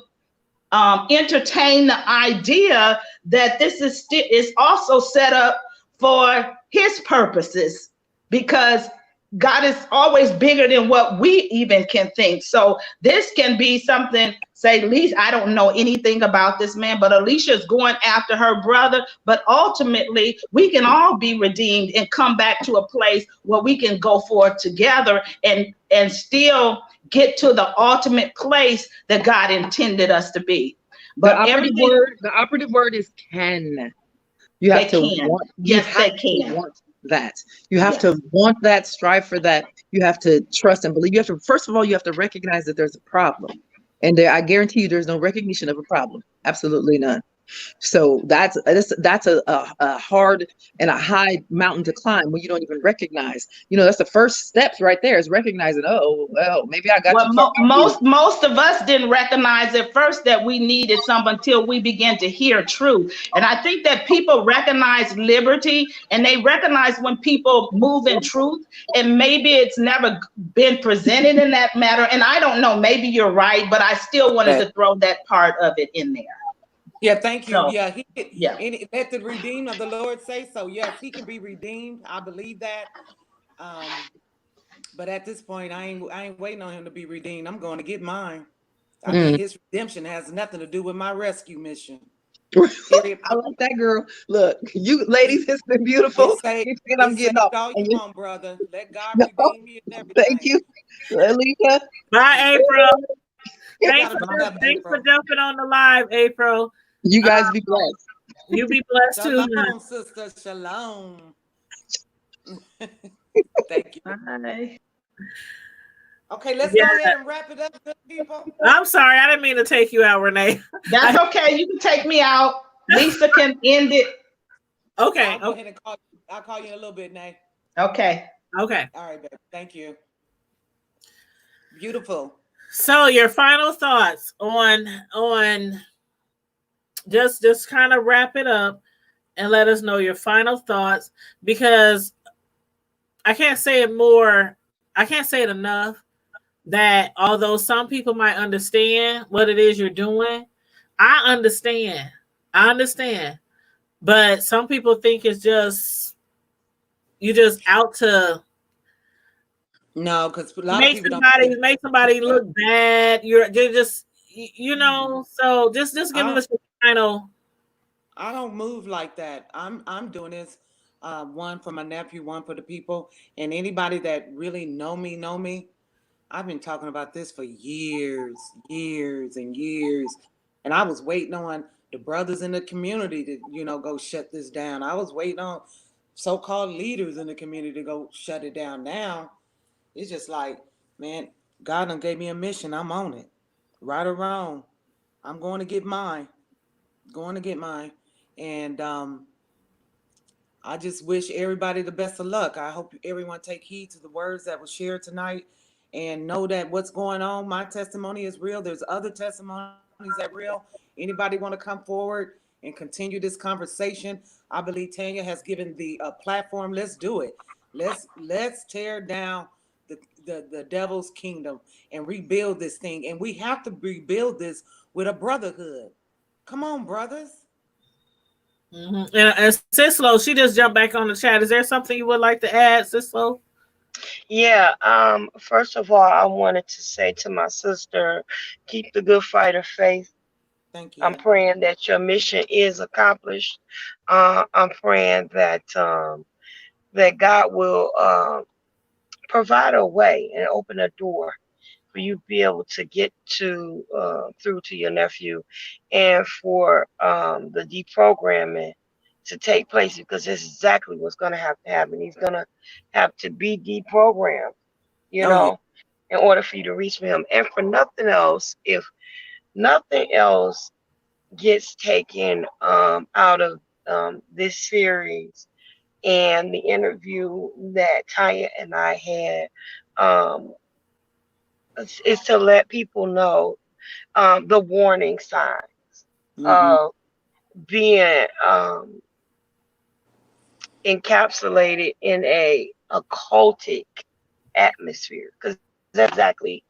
entertain the idea that this is also set up for his purposes, because God is always bigger than what we even can think. So this can be something, say, Lisa, I don't know anything about this man, but Alicia's going after her brother. But ultimately, we can all be redeemed and come back to a place where we can go forward together and still get to the ultimate place that God intended us to be. But the operative word is can. You have to can. want. Yes, they can. can. Want that. You have to want that, strive for that. You have to trust and believe. You have to, first of all, you have to recognize that there's a problem. And there, I guarantee you there's no recognition of a problem. Absolutely none. So that's a hard and a high mountain to climb when you don't even recognize. That's the first steps right there, is recognizing, oh, well, maybe I got Well, too far. most of us didn't recognize at first that we needed some until we began to hear truth. And I think that people recognize liberty, and they recognize when people move in truth, and maybe it's never been presented in that matter. And I don't know, maybe you're right, but I still wanted to throw that part of it in there. Yeah, thank you. So, Yeah, yeah. let the redeemed of the Lord say so. Yes, he can be redeemed. I believe that. But at this point, I ain't waiting on him to be redeemed. I'm going to get mine. I mean, his redemption has nothing to do with my rescue mission. Period. I like that, girl. Look, you ladies, it's been beautiful. I'm getting off. All you want, brother. Let God No, redeem you and everything. thank you, Alika. Bye, April. Thanks April. for jumping on the live, April. You guys be blessed. You be blessed too. Shalom, sister. Shalom. Thank you. Bye. Okay, let's go ahead and wrap it up, good people. I'm sorry, I didn't mean to take you out, Renee. That's okay. You can take me out. Lisa can end it. Okay. I'll go ahead and call you. I'll call you in a little bit, Nay. Okay. Okay. All right, baby. Thank you. Beautiful. So your final thoughts on just kind of wrap it up and let us know your final thoughts, because I can't say it enough that although some people might understand what it is you're doing, I understand, but some people think it's just you're just out to because a lot of people make somebody look bad. You're just so just give us the final. I don't move like that. I'm doing this one for my nephew, one for the people, and anybody that really know me. I've been talking about this for years and years. And I was waiting on the brothers in the community to, go shut this down. I was waiting on so-called leaders in the community to go shut it down. Now, it's just like, man, God done gave me a mission. I'm on it. Right or wrong, I'm going to get mine. And I just wish everybody the best of luck. I hope everyone take heed to the words that were shared tonight and know that what's going on, my testimony is real. There's other testimonies that are real. Anybody want to come forward and continue this conversation? I believe Tanya has given the platform. Let's do it. Let's tear down the devil's kingdom and rebuild this thing. And we have to rebuild this with a brotherhood. Come on, brothers. Mm-hmm. And Sislo, she just jumped back on the chat. Is there something you would like to add, Sislo? Yeah. First of all, I wanted to say to my sister, keep the good fight of faith. Thank you. I'm praying that your mission is accomplished. I'm praying that that God will provide a way and open a door for you to be able to get to through to your nephew, and for the deprogramming to take place, because that's exactly what's going to have to happen. He's going to have to be deprogrammed, in order for you to reach him. And for nothing else, if nothing else gets taken out of this series and the interview that Tanya and I had, is to let people know the warning signs of being encapsulated in a occultic atmosphere, because that's exactly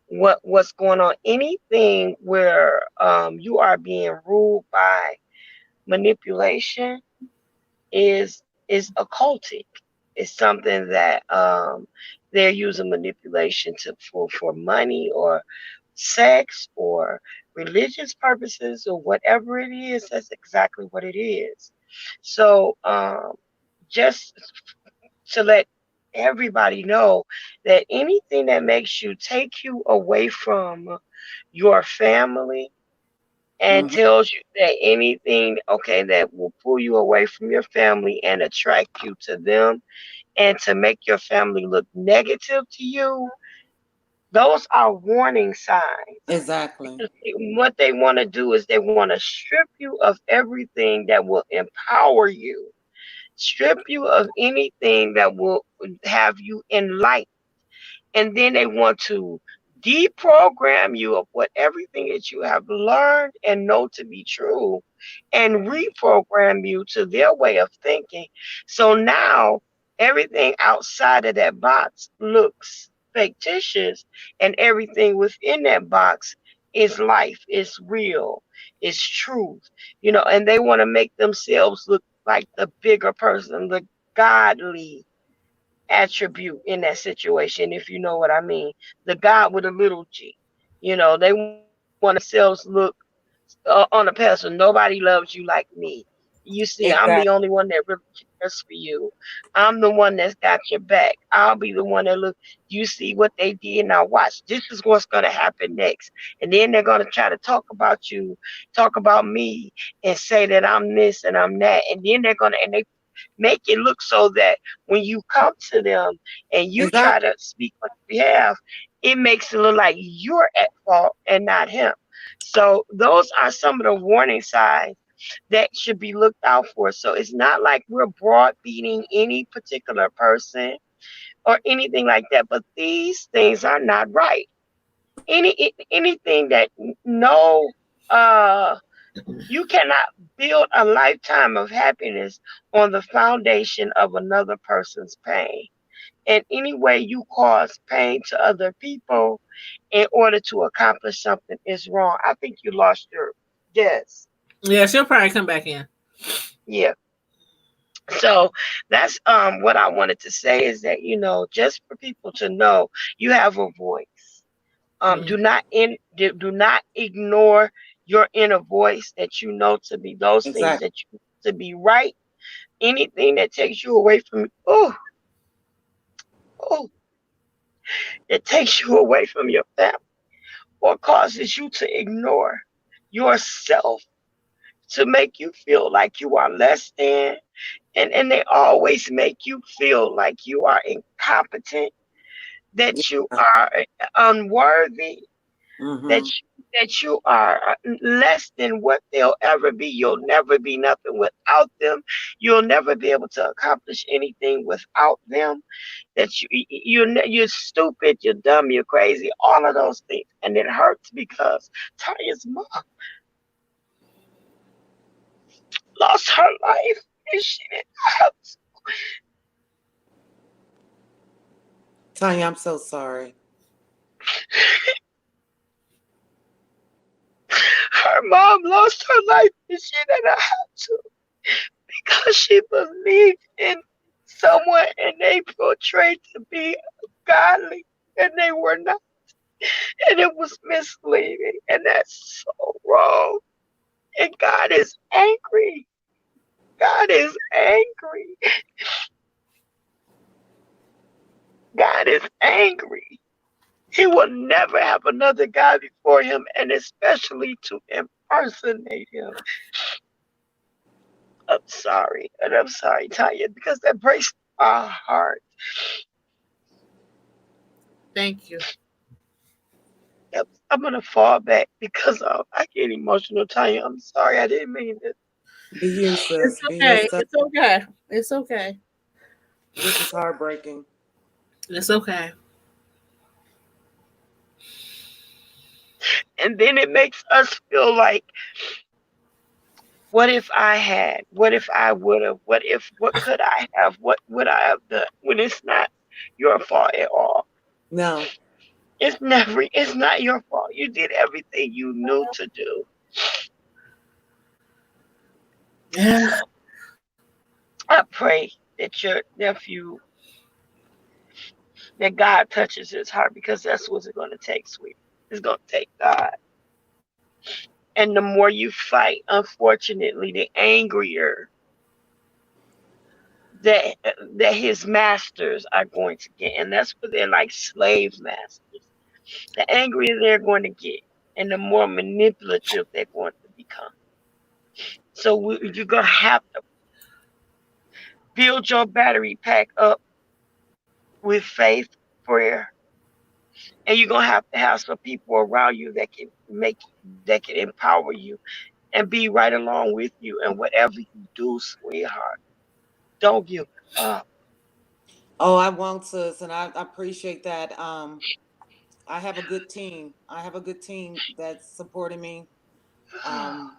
what's going on. Anything where you are being ruled by manipulation is occultic. It's something that they're using manipulation to for money or sex or religious purposes or whatever it is. That's exactly what it is. So just to let everybody know that anything that makes you take you away from your family and Mhm. tells you that anything, okay, that will pull you away from your family and attract you to them and to make your family look negative to you, those are warning signs. Exactly. Because what they want to do is they want to strip you of everything that will empower you, strip you of anything that will have you enlightened, and then they want to deprogram you of what everything that you have learned and know to be true and reprogram you to their way of thinking. So now everything outside of that box looks fictitious, and everything within that box is life, is real, is truth, and they want to make themselves look like the bigger person, the godly attribute in that situation, if you know what I mean. The God with a little g. They want to make themselves look on a pedestal. Nobody loves you like me. You see, I'm the Exactly. only one that really cares for you. I'm the one that's got your back. I'll be the one that look. You see what they did. Now watch. This is what's gonna happen next. And then they're gonna try to talk about you, talk about me, and say that I'm this and I'm that. And then they make it look so that when you come to them and you try Exactly. to speak on behalf, it makes it look like you're at fault and not him. So those are some of the warning signs that should be looked out for. So it's not like we're broadbeating any particular person or anything like that, but these things are not right. Anything that no you cannot build a lifetime of happiness on the foundation of another person's pain. And any way you cause pain to other people in order to accomplish something is wrong. I think you lost your yes. Yeah, she'll probably come back in. Yeah. So that's what I wanted to say is that, just for people to know you have a voice. Mm. Do not ignore your inner voice that you know to be those things Exactly. that you to be right. Anything that takes you away from oh, it takes you away from your family or causes you to ignore yourself to make you feel like you are less than, and they always make you feel like you are incompetent, Yeah. that you are unworthy, that Mhm. you are less than what they'll ever be. You'll never be nothing without them. You'll never be able to accomplish anything without them. That you're stupid, you're dumb, you're crazy, all of those things, and it hurts because Tanya's mom lost her life and she didn't have Tanya, I'm so sorry. her mom lost her life and she didn't have to because she believed in someone and they portrayed to be godly and they were not, and it was misleading, and that's so wrong, and God is angry. God is angry. God is angry. He will never have another God before him, and especially to impersonate him. I'm sorry, and I'm sorry, Tanya, because that breaks my heart. Thank you. Yep, I'm gonna fall back because I get emotional, Tanya. I'm sorry, I didn't mean it. Be you, It's sis. Be okay. yourself. It's okay. It's okay. This is heartbreaking. It's okay. And then it makes us feel like What if I had? What if I would have? What could I have? What would I have done? When it's not your fault at all. No. It's not your fault. You did everything you knew to do. Yeah. So I pray that your nephew, that God touches his heart, because that's what it's going to take, sweet. It's going to take God. And the more you fight, unfortunately, the angrier that his masters are going to get. And that's what they're like, slave masters. The angrier they're going to get, and the more manipulative they're going to become. So you're going to have to build your battery pack up with faith, prayer, and you're going to have some people around you that can empower you and be right along with you. And whatever you do, sweetheart, don't give up. Oh, I won't, sis, and I appreciate that. I have a good team. I have a good team that's supporting me. Um,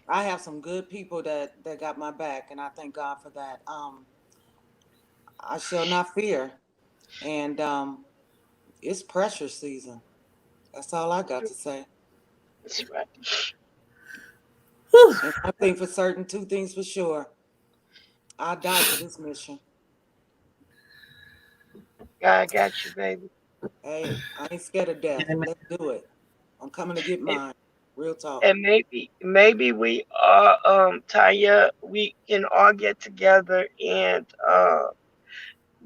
I have some good people that got my back, and I thank God for that. I shall not fear, and it's pressure season. That's all I got to say. That's right. Whew. And one thing for certain, two things for sure. I die for this mission. God got you, baby. Hey, I ain't scared of death. Let's do it. I'm coming to get And, mine. Real talk. and maybe we are, Tanya, we can all get together and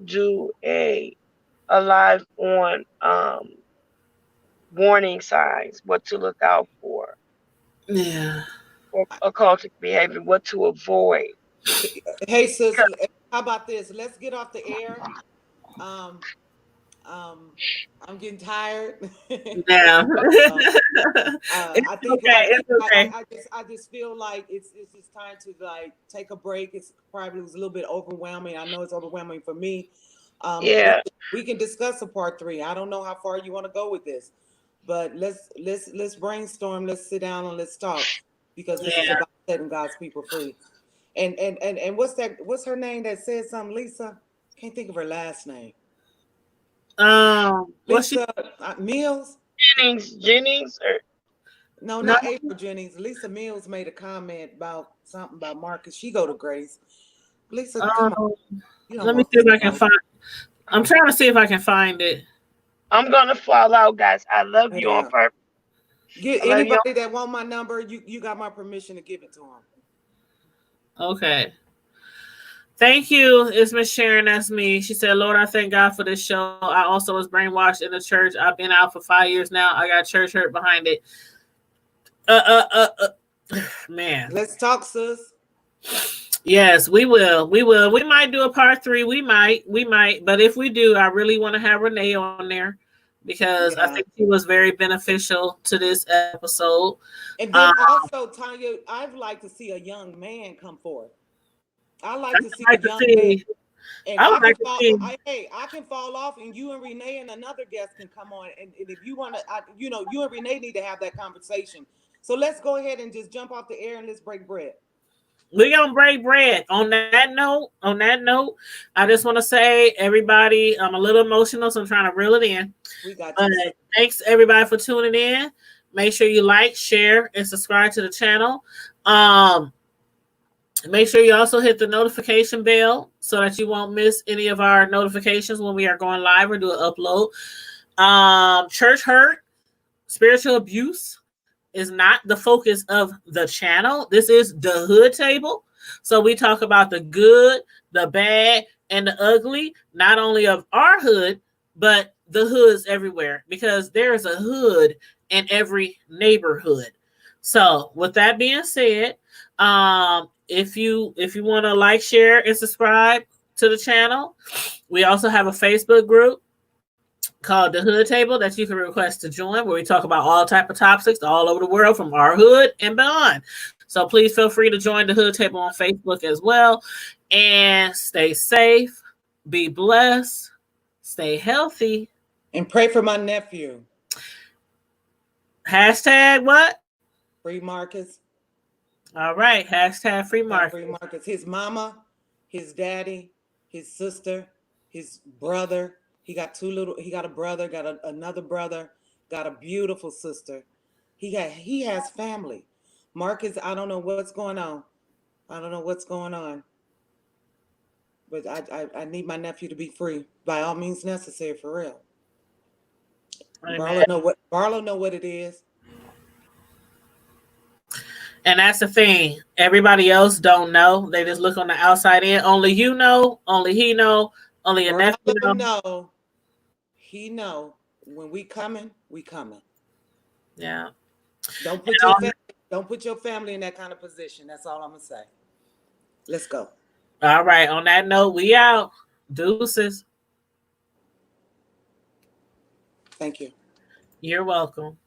do a live on warning signs, what to look out Yeah. for occultic behavior, what to avoid. Hey, sis, 'Cause- how about this? Let's get off the air. Um, um, I'm getting tired. Yeah. uh, It's okay. It's okay. I just feel like it's just time to like take a break. It's probably was a little bit overwhelming. I know it's overwhelming for me. Yeah, We can discuss a part three. I don't know how far you want to go with this, but let's brainstorm. Let's sit down and let's talk because this is Yeah. about setting God's people free. And what's that? What's her name that said something? Lisa, can't think of her last name. What's she? Lisa Mills. Jennings, or No, No. not April Jennings. Lisa Mills made a comment about something about Marcus. She go to Grace. Lisa, come on. Um, You don't Let me want see this if I can knowledge. find. I'm trying to see if I can find it. I'm gonna fall out, guys. I love you on Yeah. purpose. Get I love you. anybody that want my number. You got my permission to give it to them. Okay. Thank you. It's Miss Sharon. That's me. She said, Lord, I thank God for this show. I also was brainwashed in the church. I've been out for 5 years now. I got church hurt behind it. Man. Let's talk, sis. Yes, we will. We will. We might do a part three. We might. But if we do, I really want to have Renee on there because I Yeah. think she was very beneficial to this episode. And then Um, also, Tanya, I'd like to see a young man come forth. I like I'd to see a like to young man. see. And I I would can like to fall. see. I can fall off, and you and Renee and another guest can come on. And if you want to, you and Renee need to have that conversation. So let's go ahead and just jump off the air and let's break bread. We're gonna break bread. On that note, I just want to say, everybody, I'm a little emotional, so I'm trying to reel it in. We got But you. thanks everybody for tuning in. Make sure you like, share, and subscribe to the channel. Make sure you also hit the notification bell so that you won't miss any of our notifications when we are going live or do an upload. Church hurt, spiritual abuse is not the focus of the channel. This is the hood table. So we talk about the good, the bad, and the ugly, not only of our hood, but the hoods everywhere, because there is a hood in every neighborhood. So with that being said, if you want to like, share, and subscribe to the channel, we also have a Facebook group called the Hood Table that you can request to join, where we talk about all type of topics all over the world from our hood and beyond. So please feel free to join the Hood Table on Facebook as well. And stay safe, be blessed, stay healthy. And pray for my nephew. Hashtag what? Free Marcus. All right. Hashtag free Free market. Marcus. His mama, his daddy, his sister, his brother. He got a brother, another brother, got a beautiful sister. He has family. Marcus, I don't know what's going on. I don't know what's going on. But I need my nephew to be free by all means necessary for real. Amen. Barlow know what it is. And that's the thing. Everybody else don't know. They just look on the outside in. Only you know. Only he know. Only your nephew Barlow know. know. He know when we coming, we coming. Yeah. Don't put your family, don't put your family in that kind of position. That's all I'm gonna say. Let's go. All right. On that note, we out. Deuces. Thank you. You're welcome.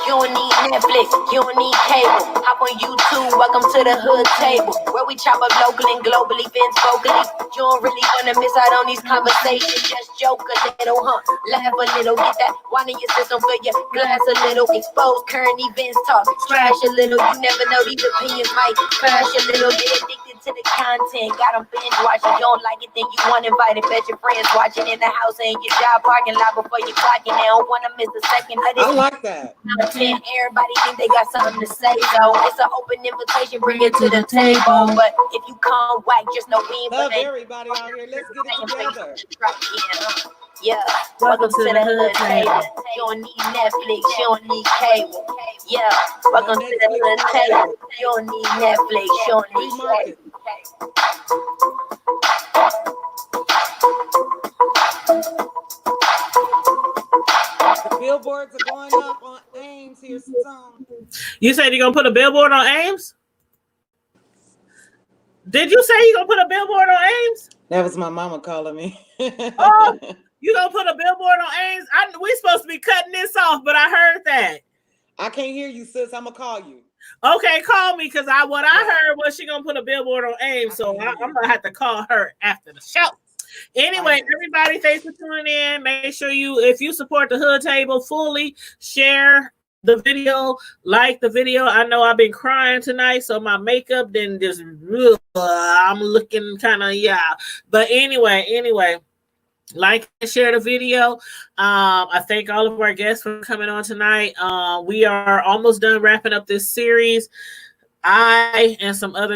You don't need Netflix, you don't need cable. Hop on YouTube, welcome to the hood table. Where we chop up local and global events vocally. You don't really wanna miss out on these conversations. Just joke a little, laugh a little. Get that wine in your system, fill your glass a little. Expose current events, talk trash a little. You never know, these opinions might crash a little. Get addicted to the content, got them binge watching. You don't like it, then you want invited. Bet your friends watching in the house and your job parking lot before you clocking. They don't wanna miss a second of this. I like that. Everybody think they got something to say, so it's an open invitation, bring it to the table. But if you come whack, just know we ain't Love everybody out here. Let's get it together. Yeah, welcome to the hood table. You don't need Netflix, you don't need cable. Yeah, welcome to the hood table. You don't need Netflix, you don't need cable. The billboards are going up on Ames here soon. You said you're gonna put a billboard on Ames? Did you say you're gonna put a billboard on Ames? That was my mama calling me. Oh, you gonna put a billboard on Ames? We supposed to be cutting this off, but I heard that. I can't hear you, sis. I'm gonna call you. Okay, call me because I heard was she gonna put a billboard on Ames, so I'm gonna have to call her after the show. Anyway, everybody, thanks for tuning in. Make sure if you support the Hood Table fully, share the video, like the video. I know I've been crying tonight, so my makeup didn't just. I'm looking kind of But anyway. Like and share the video. I thank all of our guests for coming on tonight. We are almost done wrapping up this series. I and some other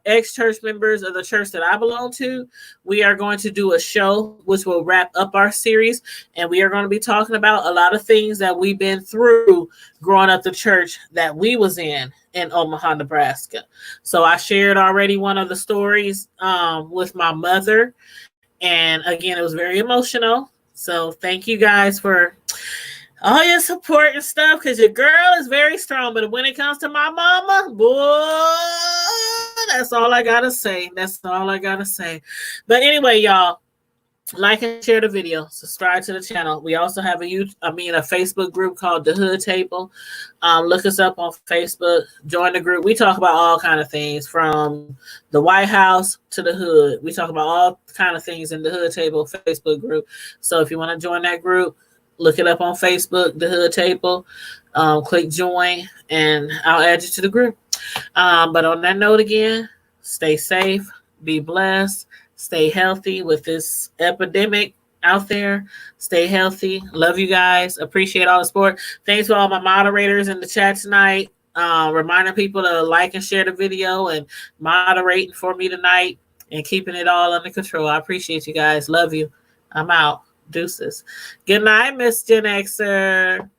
ex-church members of the church that I belong to, we are going to do a show which will wrap up our series, and we are going to be talking about a lot of things that we've been through growing up the church that we was in Omaha, Nebraska. So I shared already one of the stories with my mother, and again, it was very emotional. So thank you guys for all your support and stuff, because your girl is very strong. But when it comes to my mama, boy, that's all I gotta say. But anyway, y'all, like and share the video. Subscribe to the channel. We also have a Facebook group called The Hood Table. Look us up on Facebook. Join the group. We talk about all kind of things, from the White House to the hood. We talk about all kind of things in the Hood Table Facebook group. So if you want to join that group, look it up on Facebook, The Hood Table. Click join, and I'll add you to the group. But on that note, again, stay safe, be blessed, stay healthy with this epidemic out there. Stay healthy. Love you guys. Appreciate all the support. Thanks to all my moderators in the chat tonight. Reminding people to like and share the video and moderating for me tonight and keeping it all under control. I appreciate you guys. Love you. I'm out. Deuces. Good night, Miss Gen Xer.